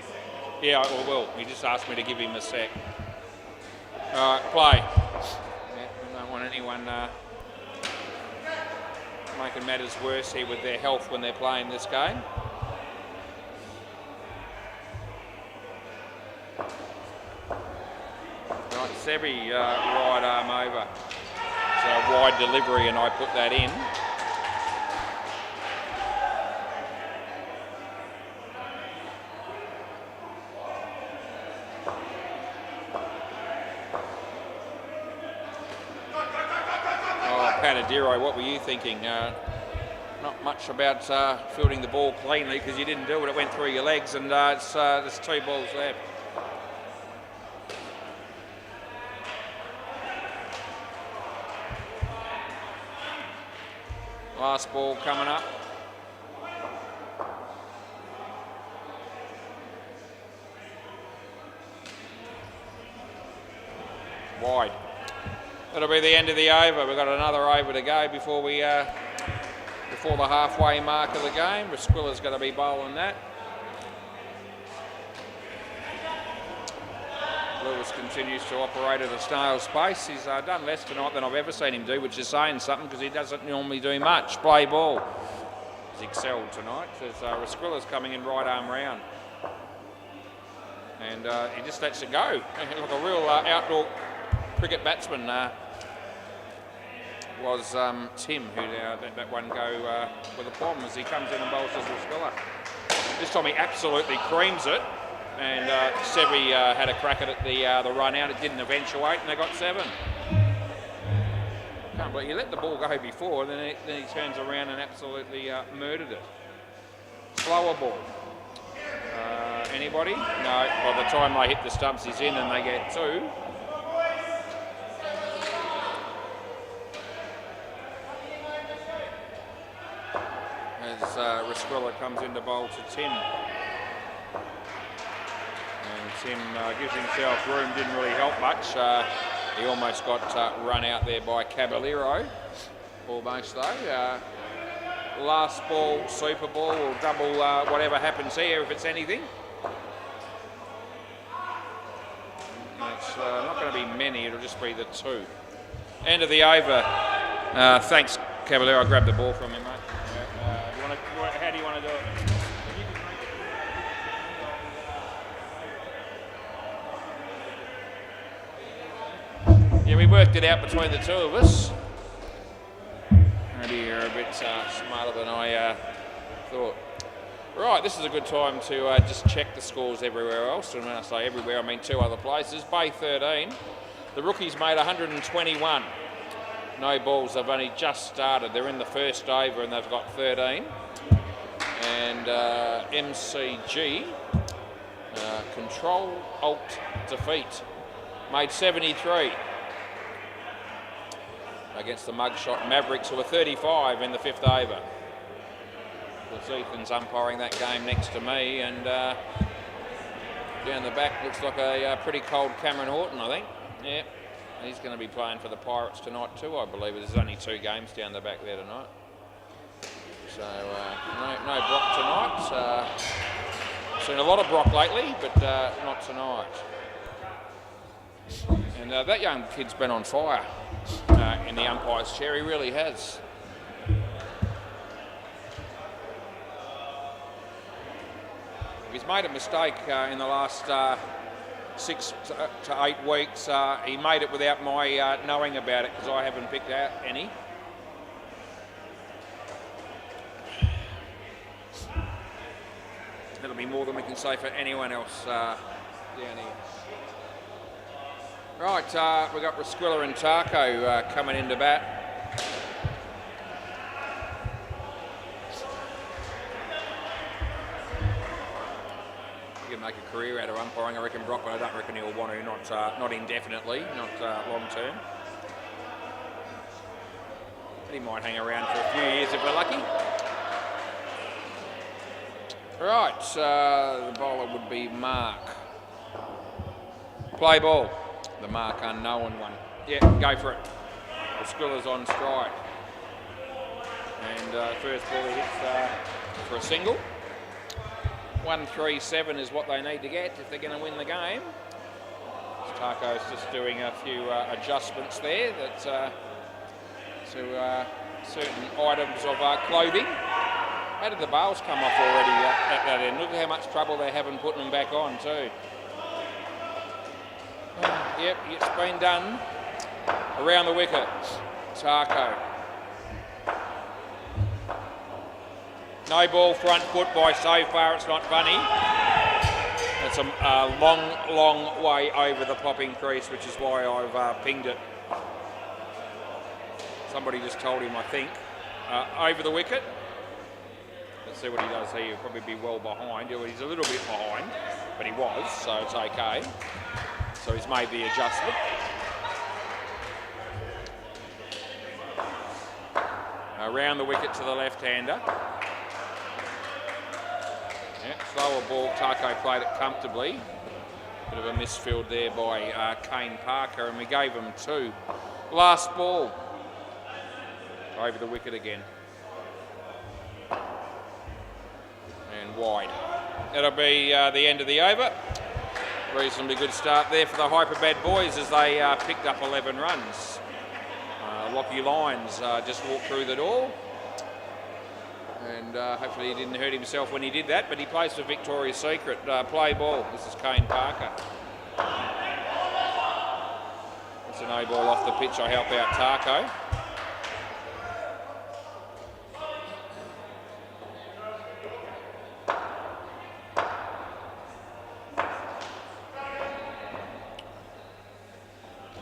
Yeah, I will. He just asked me to give him a sec. All right, play. Yeah, we don't want anyone making matters worse here with their health when they're playing this game. Right, Sebi, right arm over. So a wide delivery, and I put that in. Panadero, what were you thinking? Not much about fielding the ball cleanly because you didn't do it. It went through your legs, and there's 2 balls left. Last ball coming up. Wide. That'll be the end of the over. We've got another over to go before the halfway mark of the game. Resquilla's going to be bowling that. Lewis continues to operate at a snail's pace. He's done less tonight than I've ever seen him do, which is saying something because he doesn't normally do much. Play ball. He's excelled tonight. As Resquilla's coming in right arm round. And he just lets it go. Like a real outdoor cricket batsman was Tim, who let that one go with a problem as he comes in and bowls as Resquilla. This time he absolutely creams it, and Sebi had a crack at it, the run out. It didn't eventuate, and they got 7. Can't believe you let the ball go before, and then he turns around and absolutely murdered it. Slower ball. Anybody? No. By the time they hit the stumps, he's in, and they get 2. As Resquilla comes in to bowl to Tim. And Tim gives himself room, didn't really help much. He almost got run out there by Caballero. Almost though. Last ball, super ball, or double, whatever happens here, if it's anything. It's not going to be many, it'll just be the 2. End of the over. Thanks, Caballero. I grabbed the ball from him, mate. How do you want to do it? Yeah, we worked it out between the 2 of us. Maybe you're a bit smarter than I thought. Right, this is a good time to just check the scores everywhere else. And when I say everywhere, I mean 2 other places. Bay 13. The rookies made 121. No balls, they've only just started. They're in the first over and they've got 13. And MCG, Control Alt Defeat, made 73 against the Mugshot Mavericks, who were 35 in the 5th over. Ethan's umpiring that game next to me, and Down the back looks like a pretty cold Cameron Horton, I think. Yeah, he's going to be playing for the Pirates tonight too, I believe. There's only 2 games down the back there tonight. So no Brock tonight. Seen a lot of Brock lately, but not tonight. And that young kid's been on fire in the umpire's chair. He really has. He's made a mistake in the last 6 to 8 weeks. He made it without my knowing about it because I haven't picked out any. That'll be more than we can say for anyone else down here. Right, we've got Rasquilla and Taco coming into bat. You can make a career out of umpiring, I reckon, Brock, but I don't reckon he'll want to, not indefinitely, not long term. But he might hang around for a few years if we're lucky. Right, the bowler would be Mark. Play ball. The Mark unknown one. Yeah, go for it. Rasquilla's on strike. And first ball he hits for a single. 137 is what they need to get if they're going to win the game. Taco's just doing a few adjustments there that to certain items of clothing. How did the bails come off already at that end? Look at how much trouble they're having putting them back on too. Yep, it's been done. Around the wicket, Taco. No ball, front foot by so far, it's not funny. It's a long way over the popping crease, which is why I've pinged it. Somebody just told him, I think. Over the wicket. Let's see what he does here. He'll probably be well behind. He's a little bit behind, but he was, so it's okay. So he's made the adjustment. Around the wicket to the left-hander. Yeah, slower ball. Taco played it comfortably. Bit of a misfield there by Kane Parker, and we gave him 2. Last ball. Over the wicket again. And wide. That'll be the end of the over. Reasonably good start there for the Hyperbad boys as they picked up 11 runs. Lockie Lyons just walked through the door. And hopefully he didn't hurt himself when he did that, but he plays for Victoria's Secret. Play ball. This is Kane Parker. It's an A ball off the pitch. I help out Taco.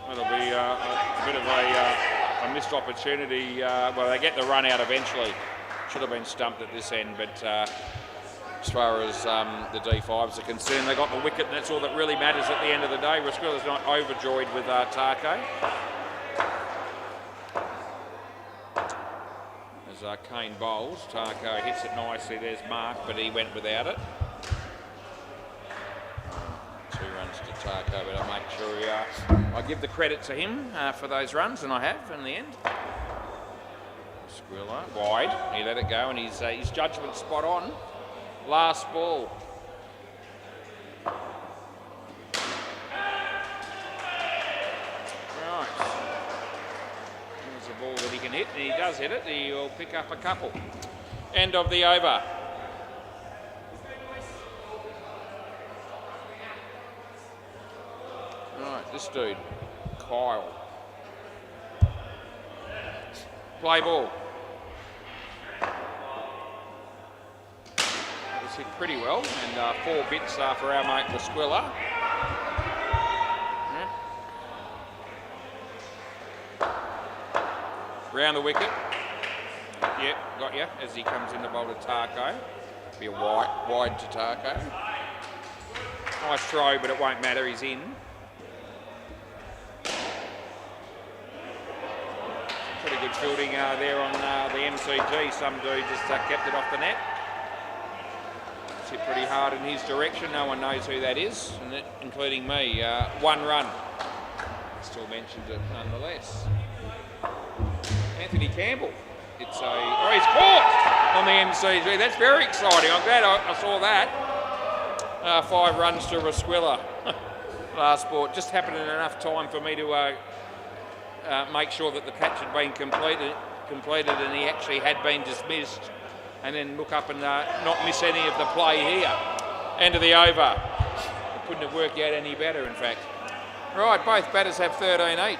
That'll be a bit of a missed opportunity. Well, they get the run out eventually. Should have been stumped at this end, but as far as the D5s are concerned, they got the wicket, and that's all that really matters at the end of the day. Rasquilla's not overjoyed with Taco. As Kane bowls, Taco hits it nicely. There's Mark, but he went without it. 2 runs to Taco, but I make sure I give the credit to him for those runs, and I have in the end. Squilla, wide, he let it go, and his judgment spot on. Last ball. Right. There's a ball that he can hit, and he does hit it. He will pick up a couple. End of the over. Right, this dude, Kyle. Play ball. It's hit pretty well, and 4 bits for our mate Rasquilla. Round the wicket. Yep, got you, as he comes in the bowl to Taco. Be a wide to Taco. Nice throw, but it won't matter, he's in. Pretty good fielding there on the MCG. Some dude just kept it off the net. hit pretty hard in his direction. No one knows who that is, including me. 1 run. Still mentioned it nonetheless. Anthony Campbell. It's he's caught on the MCG. That's very exciting. I'm glad I saw that. 5 runs to Resquilla. Last ball. Just happened in enough time for me to make sure that the catch had been completed, and he actually had been dismissed. And then look up and not miss any of the play here. End of the over. It couldn't have worked out any better, in fact. Right, both batters have 13 each.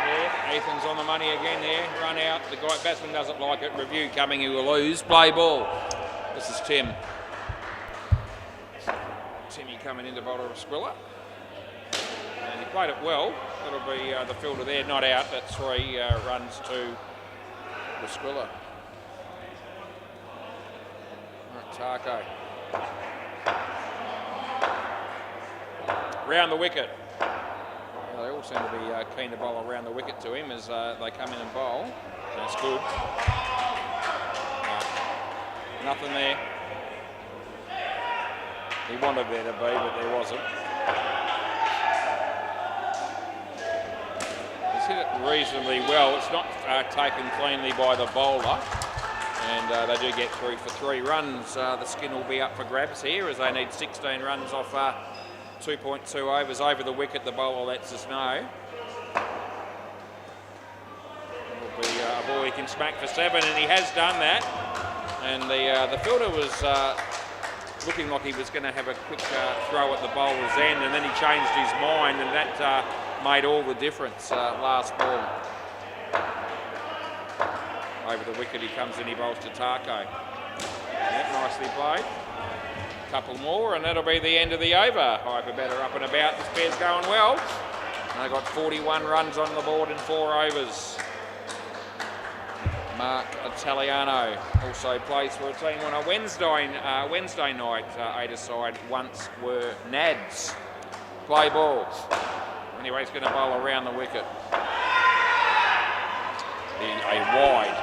Yeah, Ethan's on the money again there. Run out. The guy batsman doesn't like it. Review coming, he will lose. Play ball. This is Tim. Timmy coming into bowler of Squilla. And he played it well. That'll be the fielder there, not out. That's 3 runs to the Squilla. Right, Tarko. Round the wicket. Well, they all seem to be keen to bowl around the wicket to him as they come in and bowl. That's good. Nothing there. He wanted there to be, but there wasn't. Hit it reasonably well. It's not taken cleanly by the bowler, and they do get through for 3 runs. The skin will be up for grabs here as they need 16 runs off 2.2 overs over the wicket. The bowler lets us know. It'll be a ball he can smack for 7, and he has done that. And the fielder was looking like he was going to have a quick throw at the bowler's end, and then he changed his mind, and that made all the difference. Last ball. Over the wicket he comes in, he bowls to Tarko. Yep, nicely played. Couple more and that'll be the end of the over. Hyper batter up and about. This pair's going well. They got 41 runs on the board in 4 overs. Mark Italiano also plays for a team on a Wednesday night. 8-a-side once were Nads. Play ball. Anyway, he's going to bowl around the wicket. A wide.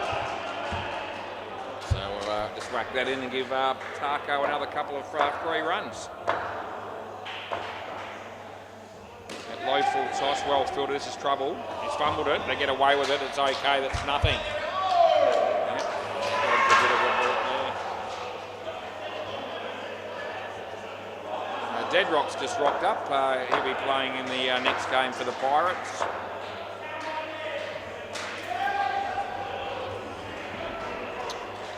So we'll just whack that in and give Tarko another couple of 3 runs. That low full toss, well fielded. This is trouble. He's fumbled it. They get away with it. It's okay. That's nothing. Deadrock's just rocked up. He'll be playing in the next game for the Pirates.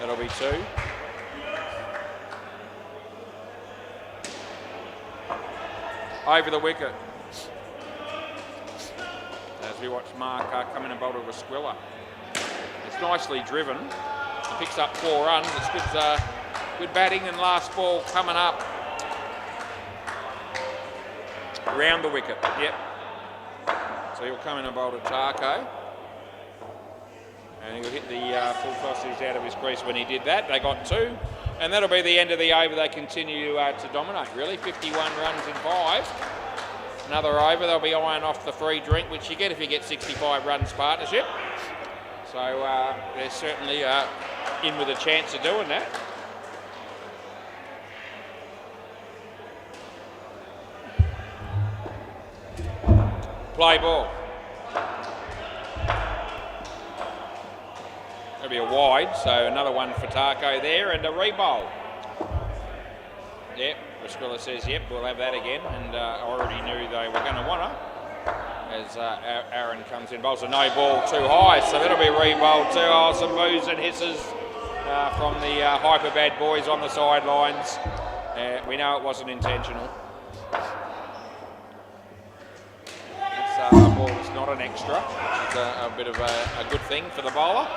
That'll be 2. Over the wicket. As we watch Mark come in and bowl to a Squilla. It's nicely driven. He picks up 4 runs. It's good batting, and last ball coming up. Round the wicket, yep. So he'll come in and bowl to Tarko. And he'll hit the full toss out of his crease when he did that. They got 2. And that'll be the end of the over. They continue to dominate, really. 51 runs in 5. Another over. They'll be eyeing off the free drink, which you get if you get 65 runs partnership. So they're certainly in with a chance of doing that. Play ball. That'll be a wide, so another one for Tarko there and a re-bowl. Yep, Resquilla says yep, we'll have that again, and I already knew they were going to want to. As Aaron comes in, bowls a no ball too high, so that'll be re-bowl too. Oh, some boos and hisses from the hyper bad boys on the sidelines. We know it wasn't intentional. Ball is not an extra, which is a bit of a good thing for the bowler.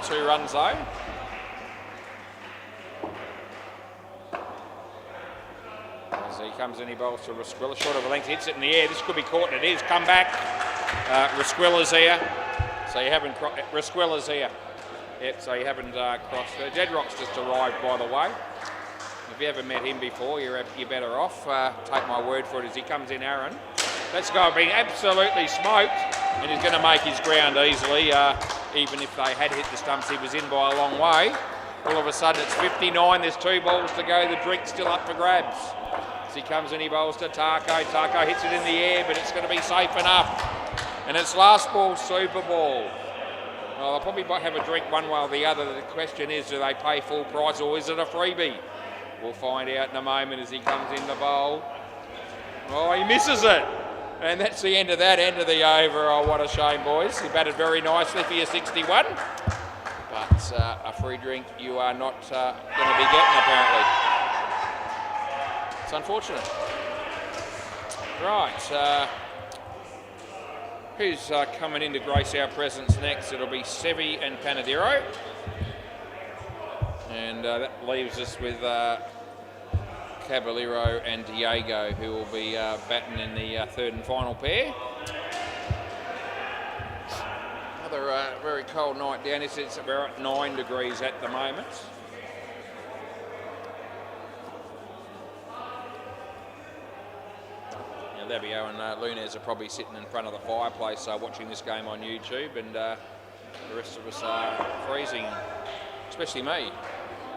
2 runs though. As he comes in, he bowls to Resquilla, short of a length, hits it in the air. This could be caught, and it is. Come back. Resquilla's here. So you haven't Resquilla's here. Yep, so you haven't crossed. Deadrock's just arrived, by the way. If you haven't met him before, you're better off. Take my word for it as he comes in, Aaron. Let's go, being absolutely smoked. And he's going to make his ground easily, even if they had hit the stumps, he was in by a long way. All of a sudden it's 59, there's 2 balls to go, the drink's still up for grabs. As he comes in, he bowls to Taco. Taco hits it in the air, but it's going to be safe enough. And it's last ball, super ball. Well, they'll probably have a drink one way or the other. The question is, do they pay full price or is it a freebie? We'll find out in a moment as he comes in the bowl. Oh, he misses it. And that's the end of that, end of the over. Oh, what a shame, boys. He batted very nicely for your 61. But a free drink you are not going to be getting, apparently. It's unfortunate. Right. Who's coming in to grace our presence next? It'll be Sevi and Panadero. And that leaves us with Caballero and Diego, who will be batting in the third and final pair. Another very cold night down. It's about 9 degrees at the moment. Now, Labio and Lunez are probably sitting in front of the fireplace watching this game on YouTube, and the rest of us are freezing, especially me.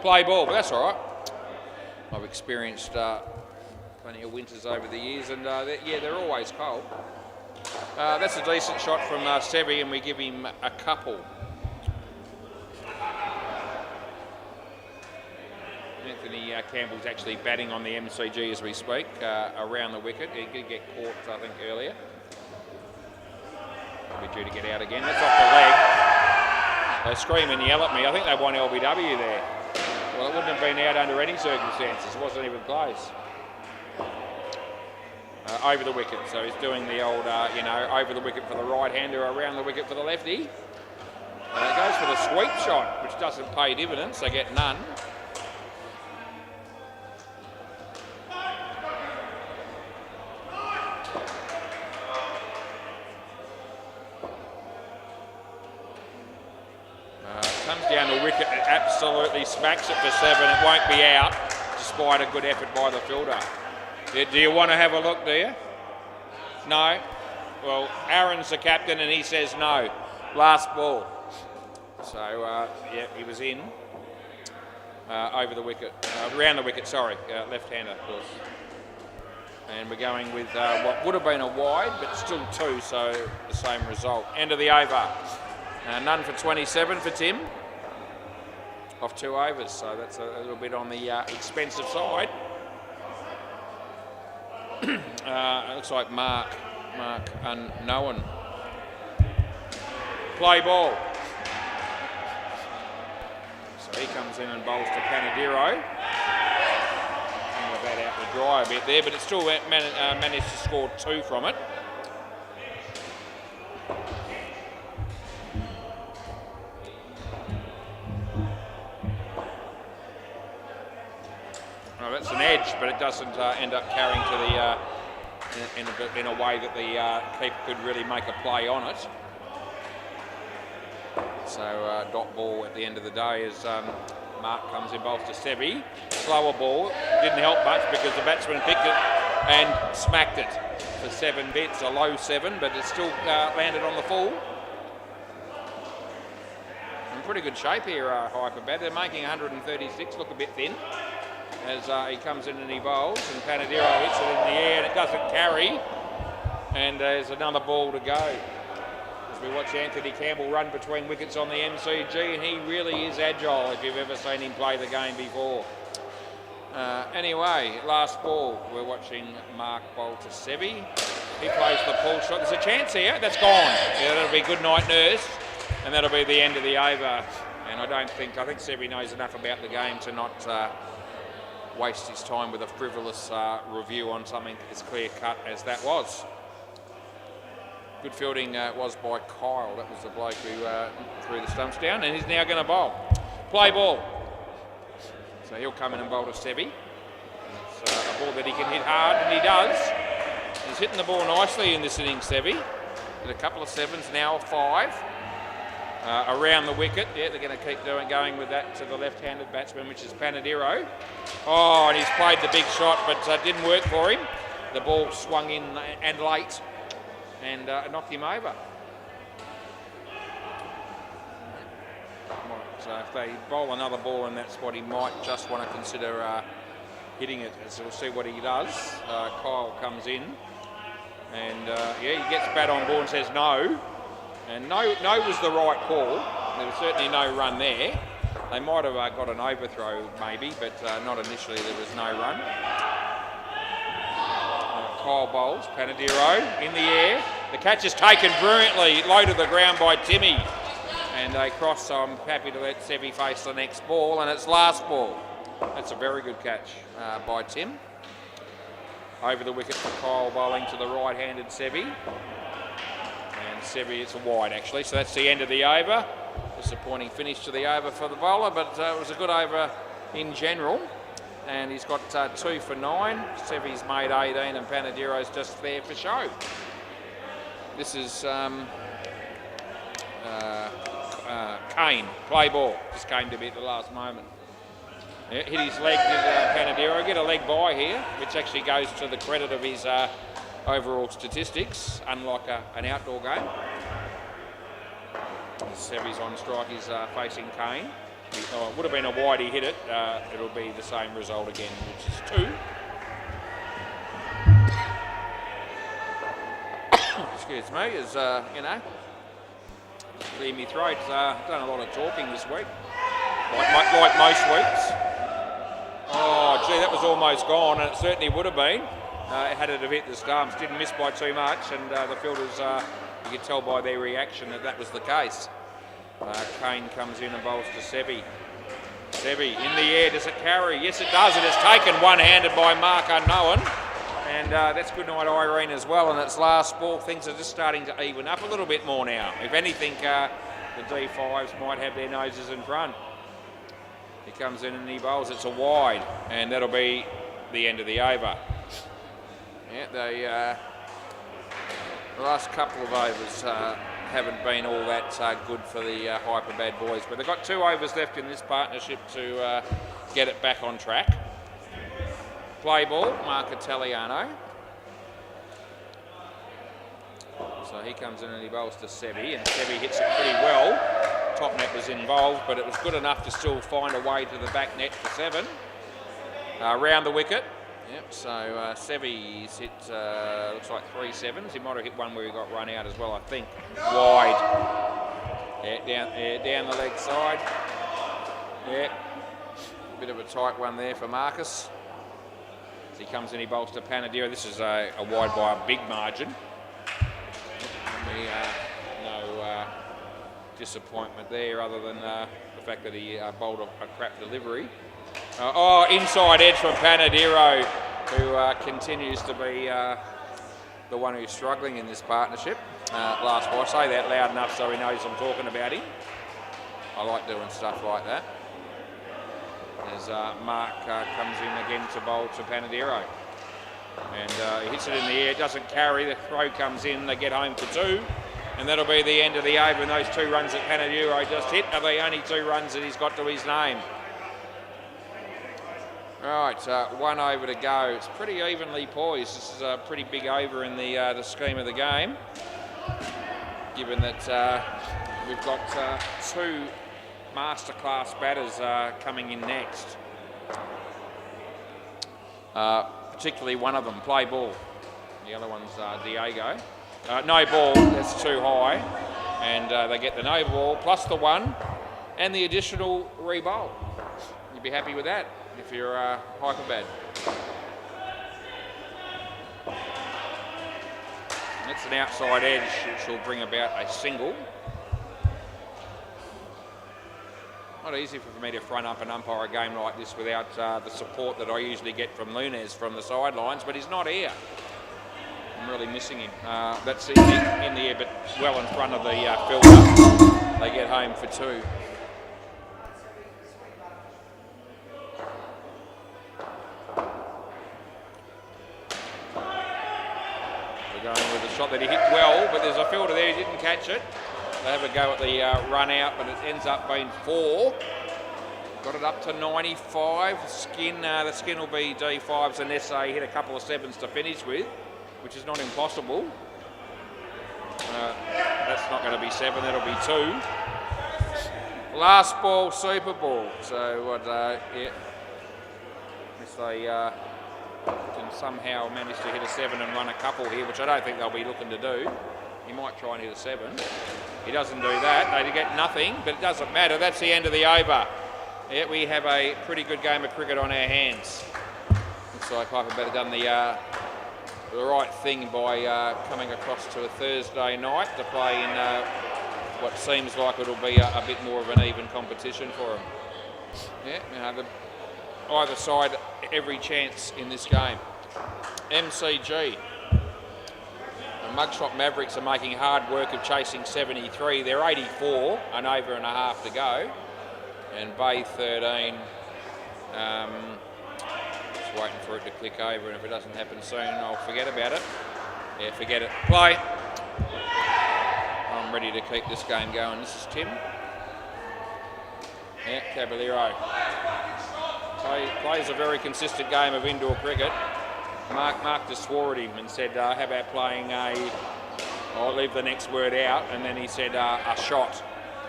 Play ball, but that's all right. I've experienced plenty of winters over the years, and they're always cold. That's a decent shot from Sevi, and we give him a couple. Anthony Campbell's actually batting on the MCG as we speak, around the wicket. He did get caught, I think, earlier. Probably due to get out again. That's off the leg. They scream and yell at me. I think they want LBW there. Well, it wouldn't have been out under any circumstances. It wasn't even close. Over the wicket, so he's doing the old, over the wicket for the right-hander, around the wicket for the lefty. It goes for the sweep shot, which doesn't pay dividends. They get none. Comes down the wicket, it absolutely smacks it for 7. It won't be out, despite a good effort by the fielder. Do you want to have a look, do you? No? Well, Aaron's the captain and he says no. Last ball. So, he was in. Over the wicket. Around the wicket, sorry. Left-hander, of course. And we're going with what would have been a wide, but still 2, so the same result. End of the over. None for 27 for Tim. Off 2 overs, so that's a little bit on the expensive side. It looks like Mark unknown. Play ball. So he comes in and bowls to Panadero. About out to dry a bit there, but it still managed to score 2 from it. Oh, that's an edge, but it doesn't end up carrying to the in a way that the keeper could really make a play on it. So dot ball at the end of the day as Mark comes in, bowls to Sevi. Slower ball, didn't help much because the batsman picked it and smacked it for 7 bits, a low 7, but it still landed on the full. In pretty good shape here, Hyperbat. They're making 136, look a bit thin. As he comes in and he bowls, and Panadero hits it in the air and it doesn't carry, and there's another ball to go. As we watch Anthony Campbell run between wickets on the MCG, and he really is agile if you've ever seen him play the game before. Anyway, last ball, we're watching Mark bowl to Sevi. He plays the pull shot. There's a chance here, that's gone. Yeah, that'll be good night nurse, and that'll be the end of the over. And I think Sevi knows enough about the game to not waste his time with a frivolous review on something as clear-cut as that was. Good fielding was by Kyle. That was the bloke who threw the stumps down, and he's now going to bowl. Play ball. So he'll come in and bowl to Sevi. It's a ball that he can hit hard, and he does. He's hitting the ball nicely in this innings, Sevi. With a couple of 7s, now 5. Around the wicket, yeah, they're going to keep going with that to the left-handed batsman, which is Panadero. Oh, and he's played the big shot, but didn't work for him. The ball swung in and late and knocked him over. If they bowl another ball in that spot, he might just want to consider hitting it. So we'll see what he does. Kyle comes in, and yeah, he gets bat on ball and says no. And no was the right call. There was certainly no run there. They might have got an overthrow maybe, but not initially. There was no run. Kyle bowls, Panadero in the air. The catch is taken brilliantly, low to the ground by Timmy. And they cross, so I'm happy to let Sevi face the next ball, and it's last ball. That's a very good catch by Tim. Over the wicket for Kyle bowling to the right-handed Sevi. And Sevi, it's a wide actually, so that's the end of the over. Disappointing finish to the over for the bowler, but it was a good over in general. And he's got 2 for 9. Sevi's made 18 and Panadero's just there for show. This is Kane, play ball. Just came to me at the last moment. Yeah, hit his leg, did Panadero. Get a leg by here, which actually goes to the credit of his overall statistics, unlike an outdoor game. Sevi's on strike, he's facing Kane. It would have been a wide, he hit it. It'll be the same result again, which is 2. Excuse me, as you know, clear me throat. Done a lot of talking this week, like most weeks. Oh, gee, that was almost gone, and it certainly would have been. Had it have hit the stumps, didn't miss by too much, and the fielders, you could tell by their reaction that was the case. Kane comes in and bowls to Sevi. Sevi in the air, does it carry? Yes, it does. It is taken one-handed by Mark Unknown. And that's good night, Irene, as well. And it's last ball. Things are just starting to even up a little bit more now. If anything, the D5s might have their noses in front. He comes in and he bowls. It's a wide, and that'll be the end of the over. Yeah, the last couple of overs haven't been all that good for the Hyper Bad Boys, but they've got 2 overs left in this partnership to get it back on track. Play ball, Mark Italiano. So he comes in and he bowls to Sevi, and Sevi hits it pretty well. Top net was involved, but it was good enough to still find a way to the back net for 7. Round the wicket. Yep, so Sevi's hit, looks like 3 sevens. He might have hit one where he got run out as well, I think. Wide. Yeah, down the leg side. Yeah, bit of a tight one there for Marcus. As he comes in, he bowls to Panadero. This is a wide by a big margin. No disappointment there, other than the fact that he bowled a crap delivery. Inside edge from Panadero, who continues to be the one who's struggling in this partnership. Last ball, I say that loud enough so he knows I'm talking about him. I like doing stuff like that. As Mark comes in again to bowl to Panadero. And he hits it in the air, doesn't carry, the throw comes in, they get home for 2. And that'll be the end of the over, and those 2 runs that Panadero just hit are the only 2 runs that he's got to his name. Right, 1 over to go. It's pretty evenly poised. This is a pretty big over in the scheme of the game, given that we've got 2 masterclass batters coming in next. Particularly one of them, play ball. The other one's Diego. No ball, that's too high. And they get the no ball, plus the 1, and the additional re-bowl. You'd be happy with that if you're Hyperbad. That's an outside edge, which will bring about a single. Not easy for me to front up and umpire a game like this without the support that I usually get from Lunez from the sidelines, but he's not here. I'm really missing him. That's in the air, but well in front of the fielder. They get home for 2. We're going with a shot that he hit well, but there's a fielder there, he didn't catch it. They have a go at the run out, but it ends up being 4. Got it up to 95. The skin will be D5s unless they hit a couple of 7s to finish with, which is not impossible. That's not going to be 7, that'll be 2. Last ball, Super Ball. So what? Yeah. If they can somehow manage to hit a 7 and run a couple here, which I don't think they'll be looking to do. He might try and hit a 7. He doesn't do that. They get nothing, but it doesn't matter. That's the end of the over. Yeah, we have a pretty good game of cricket on our hands. Looks like I've better done the right thing by coming across to a Thursday night to play in what seems like it'll be a bit more of an even competition for them. Yeah, either side, every chance in this game. MCG. The Mugshot Mavericks are making hard work of chasing 73. They're 84, an over and a half to go. And Bay 13, just waiting for it to click over, and if it doesn't happen soon, I'll forget about it. Yeah, forget it. Play. I'm ready to keep this game going. This is Tim. Yeah, Caballero. Plays a very consistent game of indoor cricket. Mark just swore at him and said, how about playing I'll leave the next word out, and then he said a shot.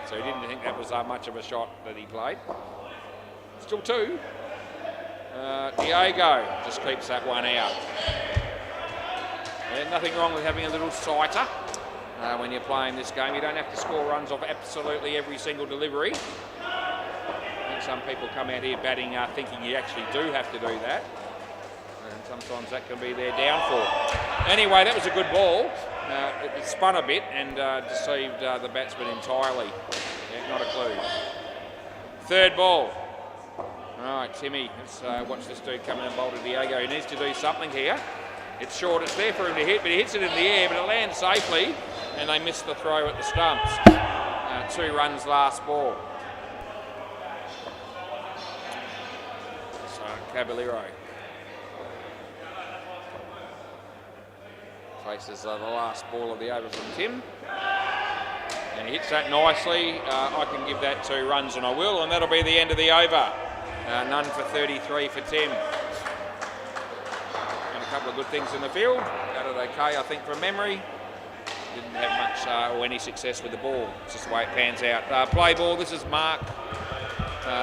So he didn't think that was much of a shot that he played. Still 2. Diego just keeps that one out. Yeah, nothing wrong with having a little sighter when you're playing this game. You don't have to score runs off absolutely every single delivery. I think some people come out here batting thinking you actually do have to do that. And sometimes that can be their downfall. Anyway, that was a good ball. It spun a bit and deceived the batsman entirely. Yeah, not a clue. Third ball. All right, Timmy, let's watch this dude coming and bowl to Diego. He needs to do something here. It's short, it's there for him to hit, but he hits it in the air, but it lands safely, and they miss the throw at the stumps. 2 runs last ball. So, Caballero faces the last ball of the over from Tim. And he hits that nicely. I can give that 2 runs, and I will, and that'll be the end of the over. None for 33 for Tim. And a couple of good things in the field. Got it okay, I think, from memory. Didn't have much or any success with the ball. It's just the way it pans out. Play ball, this is Mark,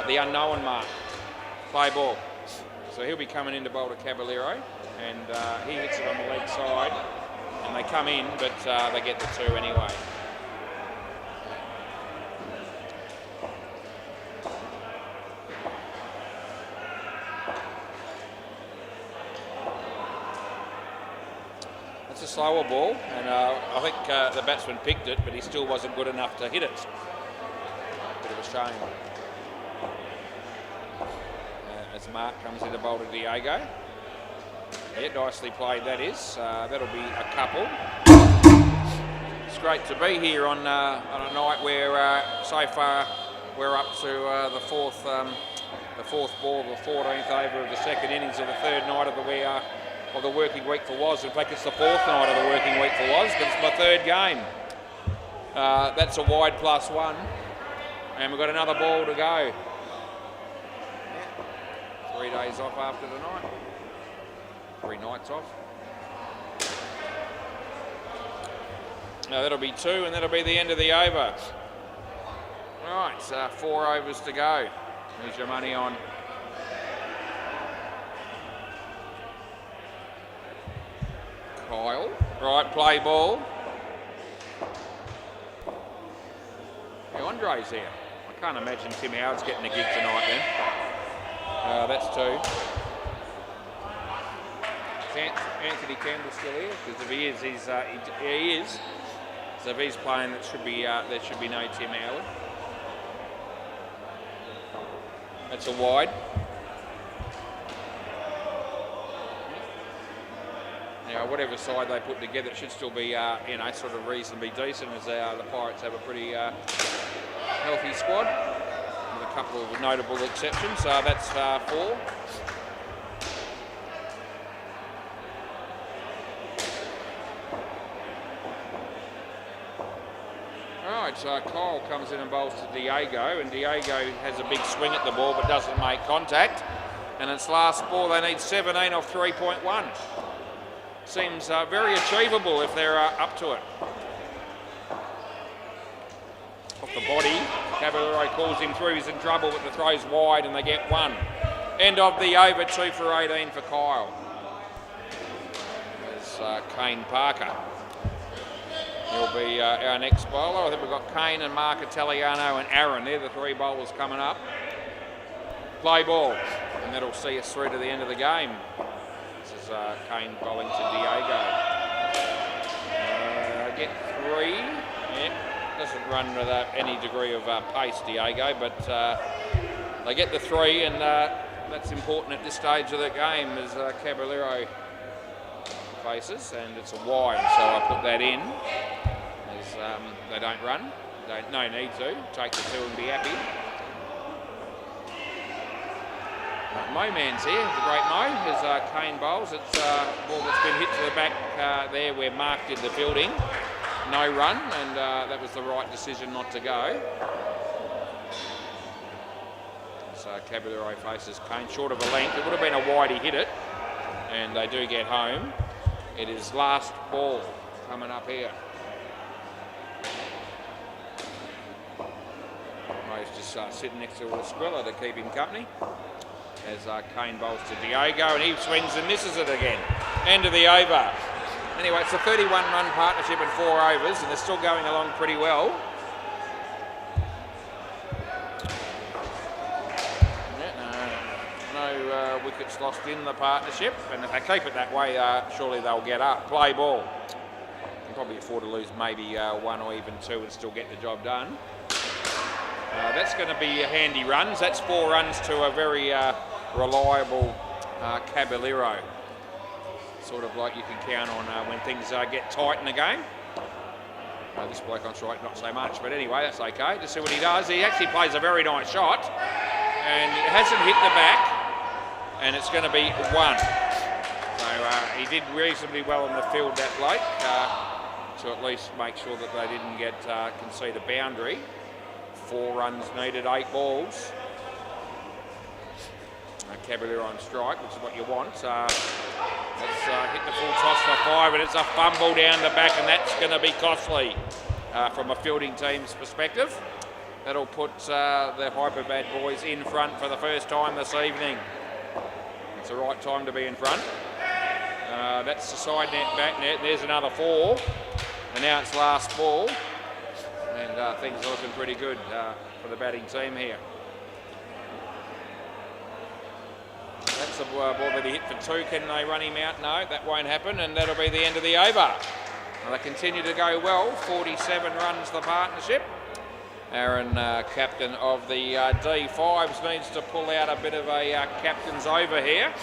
the unknown Mark. Play ball. So he'll be coming in to bowl to Caballero, and he hits it on the leg side, and they come in, but they get the 2 anyway. It's a slower ball, and I think the batsman picked it, but he still wasn't good enough to hit it. Bit of a shame. As Mark comes in to bowl to Diego. Yeah, nicely played that is. That'll be a couple. It's great to be here on a night where so far we're up to the fourth ball of the 14th over of the second innings of the third night of the working week for Was. In fact, it's the 4th night of the working week for Was, but it's my 3rd game. That's a wide +1, and we've got another ball to go. Yeah. 3 days off after tonight. 3 nights off. Now that'll be 2, and that'll be the end of the over. Right, 4 overs to go. There's your money on. Kyle. Right, play ball. Hey, Andre's here. I can't imagine Tim Howard's getting a gig tonight then. That's 2. Anthony Campbell still here? Because if he is, he is. So if he's playing, there should be no Tim Howard. That's a wide. Now, whatever side they put together, it should still be, sort of reasonably decent, as the Pirates have a pretty healthy squad, with a couple of notable exceptions. So that's 4. Right, so Kyle comes in and bowls to Diego, and Diego has a big swing at the ball but doesn't make contact. And it's last ball, they need 17 off 3.1. Seems very achievable if they're up to it. off the body. Caballero calls him through, he's in trouble, but the throw's wide and they get one. End of the over, 2 for 18 for Kyle. There's Kane Parker. He'll be our next bowler. I think we've got Kane and Mark Italiano and Aaron. They're the 3 bowlers coming up. Play ball, and that'll see us through to the end of the game. This is Kane bowling to Diego. Get 3. Yeah, doesn't run with any degree of pace, Diego, but they get the 3, and that's important at this stage of the game as Caballero faces, and it's a wide, so I put that in as they don't run. No need to. Take the 2 and be happy. Mo Man's here, the great Mo, as Kane bowls. It's a ball that's been hit to the back there where Mark did the fielding. No run, and that was the right decision not to go. So Caballero faces Kane, short of a length. It would have been a wide, he hit it, and they do get home. It is last ball coming up here. Mo's just sitting next to a squiller to keep him company. As Kane bowls to Diego, and he swings and misses it again. End of the over. Anyway, it's a 31-run partnership in 4 overs, and they're still going along pretty well. No wickets lost in the partnership, and if they keep it that way, surely they'll get up. Play ball. Can probably afford to lose maybe 1 or even 2 and still get the job done. That's going to be handy runs. That's 4 runs to a very reliable Caballero. Sort of like you can count on when things get tight in the game. This bloke on strike, not so much, but anyway, that's okay. To see what he does. He actually plays a very nice shot, and it hasn't hit the back, and it's going to be 1. So he did reasonably well in the field, that bloke, to at least make sure that they didn't get concede a boundary. 4 runs needed, 8 balls. Caballero on strike, which is what you want. Let's hit the full toss for 5, and it's a fumble down the back, and that's going to be costly from a fielding team's perspective. That'll put the Hyperbad boys in front for the first time this evening. It's the right time to be in front. That's the side net, back net. There's another 4, and now it's last ball. And things are looking pretty good for the batting team here. That's a ball that he hit for 2. Can they run him out? No, that won't happen, and that'll be the end of the over. Well, they continue to go well. 47 runs the partnership. Aaron, captain of the D5s, needs to pull out a bit of a captain's over here.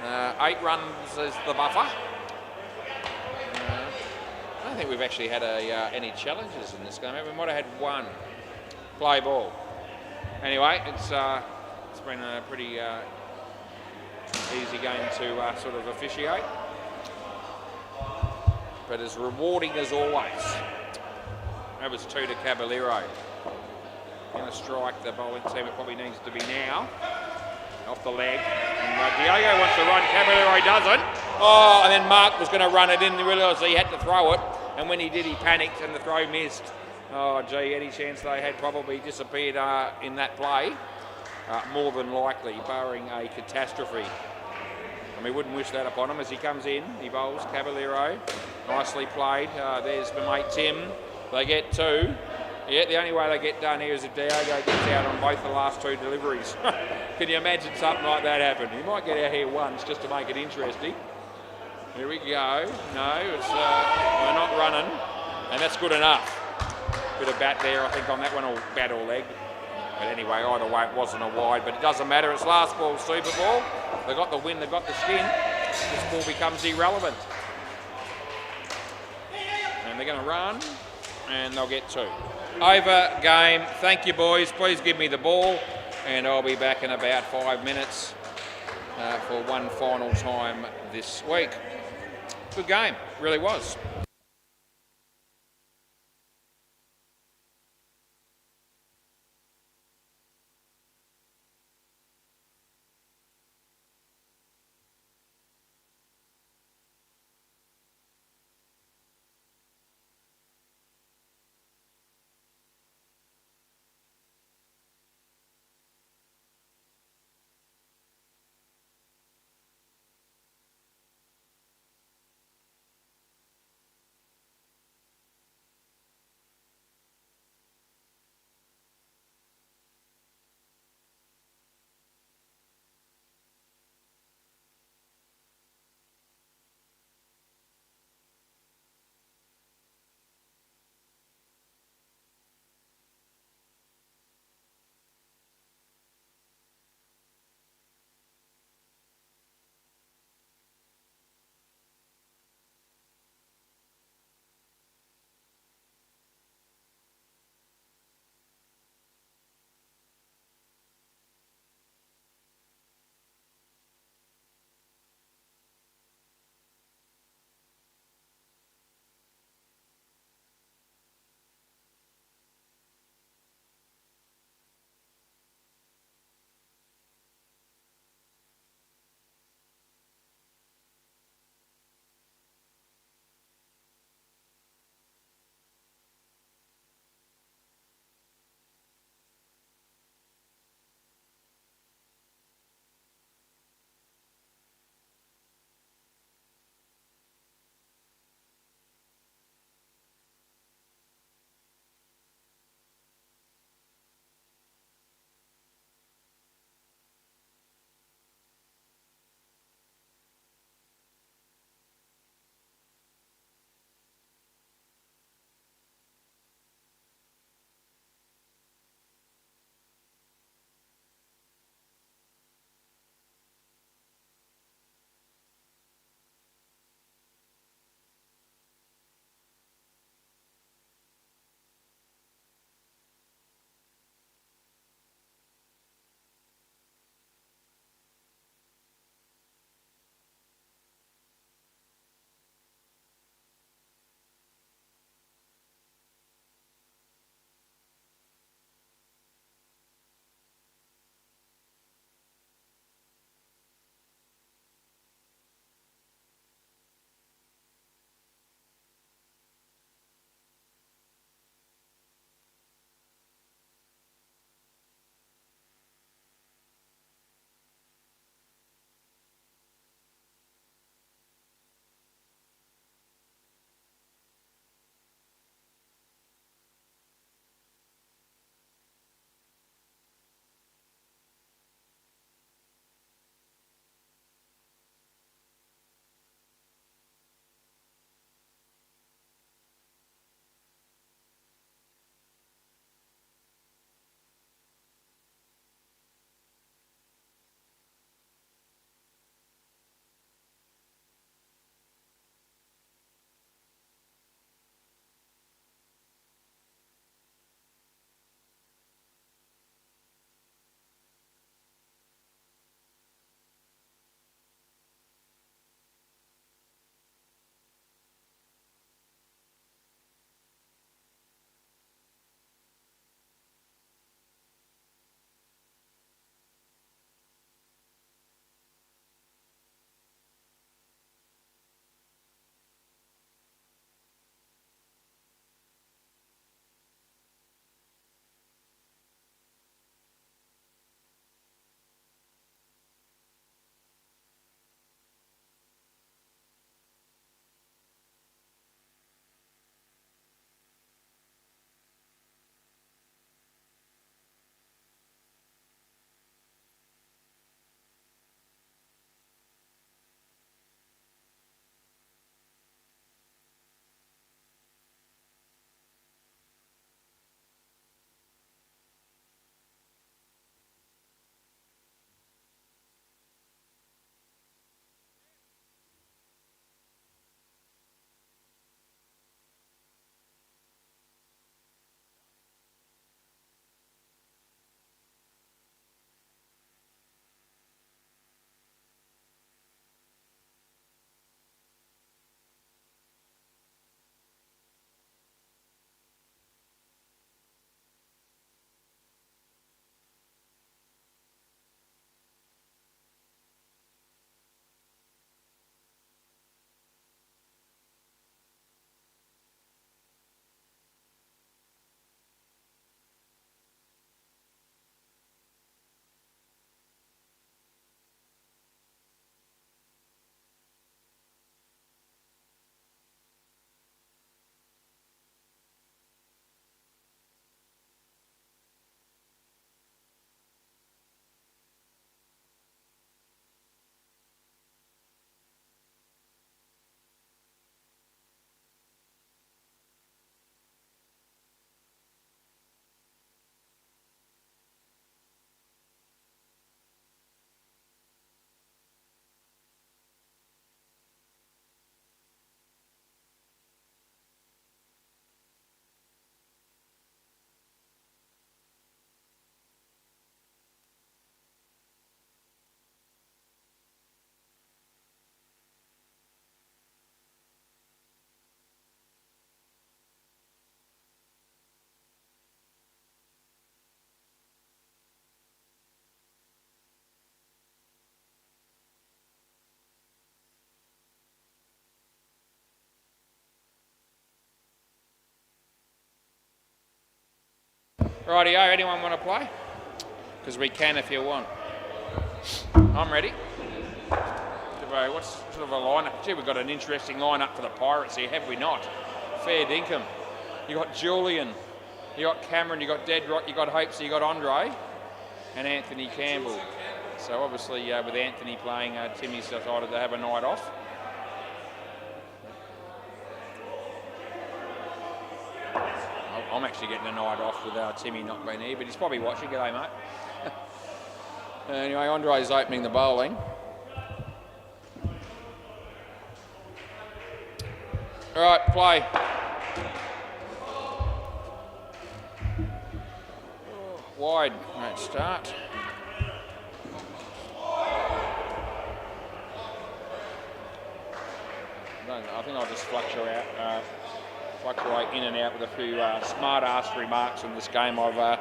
8 runs is the buffer. I don't think we've actually had any challenges in this game. We might have had 1. Play ball. Anyway, it's been a pretty easy game to sort of officiate, but as rewarding as always. That was 2 to Caballero. Going to strike the bowling team. It probably needs to be now. Off the leg. And Diego wants to run. Caballero doesn't. Oh, and then Mark was going to run it. Didn't realise he had to throw it. And when he did, he panicked and the throw missed. Oh, gee, any chance they had probably disappeared in that play. More than likely, barring a catastrophe. And we wouldn't wish that upon him as he comes in. He bowls Caballero. Nicely played. There's my mate Tim. They get 2. Yeah, the only way they get done here is if Diego gets out on both the last 2 deliveries. Can you imagine something like that happen? He might get out here once just to make it interesting. Here we go. No, it's we're not running, and that's good enough. Bit of bat there, I think, on that one, or bat or leg. But anyway, either way, it wasn't a wide, but it doesn't matter. It's last ball, Super Ball. They got the win, they got the skin. This ball becomes irrelevant. And they're going to run, and they'll get 2. Over game. Thank you, boys. Please give me the ball, and I'll be back in about 5 minutes for one final time this week. Good game, really was. Rightio, anyone want to play? Because we can if you want. I'm ready. What's sort of a lineup? Gee, we've got an interesting lineup for the Pirates here, have we not? Fair dinkum. You got Julian, you got Cameron, you got Dedrock, you got Hopes, you got Andre, and Anthony Campbell. So obviously with Anthony playing, Timmy's decided to have a night off. I'm actually getting a night off with Timmy not being here, but he's probably watching. G'day, mate. Anyway, Andre's opening the bowling. All right, play. Wide, great start. I think I'll just fluctuate in and out with a few smart-ass remarks in this game. I've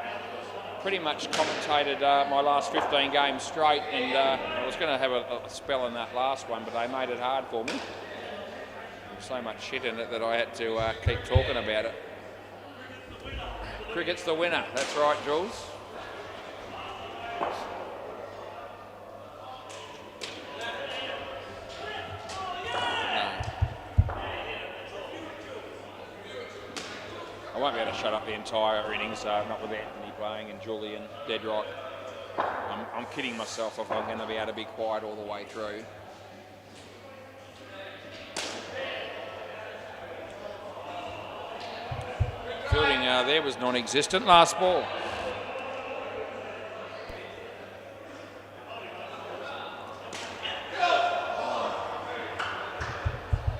pretty much commentated my last 15 games straight, and I was going to have a spell in that last one, but they made it hard for me. There's so much shit in it that I had to keep talking about it. Cricket's the winner. That's right, Jules. I won't be able to shut up the entire innings, not with Anthony playing and Julian, Dedrock. I'm kidding myself if I'm going to be able to be quiet all the way through. Fielding there was non-existent. Last ball.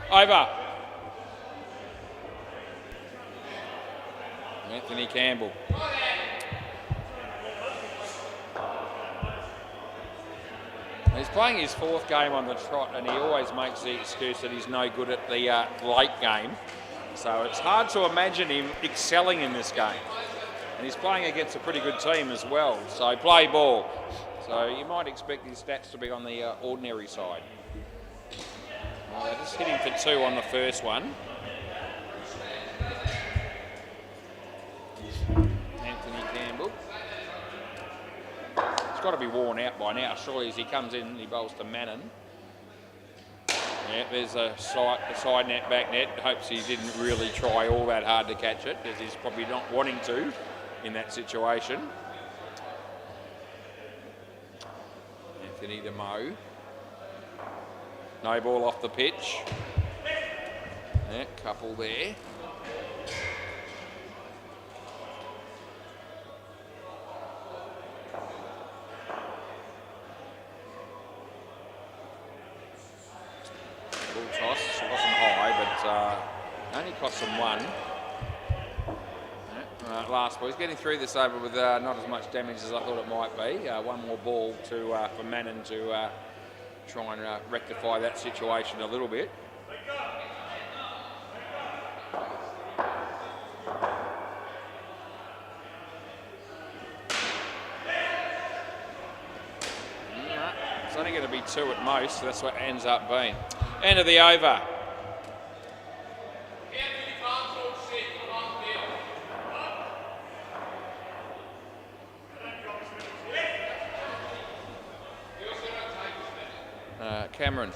Over. Anthony Campbell. He's playing his fourth game on the trot, and he always makes the excuse that he's no good at the late game. So it's hard to imagine him excelling in this game. And he's playing against a pretty good team as well. So play ball. So you might expect his stats to be on the ordinary side. They just hit him for 2 on the first one. Anthony Campbell. He's got to be worn out by now, surely, as he comes in and he bowls to Mannon. Yeah, there's a side net, back net. Hopes he didn't really try all that hard to catch it, because he's probably not wanting to in that situation. Anthony to Mo. No ball off the pitch. Yeah, couple there. Ball toss, it wasn't high, but only cost him 1. Yeah, last ball. He's getting through this over with not as much damage as I thought it might be. One more ball for Mannon to try and rectify that situation a little bit. It's only going to be 2 at most, so that's what it ends up being. End of the over. Cameron.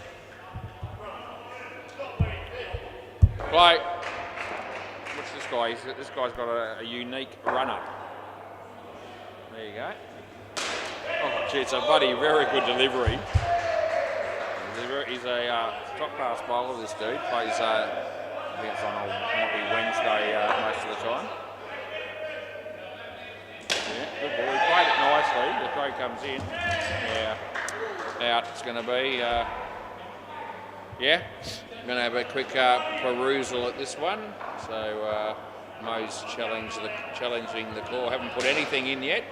Play. What's this guy? This guy's got a unique run-up. There you go. Oh, gee, it's a bloody very good delivery. He's a top-class bowler, this dude. Plays, I think it's on might be Wednesday most of the time. Yeah, good ball. He played it nicely. The throw comes in. Yeah. Out it's going to be. Yeah, I'm going to have a quick perusal at this one. So Mo's challenging the call. Haven't put anything in yet.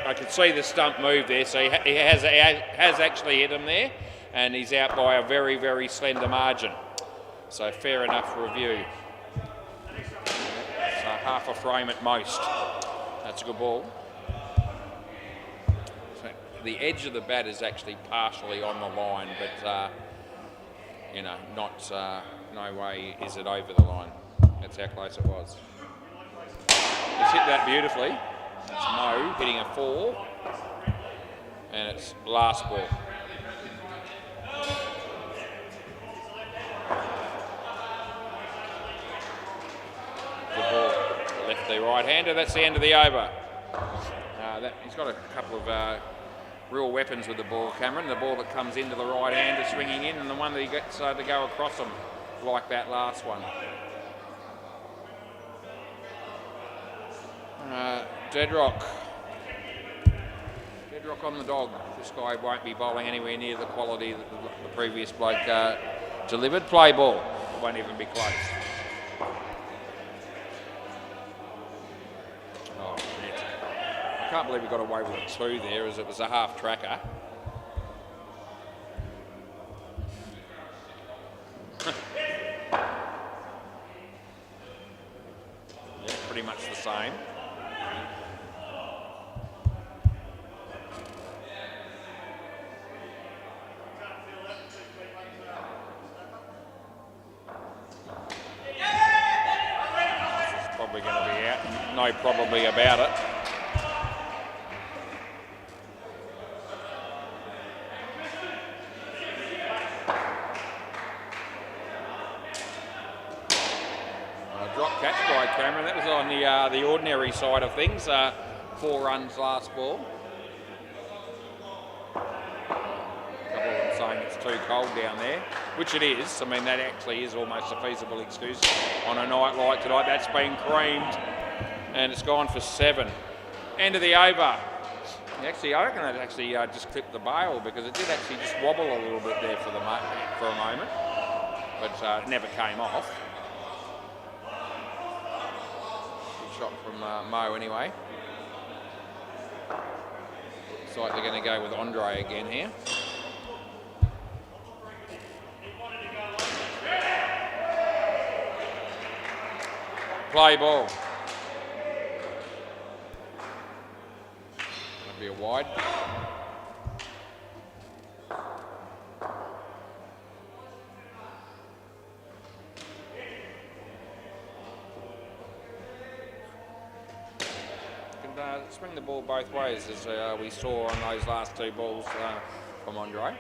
I can see the stump move there, so he has actually hit him there, and he's out by a very, very slender margin. So fair enough review. So half a frame at most. That's a good ball. So the edge of the bat is actually partially on the line, but you know, not no way is it over the line. That's how close it was. He's hit that beautifully. It's Mo hitting a 4, and it's last ball. Good ball, lefty right-hander. That's the end of the over. He's got a couple of real weapons with the ball, Cameron. The ball that comes into the right-hander swinging in, and the one that he gets to go across them like that last one. Deadrock on the dog. This guy won't be bowling anywhere near the quality that the previous bloke delivered. Play ball. Won't even be close. Oh, shit. I can't believe we got away with a 2 there, as it was a half tracker. Yeah, pretty much the same. Probably going to be out. No probably about it. Drop catch by Cameron. That was on the ordinary side of things. 4 runs last ball. A couple of them saying it's too cold down there, which it is. I mean, that actually is almost a feasible excuse on a night like tonight. That's been creamed, and it's gone for 7. End of the over. Actually, I reckon that actually just clipped the bail, because it did actually just wobble a little bit there for a moment, but it never came off. Shot from Mo anyway. Looks like they're going to go with Andre again here. Play ball. That'll be a wide. Swing the ball both ways, as we saw on those last 2 balls from Andre.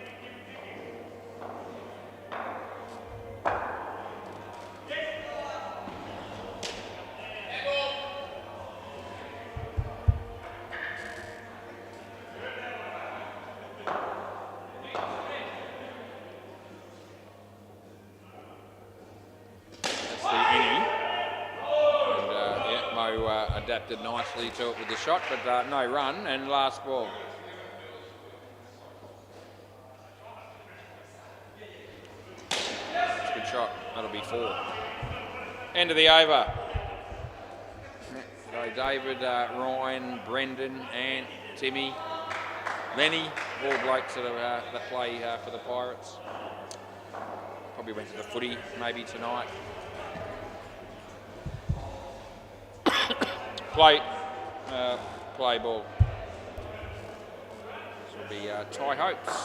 Adapted nicely to it with the shot, but no run, and last ball. It's a good shot. That'll be 4. End of the over. So David, Ryan, Brendan, Ant, Timmy, Lenny, all blokes that play for the Pirates. Probably went to the footy maybe tonight. Play ball. This will be Ty Hopes.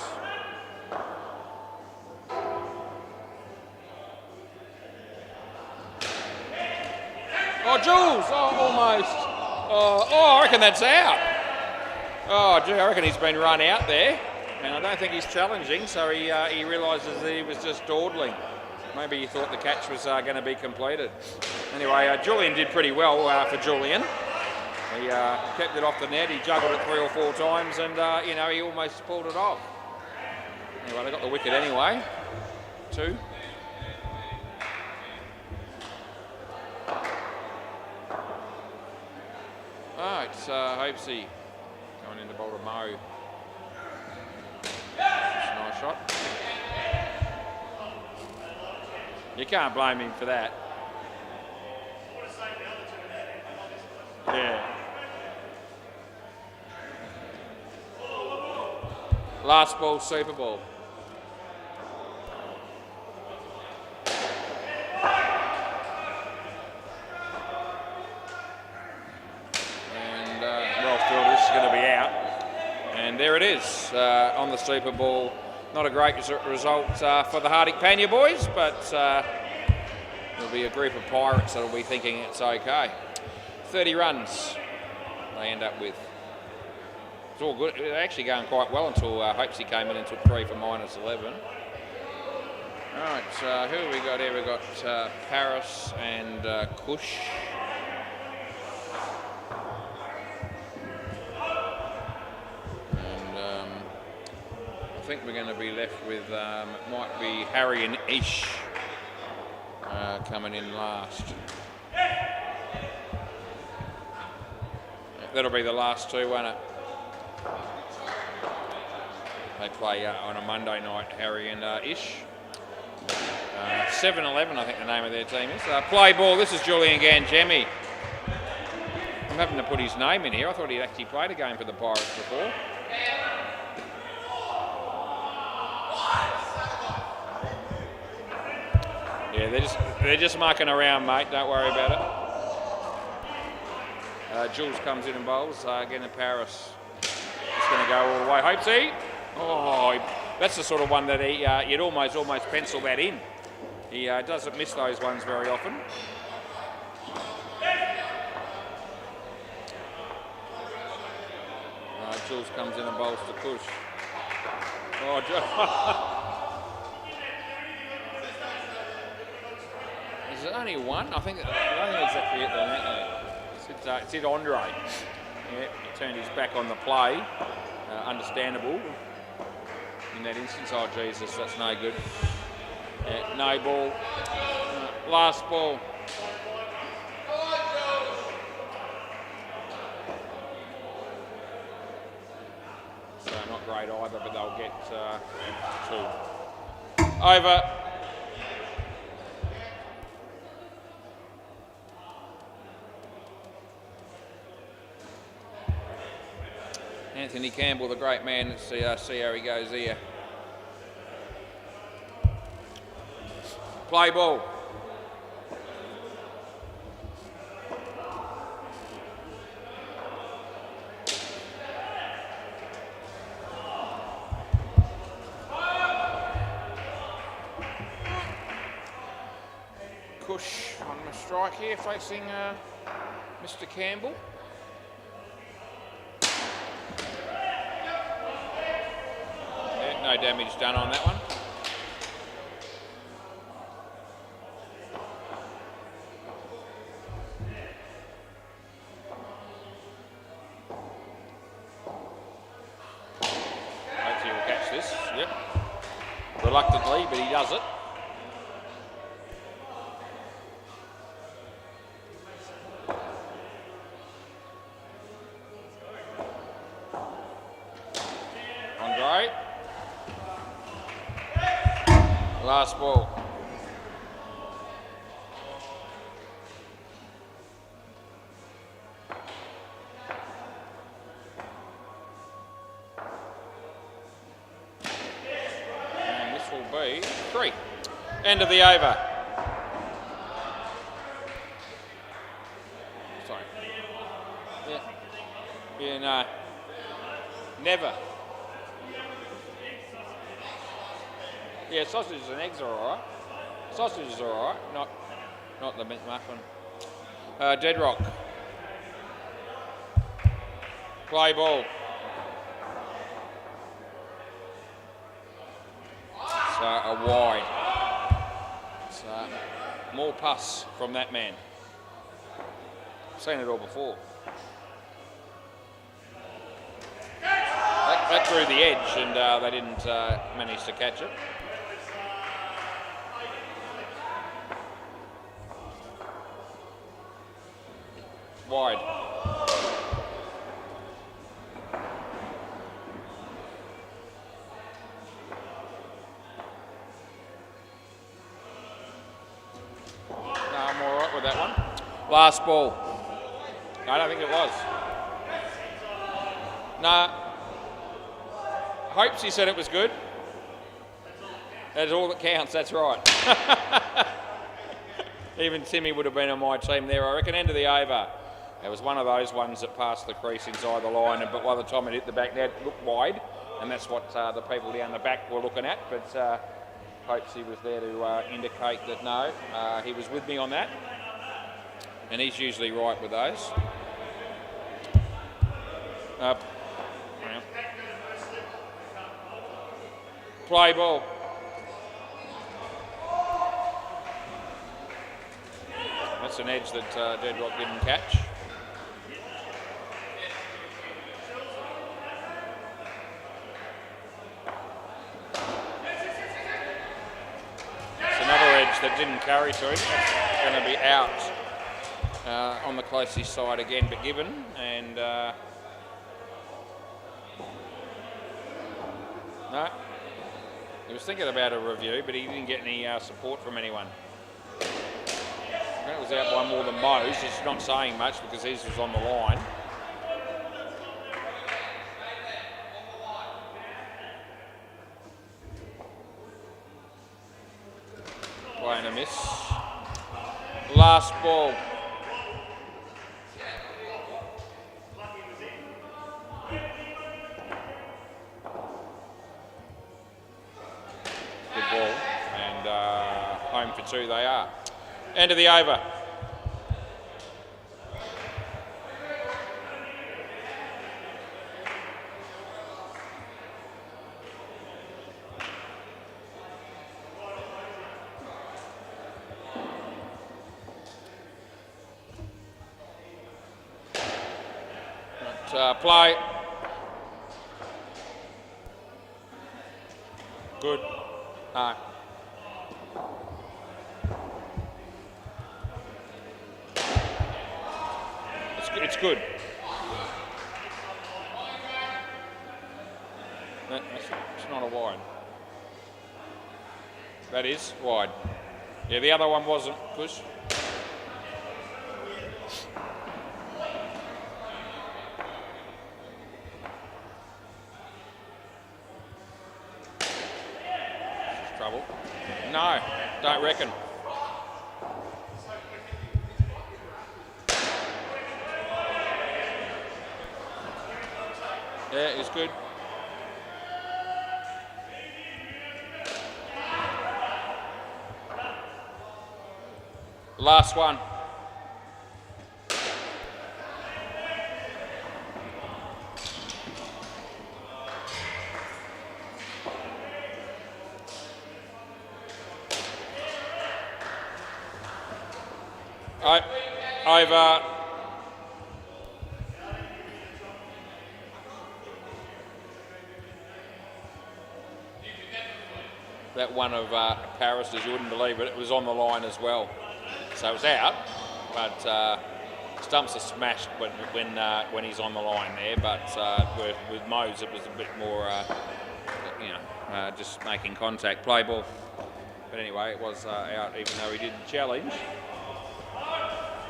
Oh, Jules! Oh, almost. Oh, I reckon that's out. Oh, gee, I reckon he's been run out there. And I don't think he's challenging, so he realises that he was just dawdling. Maybe he thought the catch was going to be completed. Anyway, Julian did pretty well for Julian. He kept it off the net. He juggled it 3 or 4 times, and he almost pulled it off. Anyway, they got the wicket anyway. 2. Oh, it's Hopesy going into bowl to Mo. That's a nice shot. You can't blame him for that. Yeah. Last ball, Super Bowl. And well fielded, this is going to be out. And there it is on the Super Ball. Not a great result for the Hardick Panya boys, but there'll be a group of Pirates that'll be thinking it's okay. 30 runs they end up with. It's all good. It's actually going quite well until Hopesy came in and took 3 for -11. Right, who have we got here? We've got Paris and Cush. And I think we're going to be left with, might be Harry and Ish coming in last. That'll be the last two, won't it? They play on a Monday night, Harry and Ish. 7-11, I think the name of their team is. Play ball, this is Julian Gangemi. I'm having to put his name in here. I thought he'd actually played a game for the Pirates before. Yeah, they're just mucking around, mate. Don't worry about it. Jules comes in and bowls. Again, in Paris. It's going to go all the way. Hopesy. Oh, that's the sort of one that you'd almost pencil that in. He doesn't miss those ones very often. Jules comes in and bowls to Kush. Oh, is it only one? I think it's actually at the net. It's hit Andre. Yeah, he turned his back on the play. Understandable in that instance. Oh, Jesus, that's no good. No ball. Last ball. So not great either, but they'll get 2. Over. Anthony Campbell, the great man. Let's see how he goes here. Play ball. Cush on the strike here, facing Mr. Campbell. Yeah, no damage done on that one. Hopefully he'll catch this. Yep. Reluctantly, but he does it. Last ball. And this will be 3. End of the over. Sorry. Yeah, no. Never. Yeah, sausages and eggs are alright. Sausages are alright, not the McMuffin. Dead rock. Play ball. So a wide. So more pus from that man. I've seen it all before. That threw the edge and they didn't manage to catch it. Wide. No, I'm all right with that one. Last ball. No, I don't think it was. No. Hopes he said it was good. That's all that counts, that's right. Even Timmy would have been on my team there, I reckon. End of the over. It was one of those ones that passed the crease inside the line, but by the time it hit the back net, it looked wide, and that's what the people down the back were looking at. But Hopesy was there to indicate that no, he was with me on that, and he's usually right with those. Play ball. That's an edge that Deadrock didn't catch. It's another edge that didn't carry to it. That's going to be out on the closest side again, but given. And no, he was thinking about a review, but he didn't get any support from anyone. That was out by more than Mo's. It's not saying much because his was on the line. Playing a miss. Last ball. Good ball. And home for two they are. End of the over. Play. Good. No. It's good. It's not a wide. That is wide. Yeah, the other one wasn't. Push. Trouble. No, don't reckon. Yeah, it's good. Last one. Over. That one of Paris, as you wouldn't believe it, it was on the line as well. So it was out, but stumps are smashed when he's on the line there. But with Mose, it was a bit more, just making contact, play ball. But anyway, it was out, even though he didn't challenge.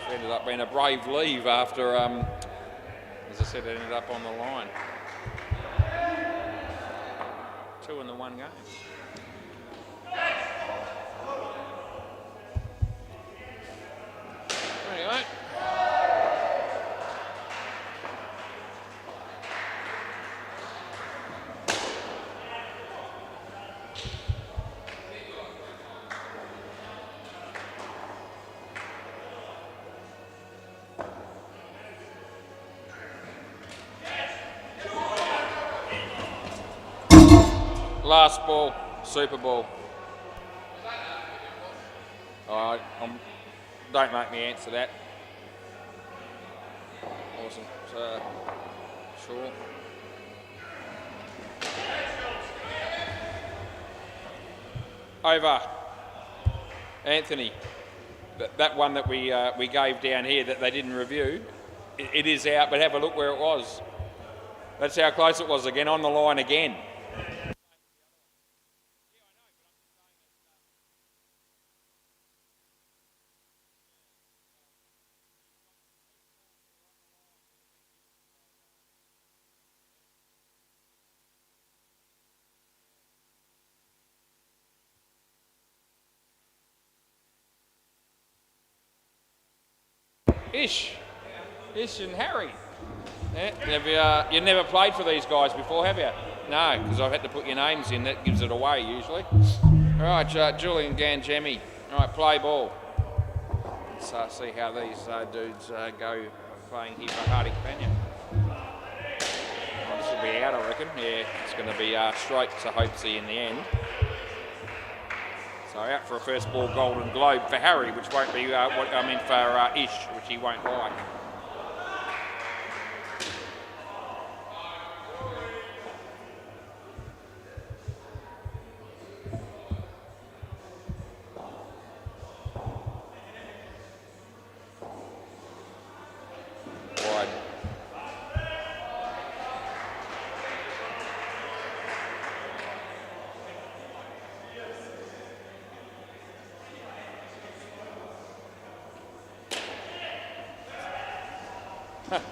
It ended up being a brave leave after, as I said, it ended up on the line. 2 in the one game. Anyway. Last ball, Super Bowl. All right, don't make me answer that. Awesome. So, sure. Over. Anthony. That one that we gave down here that they didn't review, it is out, but have a look where it was. That's how close it was again, on the line again. Ish. Ish and Harry. Yeah, you never played for these guys before, have you? No, because I've had to put your names in. That gives it away usually. All right, Julian Gangemi. All right, play ball. Let's see how these dudes go playing here for Hardy Panya. This will be out, I reckon. Yeah, it's going to be straight to Hopesy in the end. So out for a first ball Golden Globe for Harry, which won't be for Ish, which he won't like.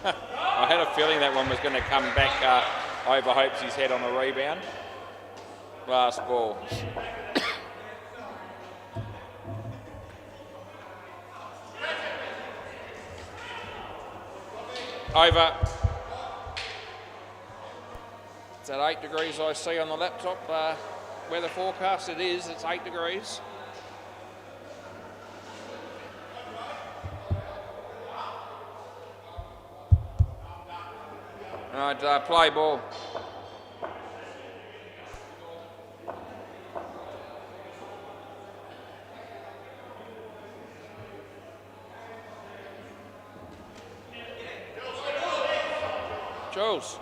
I had a feeling that one was going to come back over Hopesy's head on the rebound. Last ball. Over. It's at 8 degrees I see on the laptop. Weather forecast it is, it's 8 degrees. All right, play ball. Jules.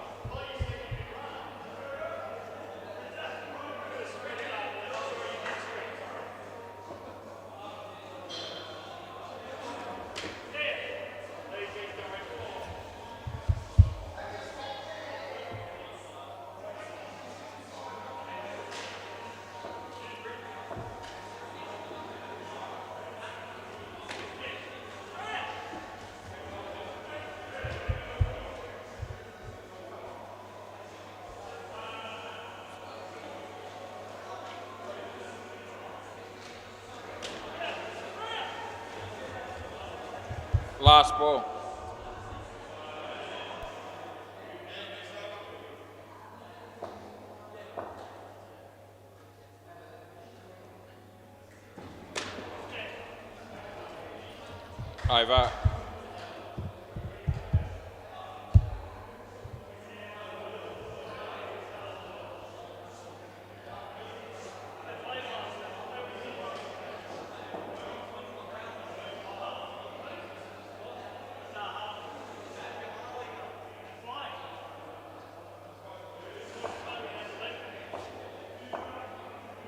Last ball. Over.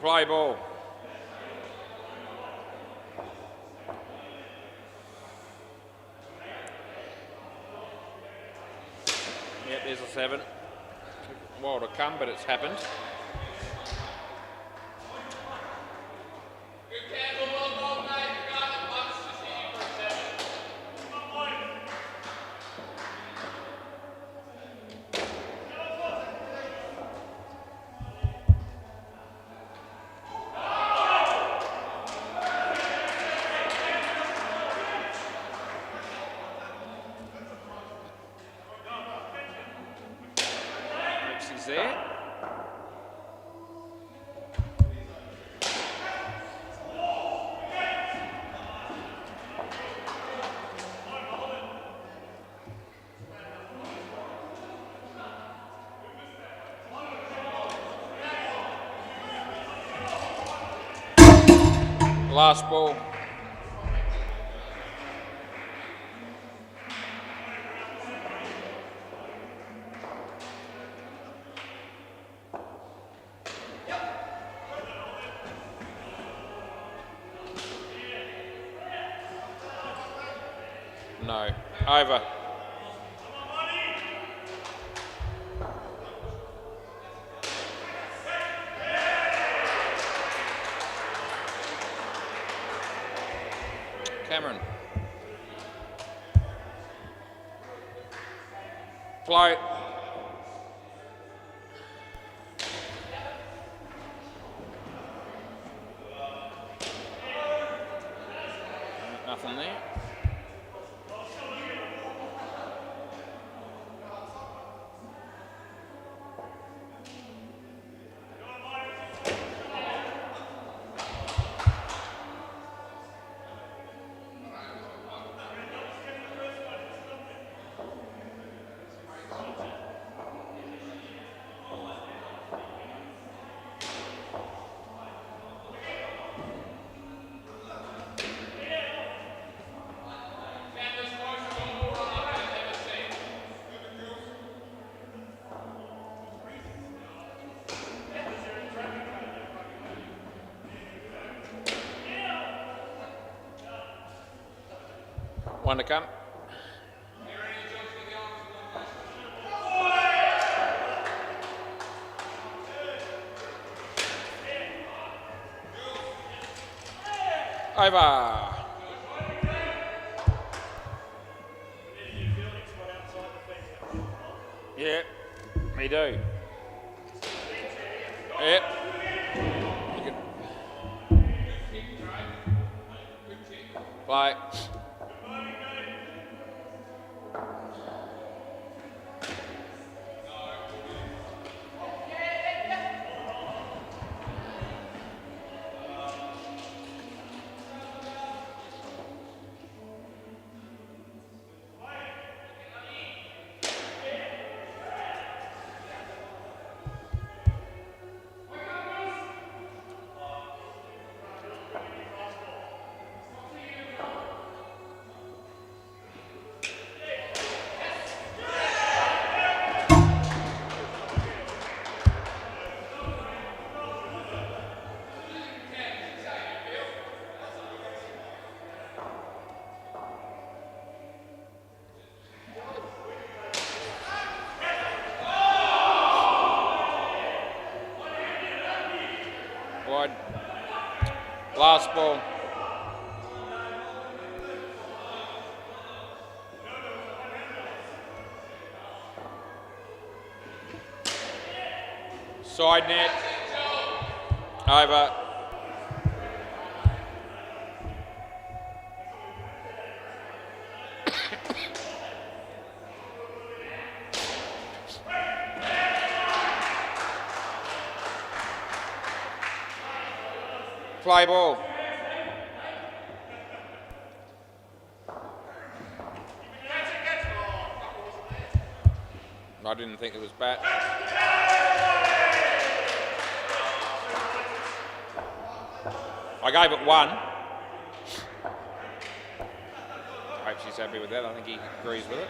Play ball. Yep, there's a 7. Took a while to come, but it's happened. There. Last ball. No. Over. Cameron. Float. Nothing there. One to come. Over. Yep, me do. Yep. Play. Wide. Last ball. Side net. Over. Play ball. I didn't think it was bat. I gave it one. I hope she's happy with that. I think he agrees with it.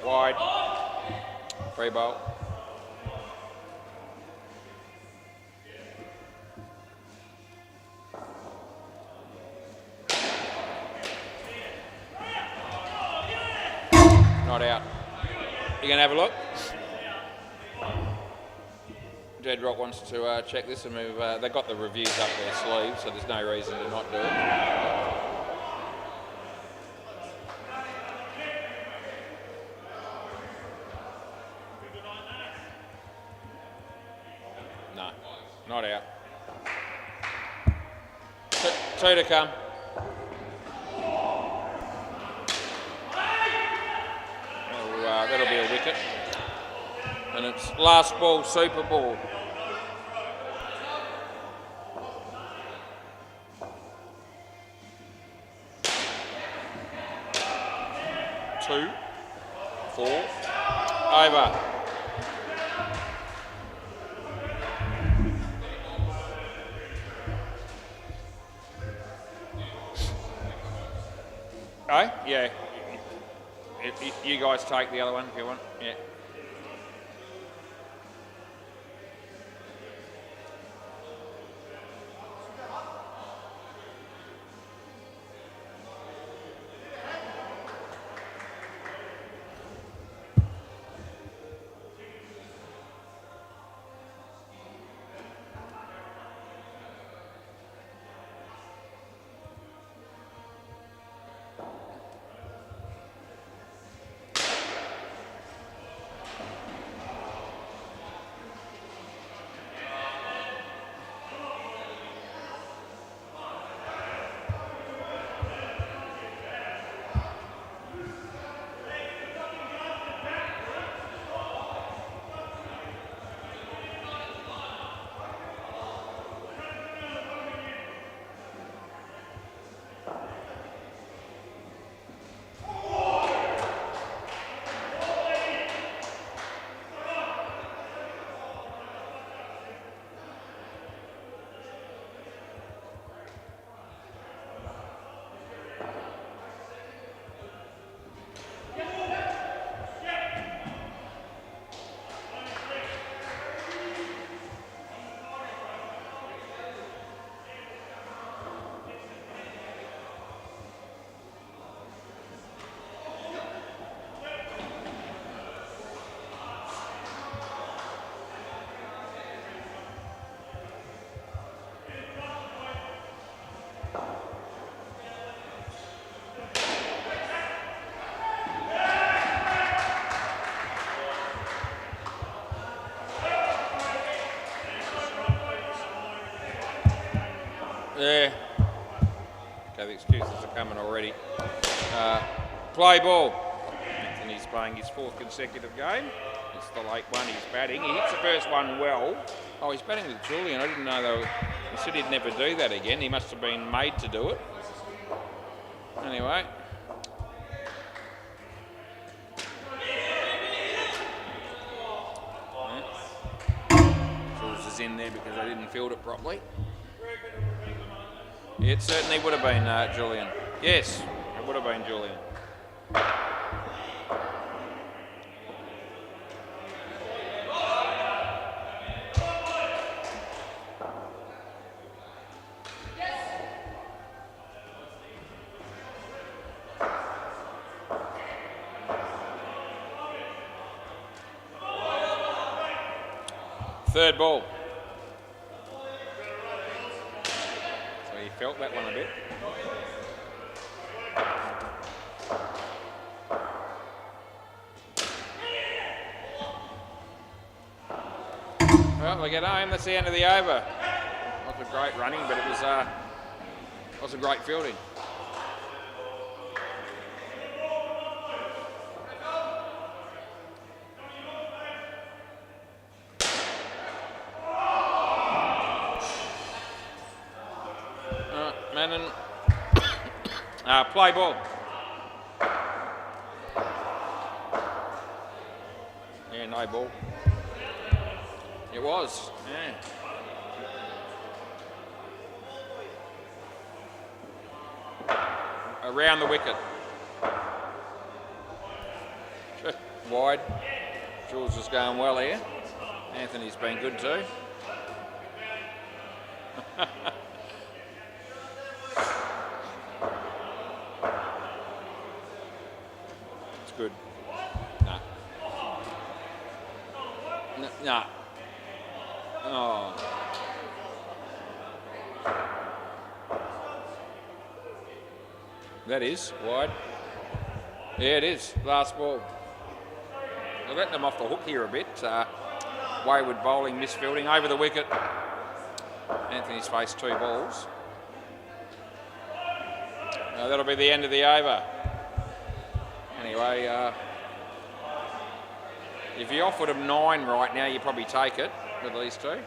Wide. Free ball. Not out. You going to have a look? Dead Rock wants to check this, and they've got the reviews up their sleeve, so there's no reason to not do it. No, not out. Two to come. That'll be a wicket. And it's last ball, super ball. Two, 4, over. Oh, yeah. You guys take the other one if you want. Yeah. Yeah. Okay, the excuses are coming already. Play ball. Anthony's playing his 4th consecutive game. It's the late one. He's batting. He hits the first one well. Oh, he's batting with Julian. I didn't know though. He said he'd never do that again. He must have been made to do it. Anyway. Jules is in there because they didn't field it properly. It certainly would have been Julian. Yes, it would have been Julian. Third ball. So he felt that one a bit. Well, we get home. That's the end of the over. Wasn't great running, but it was a great fielding. Mannon. Play ball. Yeah, no ball. It was, yeah. Around the wicket. Wide. Jules is going well here. Anthony's been good too. It's good. No. No. Oh. That is wide. Yeah, it is. Last ball. They're letting them off the hook here a bit. Wayward bowling, misfielding over the wicket. Anthony's faced 2 balls. That'll be the end of the over. Anyway, if you offered him 9 right now, you probably take it with these 2.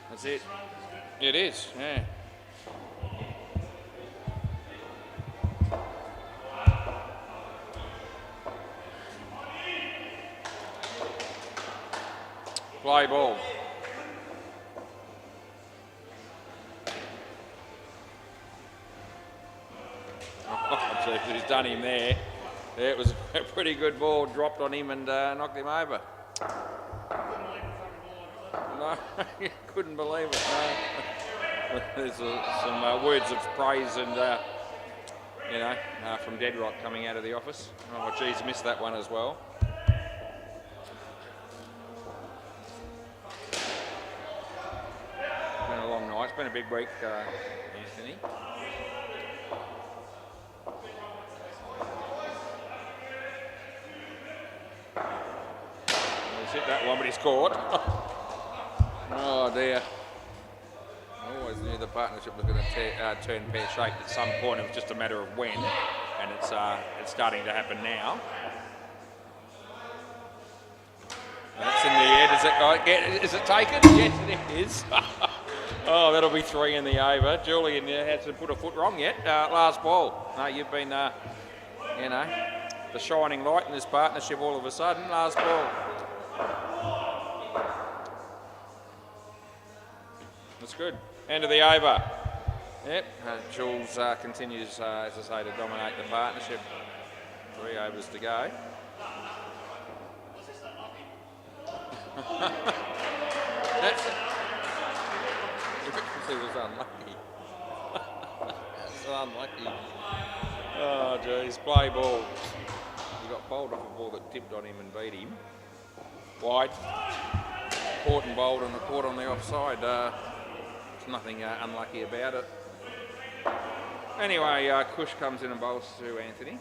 That's it. It is, yeah. Play ball. Oh, geez, he's done him there. Yeah, it was a pretty good ball, dropped on him and knocked him over. No, you couldn't believe it. No. There's some words of praise and, from Dead Rock coming out of the office. Oh, geez, missed that one as well. It's been a long night. It's been a big week, Anthony. He's hit that one, but he's caught. Oh dear. I always knew the partnership was going to turn pear-shaped at some point. It was just a matter of when, and it's starting to happen now. That's in the air. Is it taken? Yes, it is. Oh, that'll be 3 in the over. Julian hasn't put a foot wrong yet. Last ball. No, you've been, the shining light in this partnership all of a sudden. Last ball. That's good. End of the over. Yep. Jules continues, as I say, to dominate the partnership. 3 overs to go. It was unlucky. That's unlucky. Oh, geez. Play ball. He got bowled off a ball that tipped on him and beat him. Wide. Caught and bowled and caught on the offside. There's nothing unlucky about it. Anyway, Cush comes in and bowls to Anthony.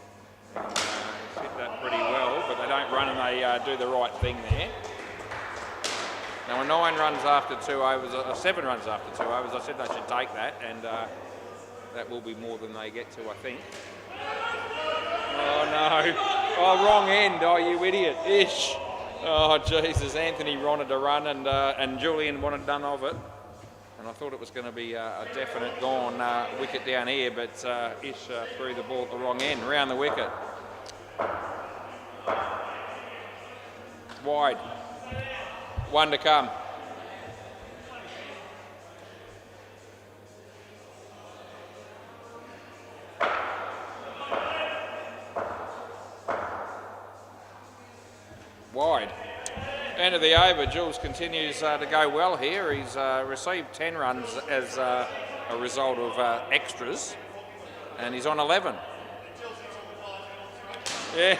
He's hit that pretty well, but they don't run and they do the right thing there. There were 9 runs after 2 overs, 7 runs after 2 overs. I said they should take that, and that will be more than they get to, I think. Oh no! Oh, wrong end! Oh, you idiot! Ish! Oh Jesus! Anthony wanted to run, and Julian wanted none of it. And I thought it was going to be a definite gone wicket down here, but Ish threw the ball at the wrong end, round the wicket. Wide. 1 to come. Wide. End of the over. Jules continues to go well here. He's received 10 runs as a result of extras, and he's on 11. Yeah.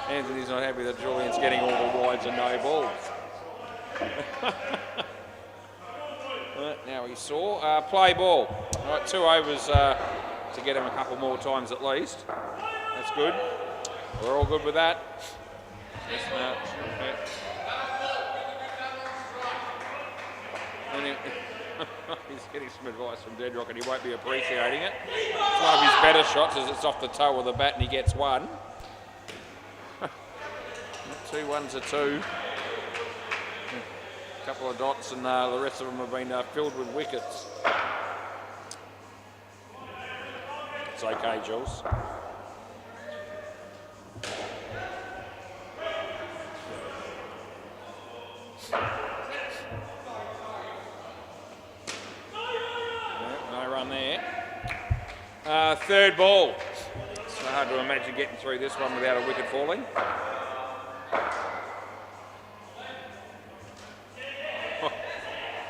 Anthony's not happy that Julian's getting all the wides and no balls. Now he saw. Play ball. All right, 2 overs to get him a couple more times at least. That's good. We're all good with that. Yes, no. Yeah. He's getting some advice from Dedrock, and he won't be appreciating it. It's one of his better shots as it's off the toe of the bat and he gets 1. 2 ones are 2. A couple of dots, and the rest of them have been filled with wickets. It's okay, Jules. No run there. 3rd ball. It's hard to imagine getting through this one without a wicket falling.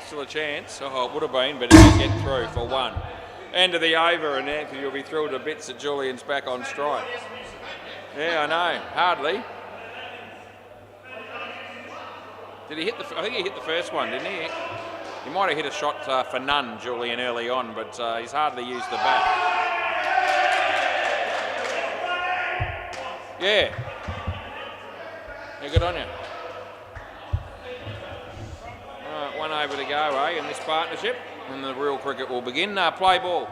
Still a chance. Oh, it would have been, but he didn't get through for 1. End of the over, and Anthony will be thrilled to bits that Julian's back on strike. Yeah, I know. Hardly. Did he hit I think he hit the first one, didn't he? He might have hit a shot for none, Julian, early on, but he's hardly used the bat. Yeah. Yeah, good on you. 1 over to go, in this partnership, and the real cricket will begin. Play ball.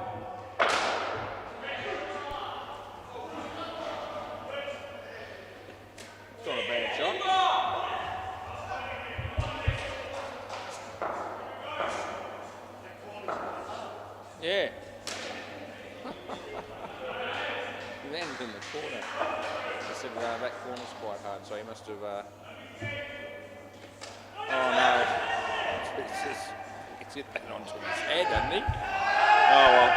It's not a bad shot. Yeah. He landed in the corner. I said that corner's quite hard, so he must have... Oh no. It's hit that onto his head, hasn't he? Oh well.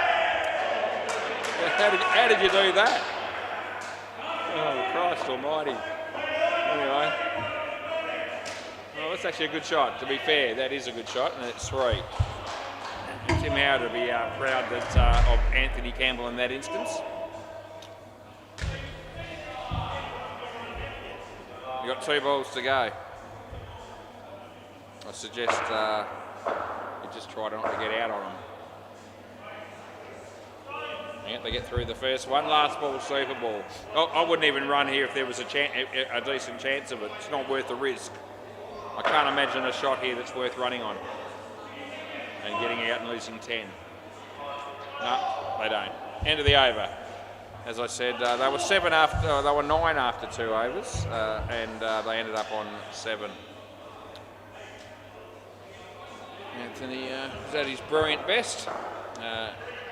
How did you do that? Oh Christ almighty. Anyway. Well, that's actually a good shot, to be fair. That is a good shot, and it's 3. Tim Howard will be proud that, of Anthony Campbell in that instance. You've got 2 balls to go. I suggest you just try not to get out on them. Yeah, they get through the first one. Last ball, super ball. Oh, I wouldn't even run here if there was a decent chance of it. It's not worth the risk. I can't imagine a shot here that's worth running on and getting out and losing 10. No, they don't. End of the over. As I said, they were 9 after 2 overs, and they ended up on 7. Anthony was at his brilliant best.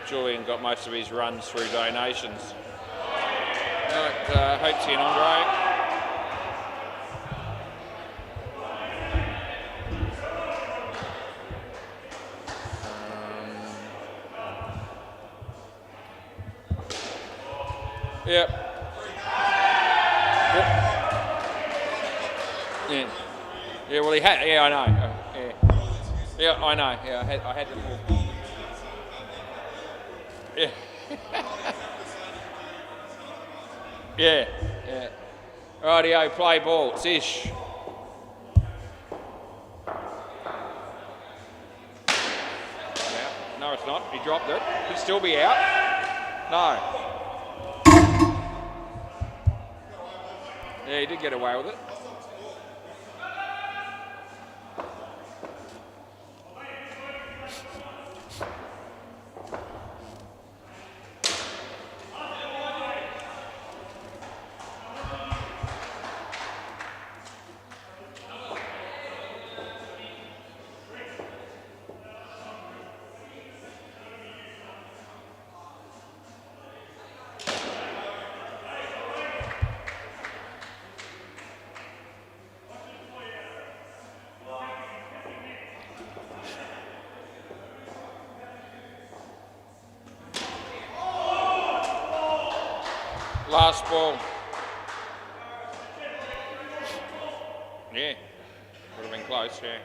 Julian got most of his runs through donations. Right, Hopesy and Andre. Yep. Yeah. Yeah. Well, he had. Yeah, I know. Yeah. Yeah, I know. Yeah, I had to. Yeah. Yeah. Yeah. Rightio, play ball. It's Ish. No, it's not. He dropped it. He'd still be out. No. Yeah, he did get away with it. Last ball. Yeah, would have been close, yeah.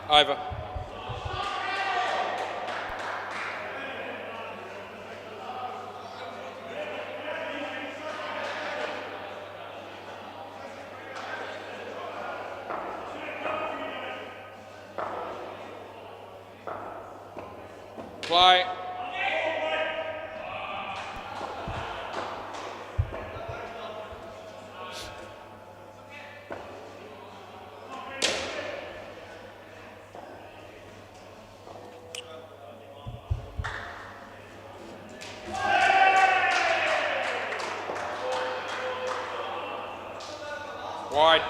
Over. Play. Wide.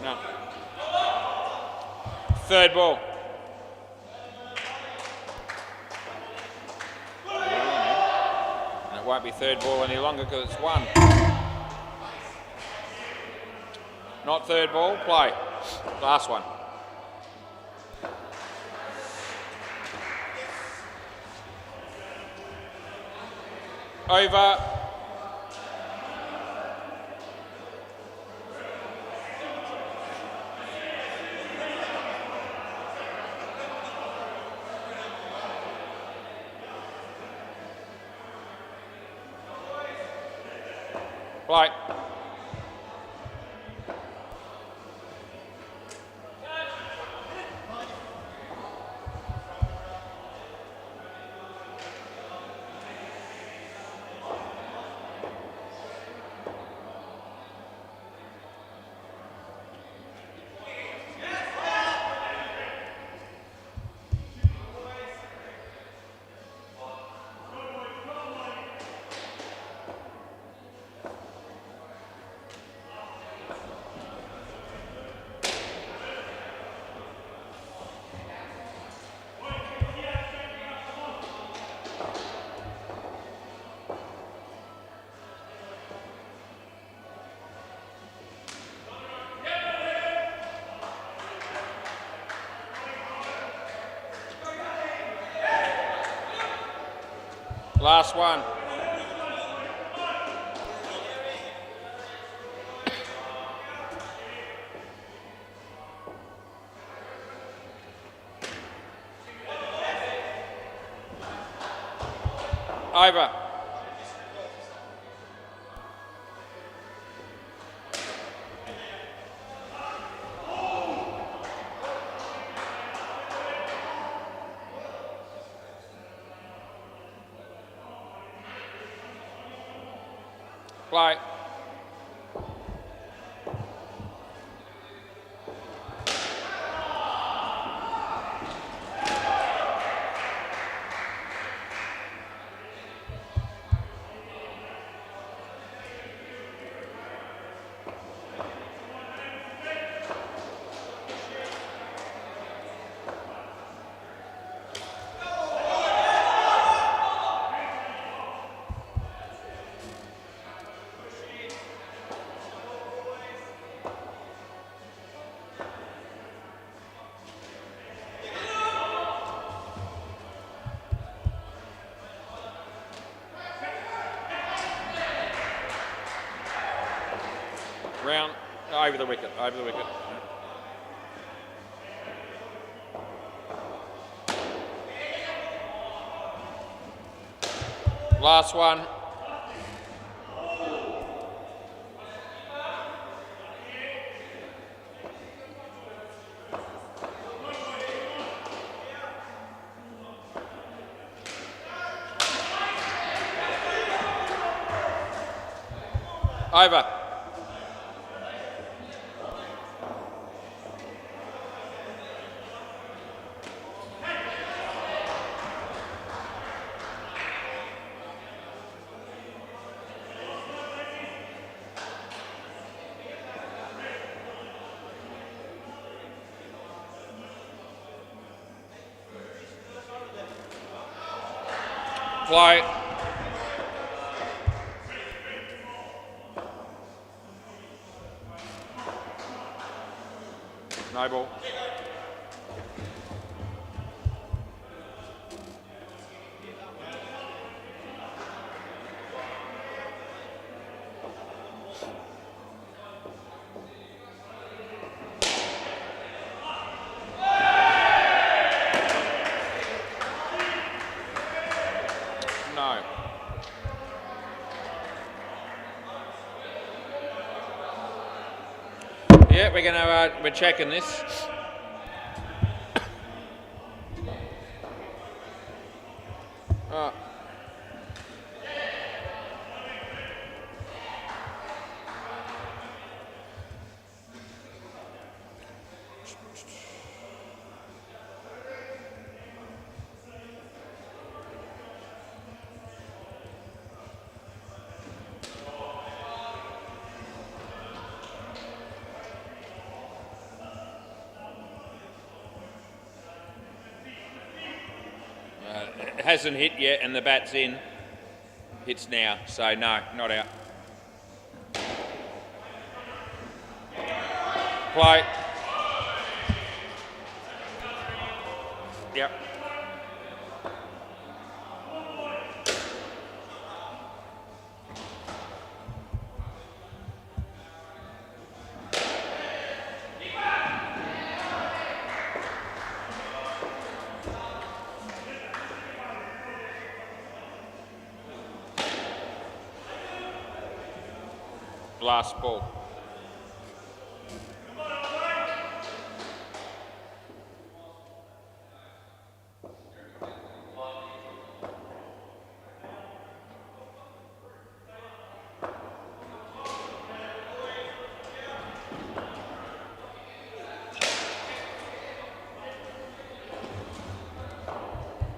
No. Third ball. And it won't be third ball any longer because it's one. Not third ball, play. Last one. Over. Play. Last one. Over. Play. Round, over the wicket, over the wicket. Last one. Over. Play. No ball. No. Yeah, we're checking this. It hasn't hit yet and the bat's in. Hits now, so no, not out. Play. Yep. Last ball.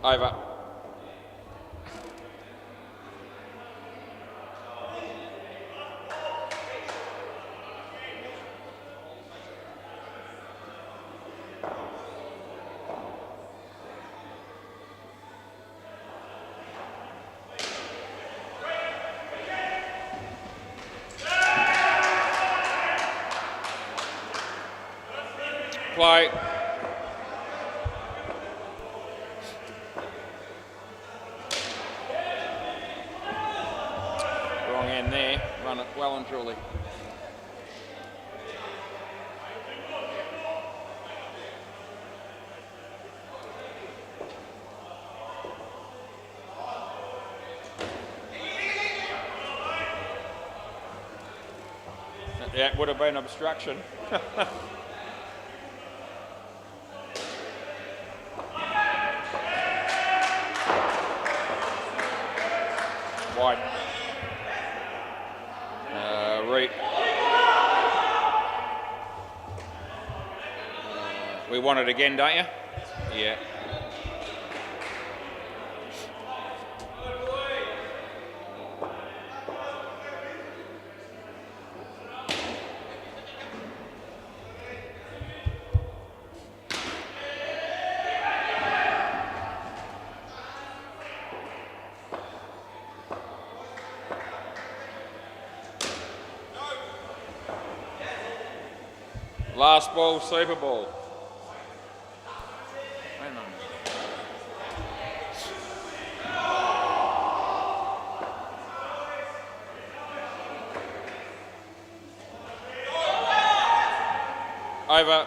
Over. Play. Wrong end there. Run it well and truly. Yeah, it would have been obstruction. Wide. We want it again, don't you? Yeah. Last ball, Super Ball. Over.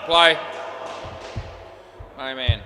Play. Amen.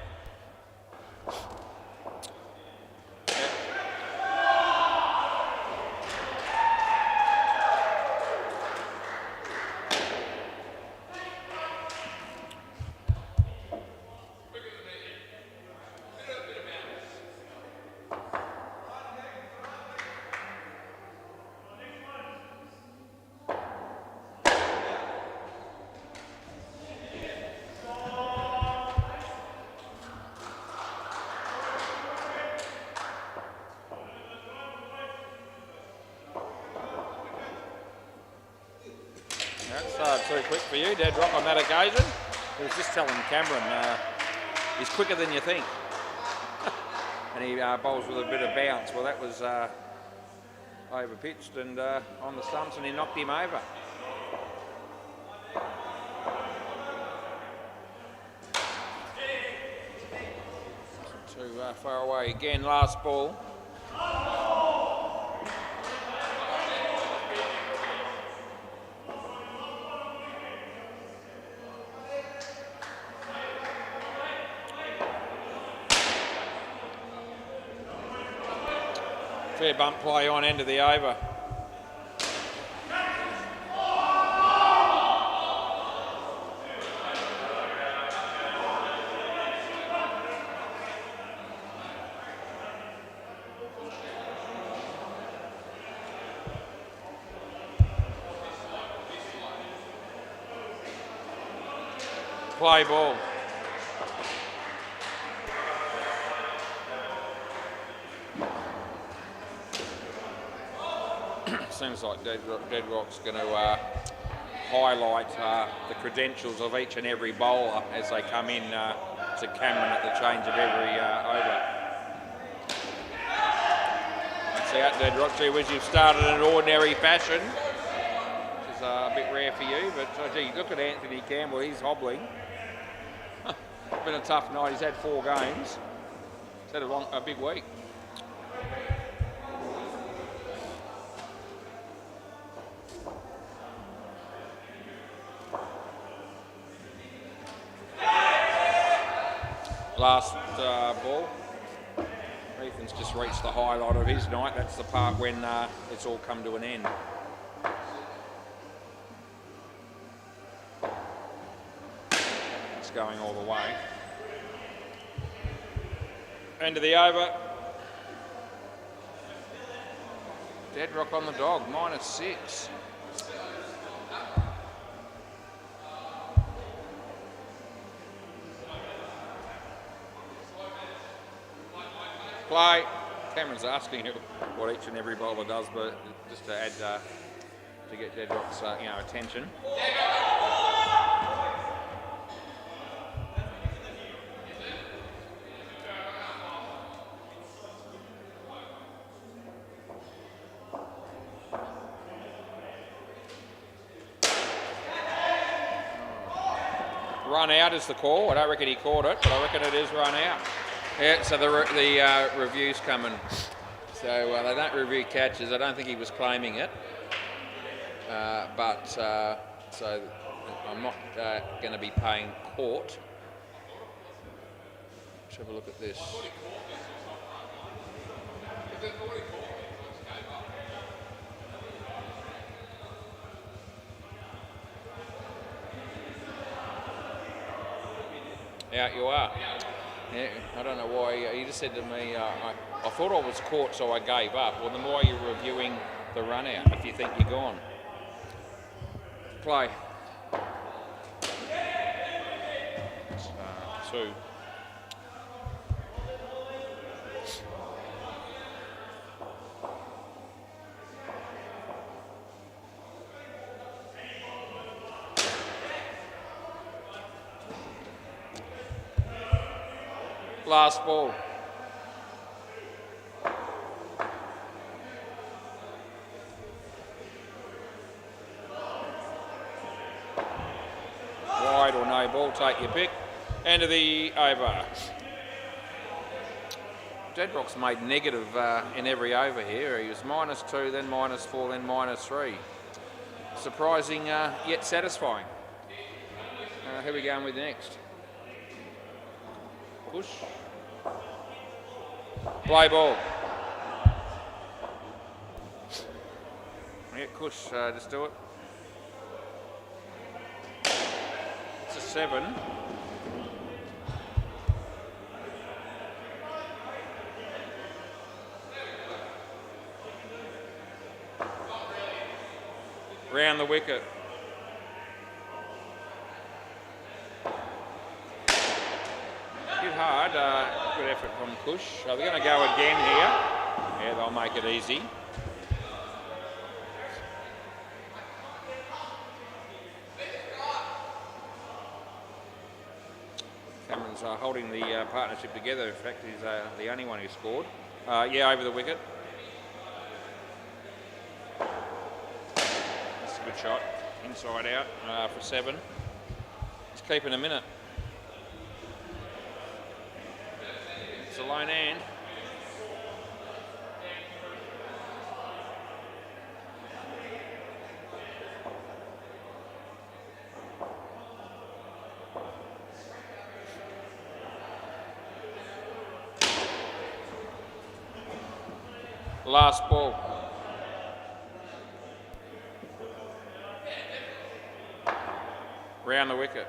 That's too quick for you, dead rock on that occasion. I was just telling Cameron, he's quicker than you think. And he bowls with a bit of bounce. Well, that was over pitched and on the stumps, and he knocked him over. Too far away again, last ball. Fair bump play on end of the over. Play ball. Seems like Dead Rock's going to highlight the credentials of each and every bowler as they come in to Cameron at the change of every over. That's out, Dead Rock. Gee whiz, you've started in ordinary fashion, which is a bit rare for you, but gee, look at Anthony Campbell, he's hobbling. Been a tough night, he's had 4 games. He's had a big week. Last ball. Ethan's just reached the highlight of his night. That's the part when it's all come to an end. It's going all the way. End of the over. Dead Rock on the dog, -6. Play. Cameron's asking what each and every bowler does, but just to add to get Dead Rock's attention. Run out is the call. I don't reckon he caught it, but I reckon it is run out. Yeah, so the review's coming. So they don't review catches. I don't think he was claiming it. So I'm not going to be paying court. Let's have a look at this. Out you are. Yeah, I don't know why. He just said to me, I thought I was caught, so I gave up. Well, then why are you reviewing the run out if you think you're gone? Play. It's, 2. Last ball. Wide or no ball, take your pick. End of the over. Dead Rock's made negative in every over here. He was -2, then -4, then -3. Surprising yet satisfying. Who are we going with next? Push. Play ball. Yeah, Kush, just do it. It's a 7. Round the wicket. Bit hard, good effort from Kush. They're going to go again here. Yeah, they'll make it easy. Cameron's holding the partnership together. In fact, he's the only one who scored. Yeah, over the wicket. That's a good shot. Inside out for 7. He's keeping a minute. It's a lone hand. Last ball. Round the wicket.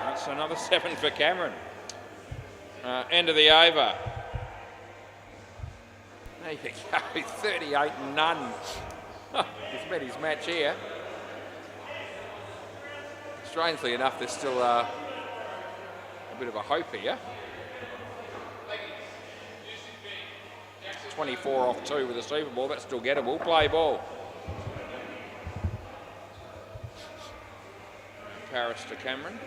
That's another 7 for Cameron. End of the over. There you go, 38 and none. He's met his match here. Strangely enough, there's still a bit of a hope here. 24 off 2 with a Super Ball, that's still gettable. Play ball. Paris to Cameron.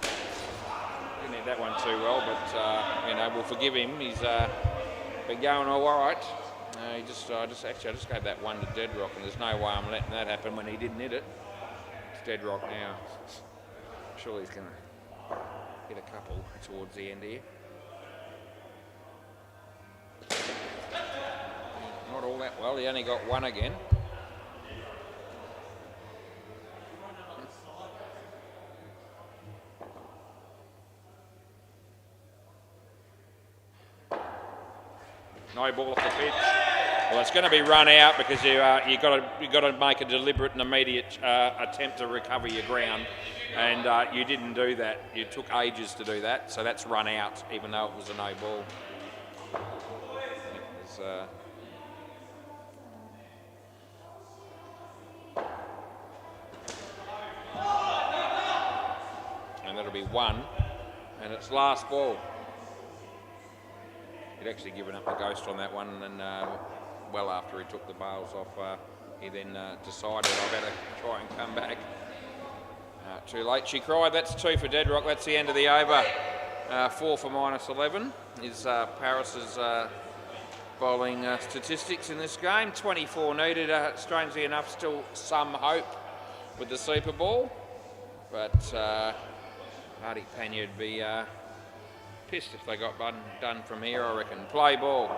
Didn't hit that one too well, but you know, we'll forgive him. He's been going all right. I just gave that one to Deadrock, and there's no way I'm letting that happen when he didn't hit it. It's Deadrock now. Surely he's going to hit a couple towards the end here. Not all that well, he only got one again. No ball off the pitch. Well, it's going to be run out because you got to make a deliberate and immediate attempt to recover your ground, and you didn't do that. You took ages to do that, so that's run out, even though it was a no ball. It was, and that'll be 1, and it's last ball. He'd actually given up the ghost on that one, and well after he took the bails off, he then decided I better try and come back. Too late, she cried. That's 2 for Deadrock. That's the end of the over. 4 for -11 is Paris's bowling statistics in this game. 24 needed. Strangely enough, still some hope with the Super Ball, but Hardy Panya'd be pissed if they got done from here, I reckon. Play ball.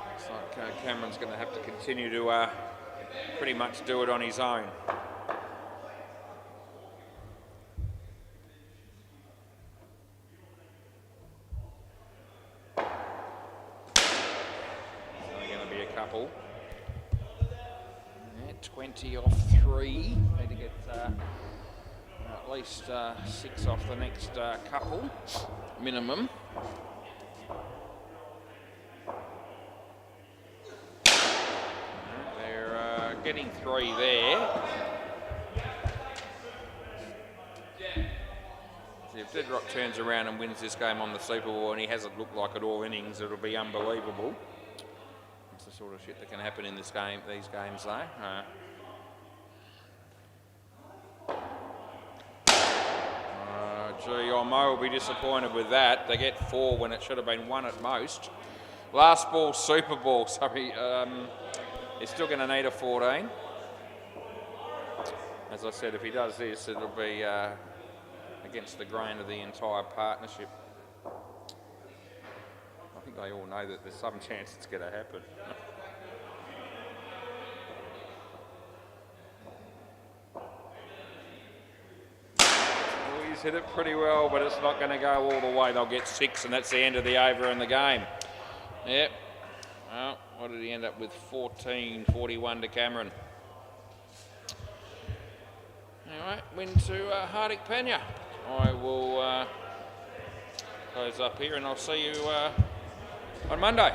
Looks like Cameron's going to have to continue to pretty much do it on his own. Couple. Yeah, 20 off 3. Need to get at least 6 off the next couple, minimum. They're getting 3 there. If Deadrock turns around and wins this game on the Super Bowl, and he hasn't looked like it all innings, it'll be unbelievable. The sort of shit that can happen in this game, these games, though. Gee, Mo will be disappointed with that. They get 4 when it should have been 1 at most. Last ball, Super Ball. Sorry, He's still going to need a 14. As I said, if he does this, it'll be against the grain of the entire partnership. I think they all know that there's some chance it's going to happen. He's hit it pretty well, but it's not going to go all the way. They'll get 6, and that's the end of the over in the game. Yep. Well, what did he end up with? 14-41 to Cameron. Anyway, win to Hardick Pena. I will close up here, and I'll see you on Monday.